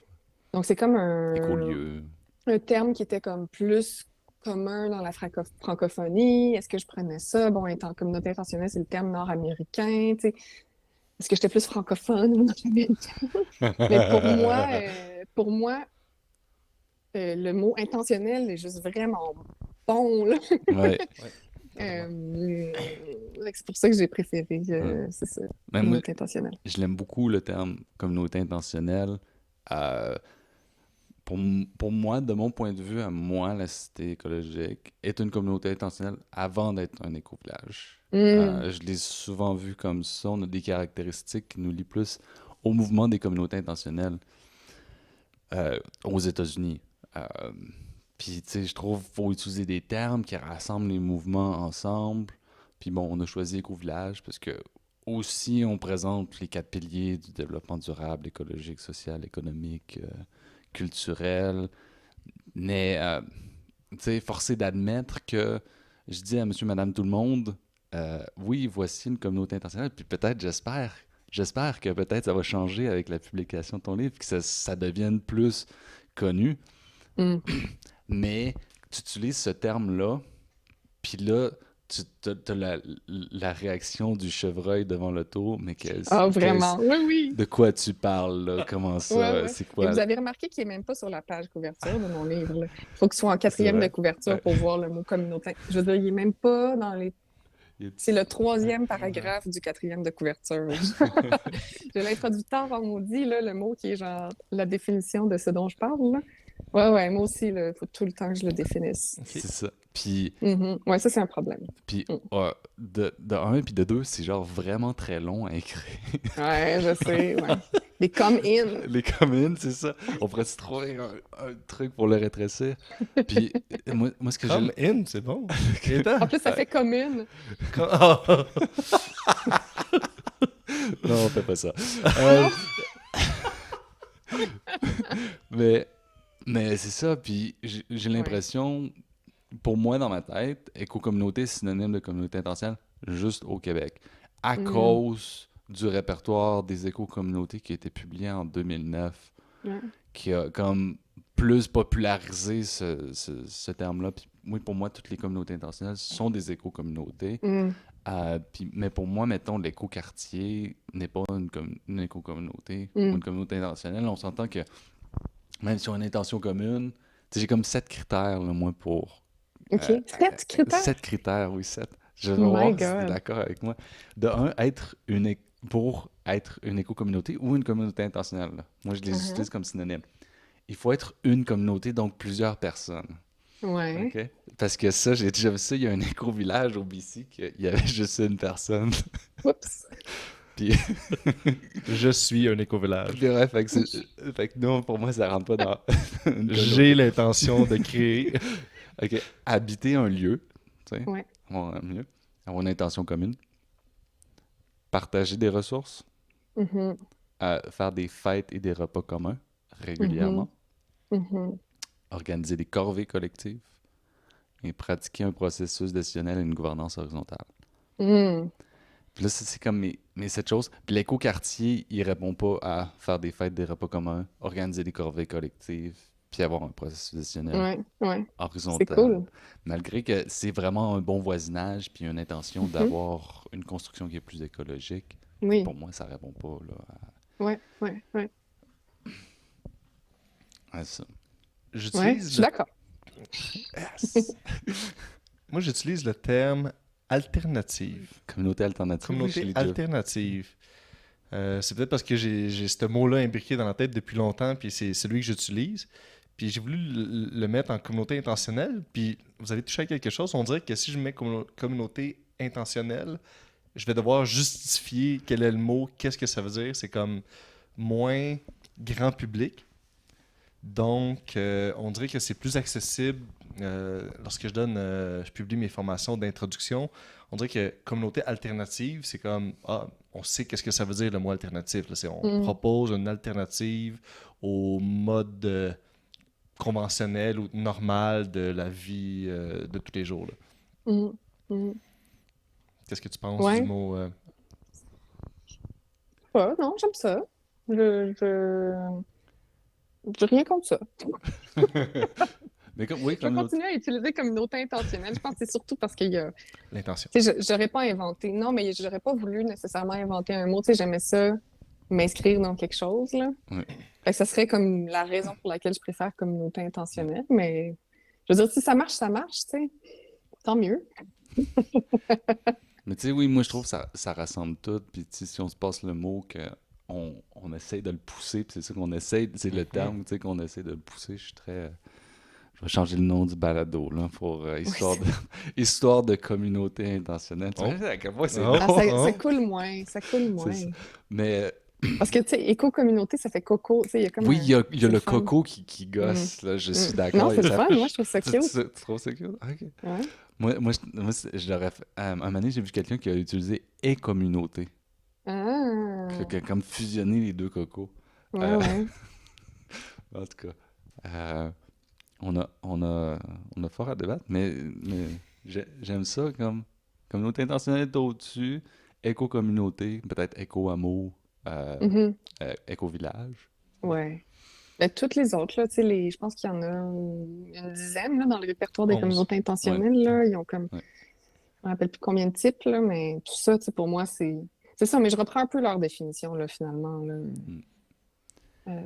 Donc, c'est comme un, Écolieu. un terme qui était comme plus commun dans la francophonie. Est-ce que je prenais ça? Bon, étant communauté intentionnelle, c'est le terme nord-américain, tu sais. Est-ce que j'étais plus francophone ou nord-américaine? Mais pour moi, le mot intentionnel est juste vraiment bon, là. Ouais. Ouais. Totalement. C'est pour ça que j'ai préféré, Ouais. c'est ça, Mais moi, communauté intentionnelle. je l'aime beaucoup le terme communauté intentionnelle. Euh, pour moi, de mon point de vue, à moi, la cité écologique est une communauté intentionnelle avant d'être un éco-village. Mm. Je l'ai souvent vu comme ça. On a des caractéristiques qui nous lient plus au mouvement des communautés intentionnelles aux États-Unis. Euh, Puis, tu sais, je trouve qu'il faut utiliser des termes qui rassemblent les mouvements ensemble. Puis bon, on a choisi éco-village parce que aussi on présente les 4 piliers du développement durable, écologique, social, économique, culturel. Mais, tu sais, forcé d'admettre que je dis à monsieur, madame, tout le monde, oui, voici une communauté intentionnelle. Puis peut-être, j'espère que peut-être ça va changer avec la publication de ton livre, que ça devienne plus connu. Mm. Mais tu utilises ce terme-là, puis là, tu as la réaction du chevreuil devant l'auto, mais Ah, vraiment? Oui, oui. de quoi tu parles, là? Comment Ouais, ça? ouais. C'est Et quoi? vous avez remarqué qu'il n'est même pas sur la page couverture de mon livre, là. Il faut qu'il soit en C'est 4e de vrai. couverture Ouais. pour voir le mot communauté. Je veux dire, il n'est même pas dans les. Il- C'est le 3e paragraphe du 4e de couverture. J'ai l'introducteur en maudit, là, le mot qui est genre la définition de ce dont je parle, là. Ouais, ouais, moi aussi, il faut tout le temps que je le définisse. Ok. C'est ça. Puis, Mhm. Ouais, ça, c'est un problème. puis Mm. de un, puis de deux, c'est genre vraiment très long à écrire. Ouais, je sais, ouais. Des come-in. Les communes, c'est ça. On pourrait se trouver un truc pour le rétrécir. Puis, moi ce que Come j'ai... in, c'est bon. Gaëtan. En plus, ça fait commune. Ah. Non, on fait pas ça. Euh, mais c'est ça, puis j'ai l'impression, pour moi, dans ma tête, éco-communauté, c'est synonyme de communauté intentionnelle juste au Québec. À Mm. cause du répertoire des éco-communautés qui a été publié en 2009, Ouais. qui a comme plus popularisé ce terme-là. Puis oui, pour moi, toutes les communautés intentionnelles sont des éco-communautés. Mm. Mais pour moi, mettons, l'éco-quartier n'est pas une éco-communauté ou Mm. une communauté intentionnelle. On s'entend que même si on a une intention commune, tu sais, j'ai comme 7 critères, là, moi, pour... OK. 7 critères? 7 critères, oui, 7. Je vais Oh voir my si tu es God. d'accord avec moi. De un, pour être une éco-communauté ou une communauté intentionnelle, là. Moi, je les Uh-huh. utilise comme synonyme. Il faut être une communauté, donc plusieurs personnes. Ouais. OK? Parce que ça, j'ai déjà vu ça, il y a un éco-village au BC qu'il y avait juste une personne. Oups. Puis, Je suis un éco-village. puis bref, fait que non, pour moi, ça rentre pas dans une J'ai l'intention de créer. OK. Habiter un lieu, tu sais, Ouais. avoir un lieu, avoir une intention commune, partager des ressources, Mhm, faire des fêtes et des repas communs mhm, régulièrement, mhm, organiser des corvées collectives et pratiquer un processus décisionnel et une gouvernance horizontale. mhm. Puis là, c'est comme mes 7 choses. Puis l'éco-quartier, il répond pas à faire des fêtes, des repas communs, organiser des corvées collectives, puis avoir un processus décisionnel Ouais, ouais. C'est horizontal. cool. Malgré que c'est vraiment un bon voisinage, puis une intention Mhm. d'avoir une construction qui est plus écologique, Oui. pour moi, ça répond pas là, Ouais, ouais, ouais. à ça. Ouais, je J'utilise suis le... d'accord. Yes! Moi, j'utilise le terme alternative. Communauté alternative, oui, je Communauté l'ai déjà. alternative. C'est peut-être parce que j'ai ce mot-là imbriqué dans la tête depuis longtemps, puis c'est celui que j'utilise. Puis j'ai voulu le mettre en communauté intentionnelle, puis vous avez touché à quelque chose. On dirait que si je mets communauté intentionnelle, je vais devoir justifier quel est le mot, qu'est-ce que ça veut dire. C'est comme moins grand public. Donc, on dirait que c'est plus accessible. Lorsque je publie mes formations d'introduction, on dirait que communauté alternative, c'est comme, on sait qu'est-ce que ça veut dire le mot alternatif. Là. On Mhm, propose une alternative au mode conventionnel ou normal de la vie de tous les jours. Là. mhm, mhm. Qu'est-ce que tu penses du Ouais, mot pas, non, j'aime ça. Je... J'ai rien contre ça. Mais comme, oui, Je vais communauté. continuer à utiliser communauté intentionnelle. Je pense que c'est surtout parce qu'il y a... l'intention? Tu sais, j'aurais pas inventé... Non, mais j'aurais pas voulu nécessairement inventer un mot. Tu sais, j'aimais ça m'inscrire dans quelque chose, là. Ouais. Fait que ça serait comme la raison pour laquelle je préfère communauté intentionnelle. Mais je veux dire, si ça marche, tu sais. Tant mieux. Mais tu sais, oui, moi je trouve que ça rassemble tout. Puis tu sais, si on se passe le mot que on essaye de le pousser, puis c'est ça qu'on essaye, c'est le Mhm. terme tu sais, qu'on essaie de le pousser. Je suis très. Je vais changer le nom du balado là, pour Oui, histoire de communauté intentionnelle. Tu Oh. vois à quel point c'est Oh, long. ah, ça oh. coule moins. Ça coule C'est ça. moins. Mais Parce que, tu sais, éco-communauté, ça fait coco. Tu sais, il y a comme oui, un... il y a C'est le le fun. coco qui Mm, gosse, là, je mm. suis Non, d'accord. c'est Et le ça fun. fait. Moi, je trouve ça cute. Tu trouves ça cute? Ok. Ouais. Moi, je l'aurais fait. Un moment donné, j'ai vu quelqu'un qui a utilisé et-communauté. Ah, Comme fusionner les deux cocos. ouais, Euh, ouais. en tout cas, euh, on a fort à débattre, mais j'aime ça comme communauté intentionnelle est au-dessus, éco-communauté, peut-être éco-amour, euh, Mhm. éco-village. Ouais. Ben, toutes les autres, là, tu sais, je pense qu'il y en a une dizaine là, dans le répertoire des 11. communautés Ouais, intentionnelles. Là. Ils ont comme, ouais. je me rappelle plus combien de types, là, mais tout ça, tu sais, pour moi, c'est ça. Mais je reprends un peu leur définition, là, finalement, là, Mm. euh,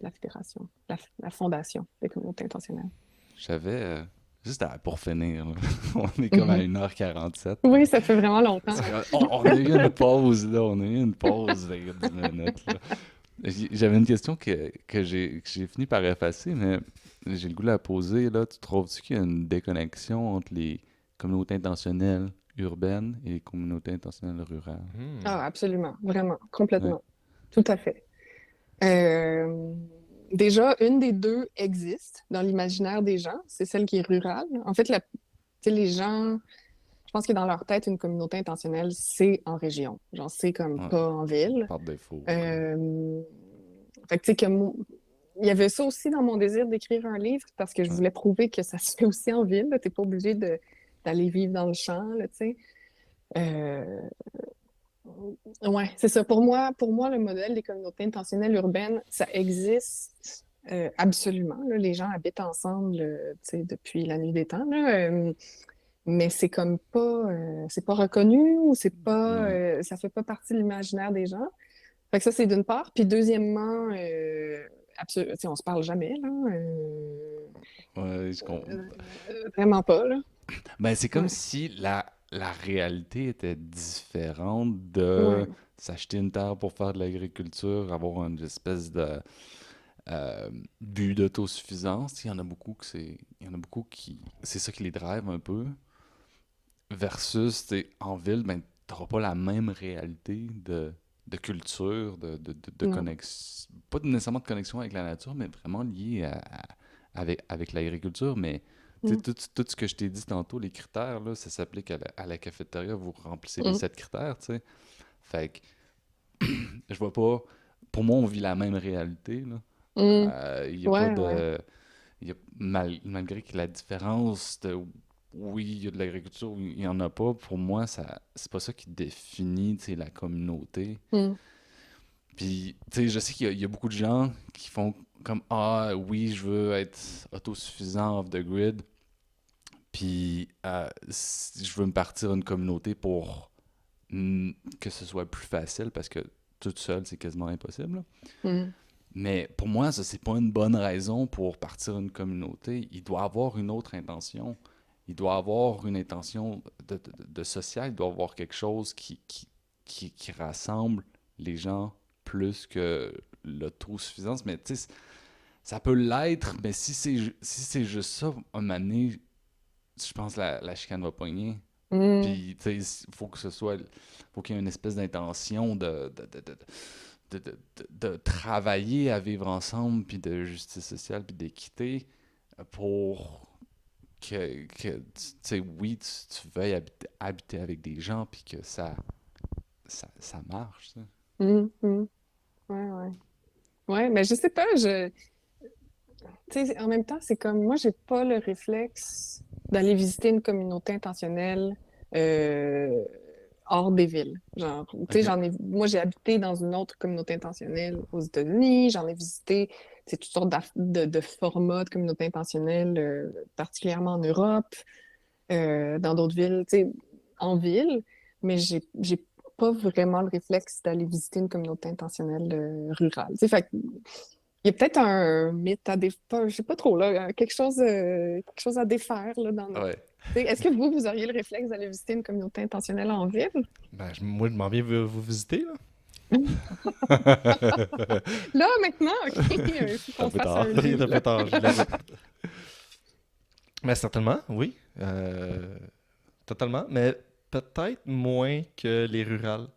la fédération, la fondation des communautés intentionnelles. J'avais, juste pour finir, là, on est comme à Mhm. 1h47. Oui, ça fait vraiment longtemps. Parce on a eu une pause, là, on a eu une pause de 10 minutes, là. J'avais une question que j'ai fini par effacer, mais j'ai le goût de la poser, là. Tu trouves-tu qu'il y a une déconnexion entre les communautés intentionnelles urbaines et les communautés intentionnelles rurales? Hmm. Ah, absolument, vraiment, Ouais, complètement, tout à fait. Euh, Déjà, une des deux existe dans l'imaginaire des gens, c'est celle qui est rurale. En fait, tu sais, les gens, je pense que dans leur tête, une communauté intentionnelle, c'est en région. Genre, c'est comme ouais, pas en ville. par défaut, comme. Euh, Fait que, tu sais, il y avait ça aussi dans mon désir d'écrire un livre parce que je Ouais, voulais prouver que ça se fait aussi en ville. T'es pas obligé d'aller vivre dans le champ, là, tu sais. Euh, ouais, c'est ça. Pour moi, le modèle des communautés intentionnelles urbaines, ça existe absolument. Là. Les gens habitent ensemble, tu sais, depuis la nuit des temps, là. Mais c'est pas reconnu ou non. ça fait pas partie de l'imaginaire des gens. Fait que ça, c'est d'une part. Puis deuxièmement, tu sais, on se parle jamais, là. Ouais, Vraiment pas, là. Ben, c'est comme Ouais. si la réalité était différente de Ouais. s'acheter une terre pour faire de l'agriculture, avoir une espèce de but d'autosuffisance. Il y en a beaucoup il y en a beaucoup c'est ça qui les drive un peu. Versus, en ville, ben, t'auras pas la même réalité de culture, de Non. connexion, pas nécessairement de connexion avec la nature, mais vraiment liée avec l'agriculture, mais Tu sais, Mm. tout ce que je t'ai dit tantôt, les critères, là, ça s'applique à la cafétéria, vous remplissez les Mm. 7 critères, tu sais. Fait que je vois pas. Pour moi, on vit la même réalité, là. Mm. Il y a pas Ouais, ouais. de. Malgré que la différence de. Oui, il y a de l'agriculture, oui, il y en a pas. Pour moi, ça, c'est pas ça qui définit, tu sais, la communauté. Mm. Puis, tu sais, je sais qu'il y a beaucoup de gens qui font comme ah oui, je veux être autosuffisant off the grid. Puis, je veux me partir une communauté pour que ce soit plus facile parce que toute seule, c'est quasiment impossible, là. Mm. Mais pour moi, ça, c'est pas une bonne raison pour partir une communauté. Il doit avoir une autre intention. Il doit avoir une intention de social. Il doit avoir quelque chose qui rassemble les gens plus que l'autosuffisance. Mais tu sais, ça peut l'être, mais si c'est juste ça, à un moment donné, je pense que la chicane va pogner. Mm. Puis, tu sais, il faut que ce soit. Faut qu'il y ait une espèce d'intention de travailler à vivre ensemble, puis de justice sociale, puis d'équité, pour que tu sais, oui, tu veuilles habiter avec des gens, puis que ça marche, ça. Mm. Mm. Ouais, ouais. Ouais, mais je sais pas, tu sais, en même temps, c'est comme, moi, j'ai pas le réflexe d'aller visiter une communauté intentionnelle euh, hors des villes. Genre, tu sais, OK. moi, j'ai habité dans une autre communauté intentionnelle aux États-Unis, j'en ai visité, c'est toutes sortes de formats de communautés intentionnelles, particulièrement en Europe, dans d'autres villes, tu sais, en ville, mais j'ai pas vraiment le réflexe d'aller visiter une communauté intentionnelle rurale. Tu sais, fait que il y a peut-être un mythe à défaire, je sais pas trop, là, quelque chose à défaire là, dans notre. Ouais. Tu sais, est-ce que vous auriez le réflexe d'aller visiter une communauté intentionnelle en ville? Ben, moi, je m'en viens vous visiter, là. Là, maintenant, OK, il faut Un qu'on peu fasse tard. un Il est un deal. peu tard, je l'avoue. Mais certainement, oui. Totalement. Mais peut-être moins que les rurales.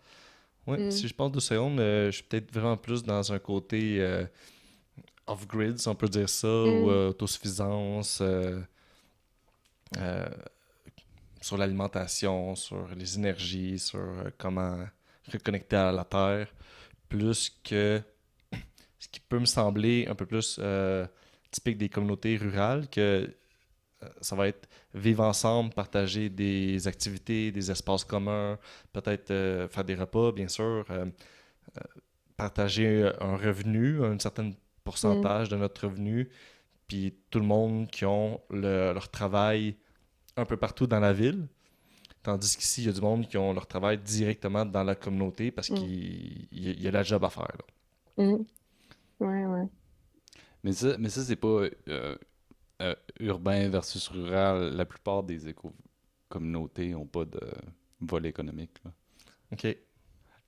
Oui, Mm, si je pense 2 secondes, je suis peut-être vraiment plus dans un côté off-grid, si on peut dire ça, ou mm, autosuffisance euh, sur l'alimentation, sur les énergies, sur comment reconnecter à la terre, plus que ce qui peut me sembler un peu plus typique des communautés rurales, que ça va être vivre ensemble, partager des activités, des espaces communs, peut-être faire des repas, bien sûr, partager un revenu, un certain mm, pourcentage de notre revenu, puis tout le monde qui ont leur travail un peu partout dans la ville. Tandis qu'ici, il y a du monde qui ont leur travail directement dans la communauté parce mm, qu'il y a la job à faire, là. mm. Ouais, ouais. Mais ça c'est pas urbain versus rural. La plupart des éco-communautés n'ont pas de volet économique, là. OK.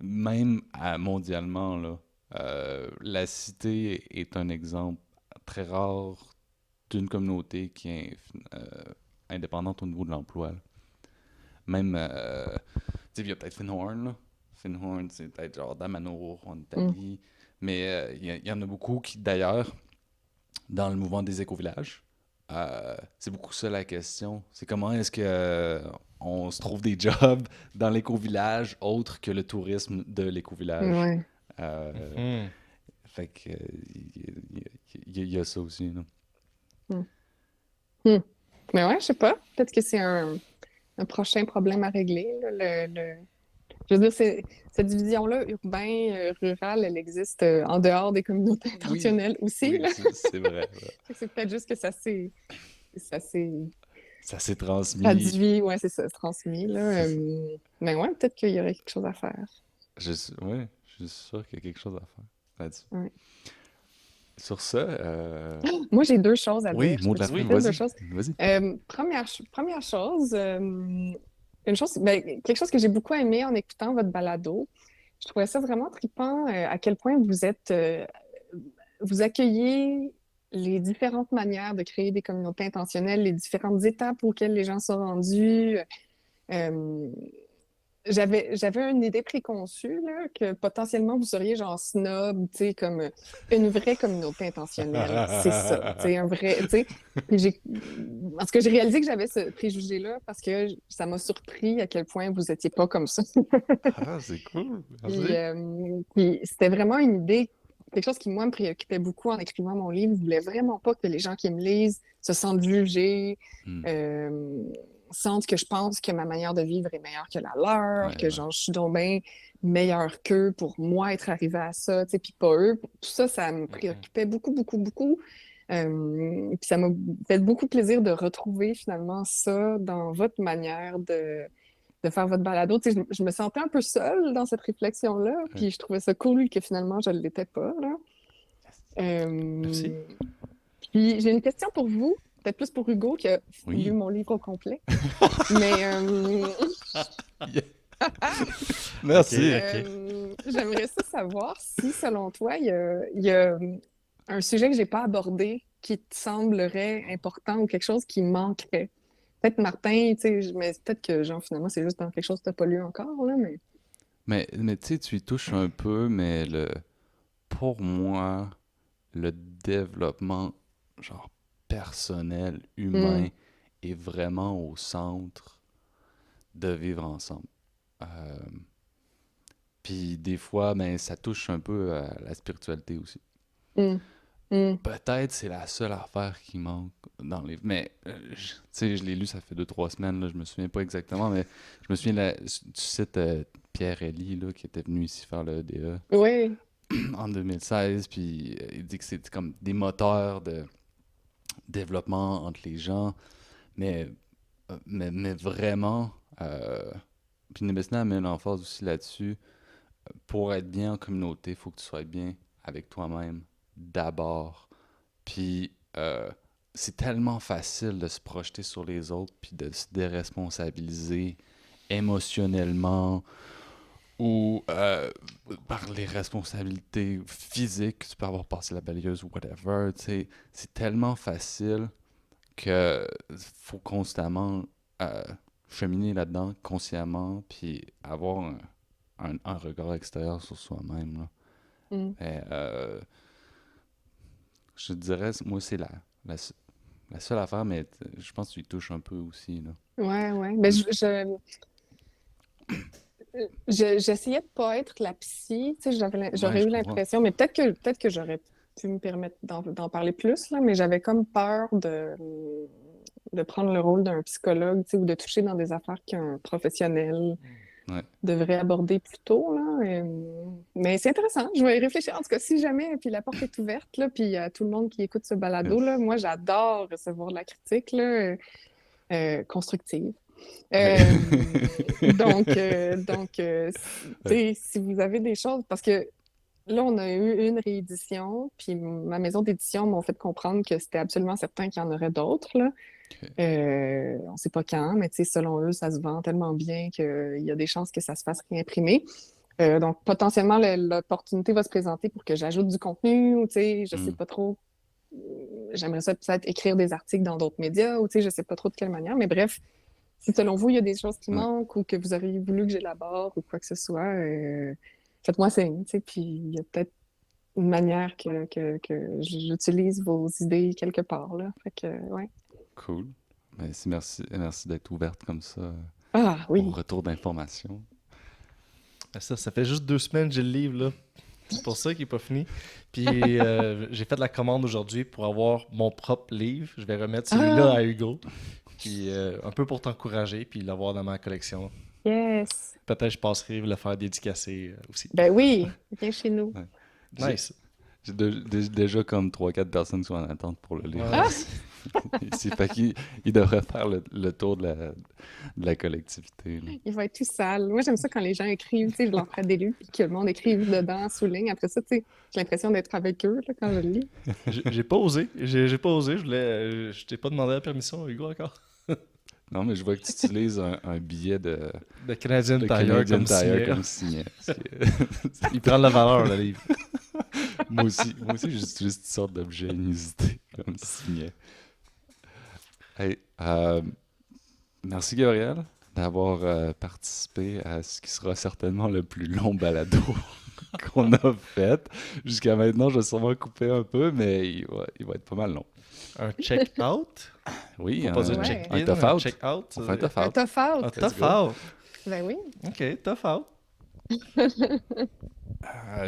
Même mondialement, là, la cité est un exemple très rare d'une communauté qui est indépendante au niveau de l'emploi, là. Même, tu sais, il y a peut-être Finhorn, là. Finhorn, c'est peut-être genre Damanhur en Mm, Italie. Mais il y en a beaucoup qui, d'ailleurs, dans le mouvement des éco-villages, c'est beaucoup ça la question. C'est comment est-ce que on se trouve des jobs dans l'éco-village autres que le tourisme de l'éco-village. ouais. Euh, Mhm. fait que il y a ça aussi, là. Mm, mm. Mais ouais, je sais pas. Peut-être que c'est un prochain problème à régler, là, je veux dire, cette division-là, urbain, rural, elle existe en dehors des communautés Oui, intentionnelles aussi, oui, là. c'est vrai, ouais. Fait que c'est peut-être juste que ça s'est Ça s'est transmis. traduit, ouais, c'est ça, transmis, là. C'est ça. Mais ouais, peut-être qu'il y aurait quelque chose à faire. Ouais, je suis sûr qu'il y a quelque chose à faire là-dessus. Ouais. Sur ça, Moi, j'ai deux choses à oui, dire. Je mot peux de la te fin, dire deux vas-y, choses? vas-y. Première chose, quelque chose que j'ai beaucoup aimé en écoutant votre balado. Je trouvais ça vraiment trippant, à quel point vous accueillez les différentes manières de créer des communautés intentionnelles, les différentes étapes auxquelles les gens sont rendus. Euh, j'avais une idée préconçue, là, que potentiellement vous seriez genre snob, tu sais, comme une vraie communauté intentionnelle. C'est ça, tu sais, un vrai, tu sais. Puis en tout cas, j'ai réalisé que j'avais ce préjugé-là parce que ça m'a surpris à quel point vous étiez pas comme ça. Ah, c'est cool. Puis, Merci. puis c'était vraiment une idée, quelque chose qui, moi, me préoccupait beaucoup en écrivant mon livre. Je voulais vraiment pas que les gens qui me lisent se sentent jugés, Hmm. euh, sentent que je pense que ma manière de vivre est meilleure que la leur, Ouais, que ouais. genre, je suis donc bien meilleure qu'eux pour moi être arrivée à ça, tu sais, puis pas eux. Tout ça, ça me Mhm. préoccupait beaucoup, beaucoup, beaucoup. Puis ça m'a fait beaucoup plaisir de retrouver finalement ça dans votre manière de faire votre balado. Tu sais, je me sentais un peu seule dans cette réflexion-là, Ouais. puis je trouvais ça cool que finalement je ne l'étais pas, là. Merci. Euh, Puis j'ai une question pour vous, peut-être plus pour Hugo qui a lu Oui. mon livre au complet. Mais Yeah. Ok, Merci. ok. j'aimerais ça savoir si, selon toi, il y a un sujet que j'ai pas abordé qui te semblerait important ou quelque chose qui manquerait. Peut-être Martin, tu sais, mais peut-être que genre finalement c'est juste dans quelque chose que tu n'as pas lu encore, là, mais. Mais tu sais, tu y touches un peu, mais pour moi, le développement, genre, personnel, Hmm, humain, est vraiment au centre de vivre ensemble. Euh, Puis des fois, ben, ça touche un peu à la spiritualité aussi. hmm, hmm, Peut-être c'est la seule affaire qui manque dans le livre. Mais, tu sais, je l'ai lu, ça fait 2, 3 semaines, là, je me souviens pas exactement, mais je me souviens du site Pierre Elie, là, qui était venu ici faire le EDA oui. en 2016, puis il dit que c'est comme des moteurs de développement entre les gens, mais, mais vraiment, puis Nebesna met l'emphase aussi là-dessus, pour être bien en communauté, il faut que tu sois bien avec toi-même d'abord. Puis c'est tellement facile de se projeter sur les autres, puis de se déresponsabiliser émotionnellement ou par les responsabilités physiques que tu peux avoir passé la balayeuse ou whatever. Tu sais, c'est tellement facile que faut constamment euh, cheminer là-dedans consciemment, puis avoir un regard extérieur sur soi-même, là. Hmm. Mais, je te dirais, moi, c'est la, la seule affaire, mais je pense que tu y touches un peu aussi, là. Ouais, ouais. Mais j'essayais de pas être la psy. Tu sais, Ouais, j'aurais je eu comprends. l'impression, mais peut-être que j'aurais pu me permettre d'en parler plus, là, mais j'avais comme peur de prendre le rôle d'un psychologue, tu sais, ou de toucher dans des affaires qu'un professionnel Ouais. devrait aborder plus tôt, là. Mais c'est intéressant. Je vais y réfléchir. En tout cas, si jamais, puis la porte est ouverte, là, puis à tout le monde qui écoute ce balado, là, Yes. moi, j'adore recevoir de la critique, là, constructive. Ouais. Euh, donc, tu Ouais. sais, si vous avez des choses, parce que là, on a eu une réédition, puis ma maison d'édition m'ont fait comprendre que c'était absolument certain qu'il y en aurait d'autres, là. Ok. On ne sait pas quand, mais tu sais, selon eux, ça se vend tellement bien qu'il y a des chances que ça se fasse réimprimer. Donc, potentiellement, l'opportunité va se présenter pour que j'ajoute du contenu, ou tu sais, je sais Hmm. pas trop. J'aimerais ça peut-être écrire des articles dans d'autres médias, ou tu sais, je sais pas trop de quelle manière, mais bref, si selon vous, il y a des choses qui Ouais. manquent ou que vous auriez voulu que j'élabore ou quoi que ce soit, faites-moi signe, tu sais, puis il y a peut-être une manière que j'utilise vos idées quelque part, là. Fait que, ouais. Cool. Merci d'être ouverte comme ça Ah, au oui. retour d'informations. Ben ça fait juste 2 semaines que j'ai le livre, là. C'est pour ça qu'il est pas fini. Puis j'ai fait la commande aujourd'hui pour avoir mon propre livre. Je vais remettre celui-là Ah, à Hugo. Puis un peu pour t'encourager, puis l'avoir dans ma collection. yes. Peut-être je passerai le faire dédicacer aussi. Ben oui, viens chez nous. Ouais. J'ai Nice. déjà comme 3, 4 personnes qui sont en attente pour le livre Ouais. Ah, ici. Ici. Fait qu'il devrait faire le tour de la collectivité, là. il va être tout sale. Moi, j'aime ça quand les gens écrivent, tu sais, je leur ferai des livres, puis que le monde écrive dedans, souligne. Après ça, tu sais, j'ai l'impression d'être avec eux, là, quand je le lis. J'ai pas osé. J'ai pas osé. Je t'ai pas demandé la permission, Hugo, encore. Non, mais je vois que tu utilises un billet De Canadian de Tire Canadian comme Tire signet. comme signet. Il prend de la valeur, le livre. Moi aussi, j'utilise toutes sortes d'objets inusités comme signet. Hey, merci Gabriel. d'avoir participé à ce qui sera certainement le plus long balado qu'on a fait. Jusqu'à maintenant, je vais sûrement couper un peu, mais il va être pas mal long. Un check-out? Oui, Faut pas dire Ouais. check-in, un tough un out. check-out. On fait un tough Un out. tough out. Un Let's tough go. out. Ben oui. OK, tough out.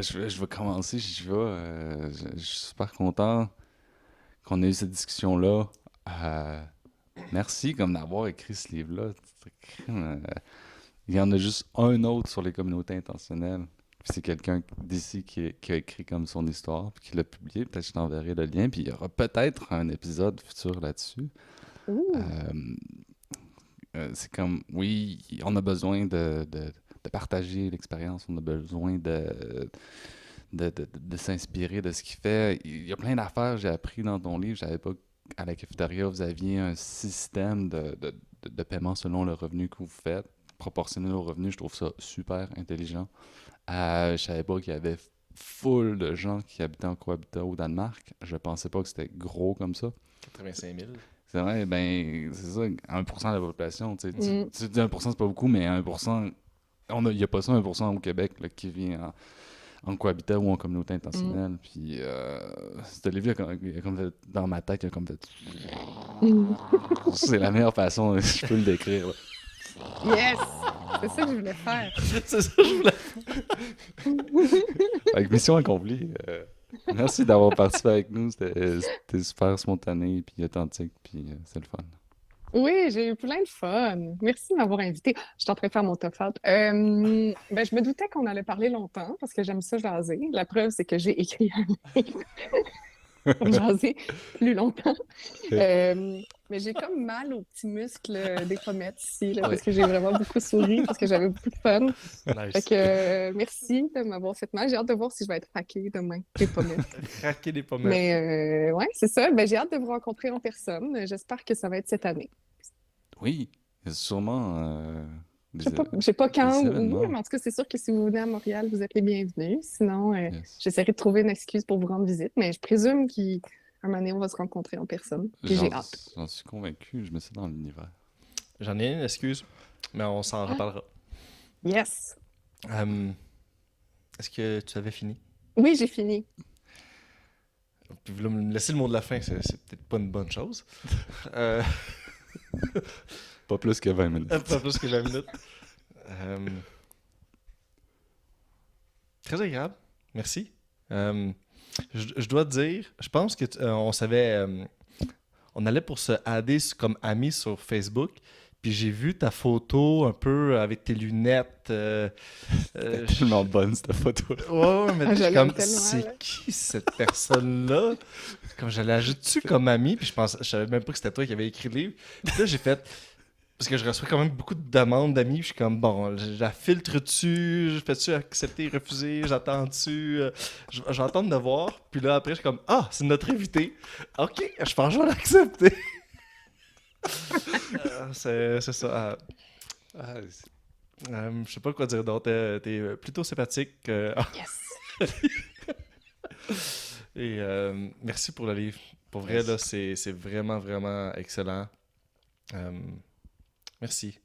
Je vais commencer, j'y vais. Je suis super content qu'on ait eu cette discussion-là. Merci comme d'avoir écrit ce livre-là. Il y en a juste un autre sur les communautés intentionnelles. Puis c'est quelqu'un d'ici qui a écrit comme son histoire, puis qui l'a publié. Peut-être que je t'enverrai le lien. Puis il y aura peut-être un épisode futur là-dessus. Ouh. C'est comme, oui, on a besoin de partager l'expérience, on a besoin de s'inspirer de ce qu'il fait. Il y a plein d'affaires que j'ai appris dans ton livre. Je savais pas qu'à la cafétéria, vous aviez un système de paiement selon le revenu que vous faites, proportionnel au revenu. Je trouve ça super intelligent. Je savais pas qu'il y avait full de gens qui habitaient en cohabitat au Danemark. Je pensais pas que c'était gros comme ça. 85 000. C'est vrai, ben, c'est ça, 1% de la population. Tu sais, Mm. tu dis 1%, c'est pas beaucoup, mais 1%, il n'y a pas ça 1% au Québec là, qui vit en cohabitat ou en communauté intentionnelle. Puis, ce livre, il a comme fait, dans ma tête, il a comme fait. C'est la meilleure façon, je peux le décrire. Là. Yes! C'est ça que je voulais faire. C'est ça, je voulais. Avec mission accomplie. Merci d'avoir participé avec nous. C'était super spontané puis authentique. Puis c'est le fun. Oui, j'ai eu plein de fun. Merci de m'avoir invité. Je suis en train de faire mon top out. Ben, je me doutais qu'on allait parler longtemps parce que j'aime ça jaser. La preuve, c'est que j'ai écrit un livre pour jaser plus longtemps. Mais j'ai comme mal aux petits muscles des pommettes ici, là, parce que j'ai vraiment beaucoup souri, parce que j'avais beaucoup de fun. Fait Nice. que merci de m'avoir fait mal. J'ai hâte de voir si je vais être hackée demain, les pommettes. Craquer des pommettes. Mais ouais, c'est ça. Ben, j'ai hâte de vous rencontrer en personne. J'espère que ça va être cette année. Oui, il y a sûrement. Je sais pas quand des ou événements. où, mais en tout cas, c'est sûr que si vous venez à Montréal, vous êtes les bienvenus. Sinon, Yes. j'essaierai de trouver une excuse pour vous rendre visite, mais je présume qu'un moment donné, on va se rencontrer en personne. Puis j'ai hâte. J'en suis convaincu, je mets ça dans l'univers. J'en ai une excuse, mais on s'en reparlera. Yes! Est-ce que tu avais fini? Oui, j'ai fini. Puis là, me laisser le mot de la fin, c'est peut-être pas une bonne chose. Euh, Pas plus que 20 minutes. Pas plus que 20 minutes. Très agréable. Merci. Je dois te dire, je pense que on savait, on allait pour se adder comme amis sur Facebook. Puis j'ai vu ta photo un peu avec tes lunettes. Tellement bonne cette photo. Ouais, mais Ah, je je suis l'aime comme, tellement, là. c'est qui cette personne-là? Comme je l'ai comme ami, puis je savais même pas que c'était toi qui avais écrit le livre. Puis là, j'ai fait, parce que je reçois quand même beaucoup de demandes d'amis, puis je suis comme, bon, je la filtre-tu, je fais-tu accepter, refuser, j'attends-tu, je vais attendre de voir. Puis là, après, je suis comme, ah, c'est notre invité. Ok, je pense que je vais l'accepter. C'est ça. Je sais pas quoi dire d'autre. T'es plutôt sympathique. Yes! Et merci pour le livre. Pour vrai, là, c'est vraiment, vraiment excellent. Merci.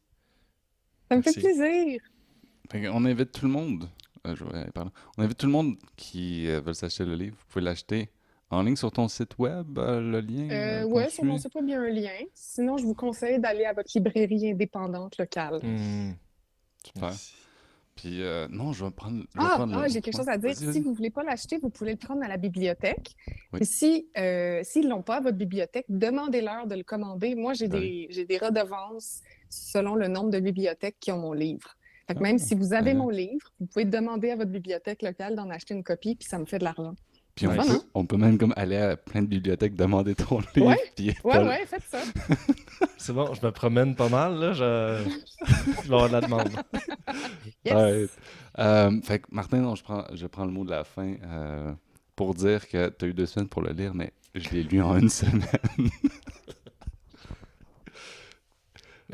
Ça me fait Merci. plaisir! On invite tout le monde. On invite tout le monde qui veut s'acheter le livre. Vous pouvez l'acheter en ligne sur ton site web, le lien. Ouais, qu'on sur mon suit. site web, il y a un lien. Sinon, je vous conseille d'aller à votre librairie indépendante locale. Super. Merci. Puis, non, je vais prendre. J'ai quelque chose à dire. Vas-y, vas-y. Si vous ne voulez pas l'acheter, vous pouvez le prendre à la bibliothèque. Oui. Puis s'ils ne l'ont pas à votre bibliothèque, demandez-leur de le commander. Moi, j'ai Ben des redevances selon le nombre de bibliothèques qui ont mon livre. Fait que même Ah, si vous avez ben. mon livre, vous pouvez demander à votre bibliothèque locale d'en acheter une copie, puis ça me fait de l'argent. Puis Nice. on peut même comme aller à plein de bibliothèques demander ton livre. Ouais. Puis Ouais, faites ça. C'est bon, je me promène pas mal, là. Je vais avoir de la demande. Yes. Ouais. Fait que Martin, non, je prends le mot de la fin pour dire que tu as eu 2 semaines pour le lire, mais je l'ai lu en 1 semaine.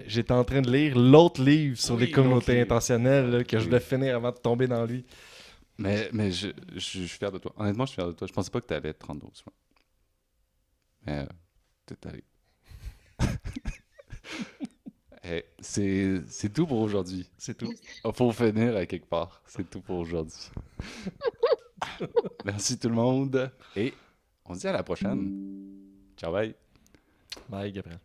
J'étais en train de lire l'autre livre sur Oui, les communautés l'autre livre. intentionnelles là, que je Oui. voulais finir avant de tomber dans lui. Mais je suis fier de toi. Honnêtement, je suis fier de toi. Je pensais pas que tu allais être 32 semaines. Mais t'es allé. C'est tout pour aujourd'hui. C'est tout. Faut finir à quelque part. C'est tout pour aujourd'hui. Merci tout le monde et on se dit à la prochaine. Ciao, bye. Bye, Gabriel.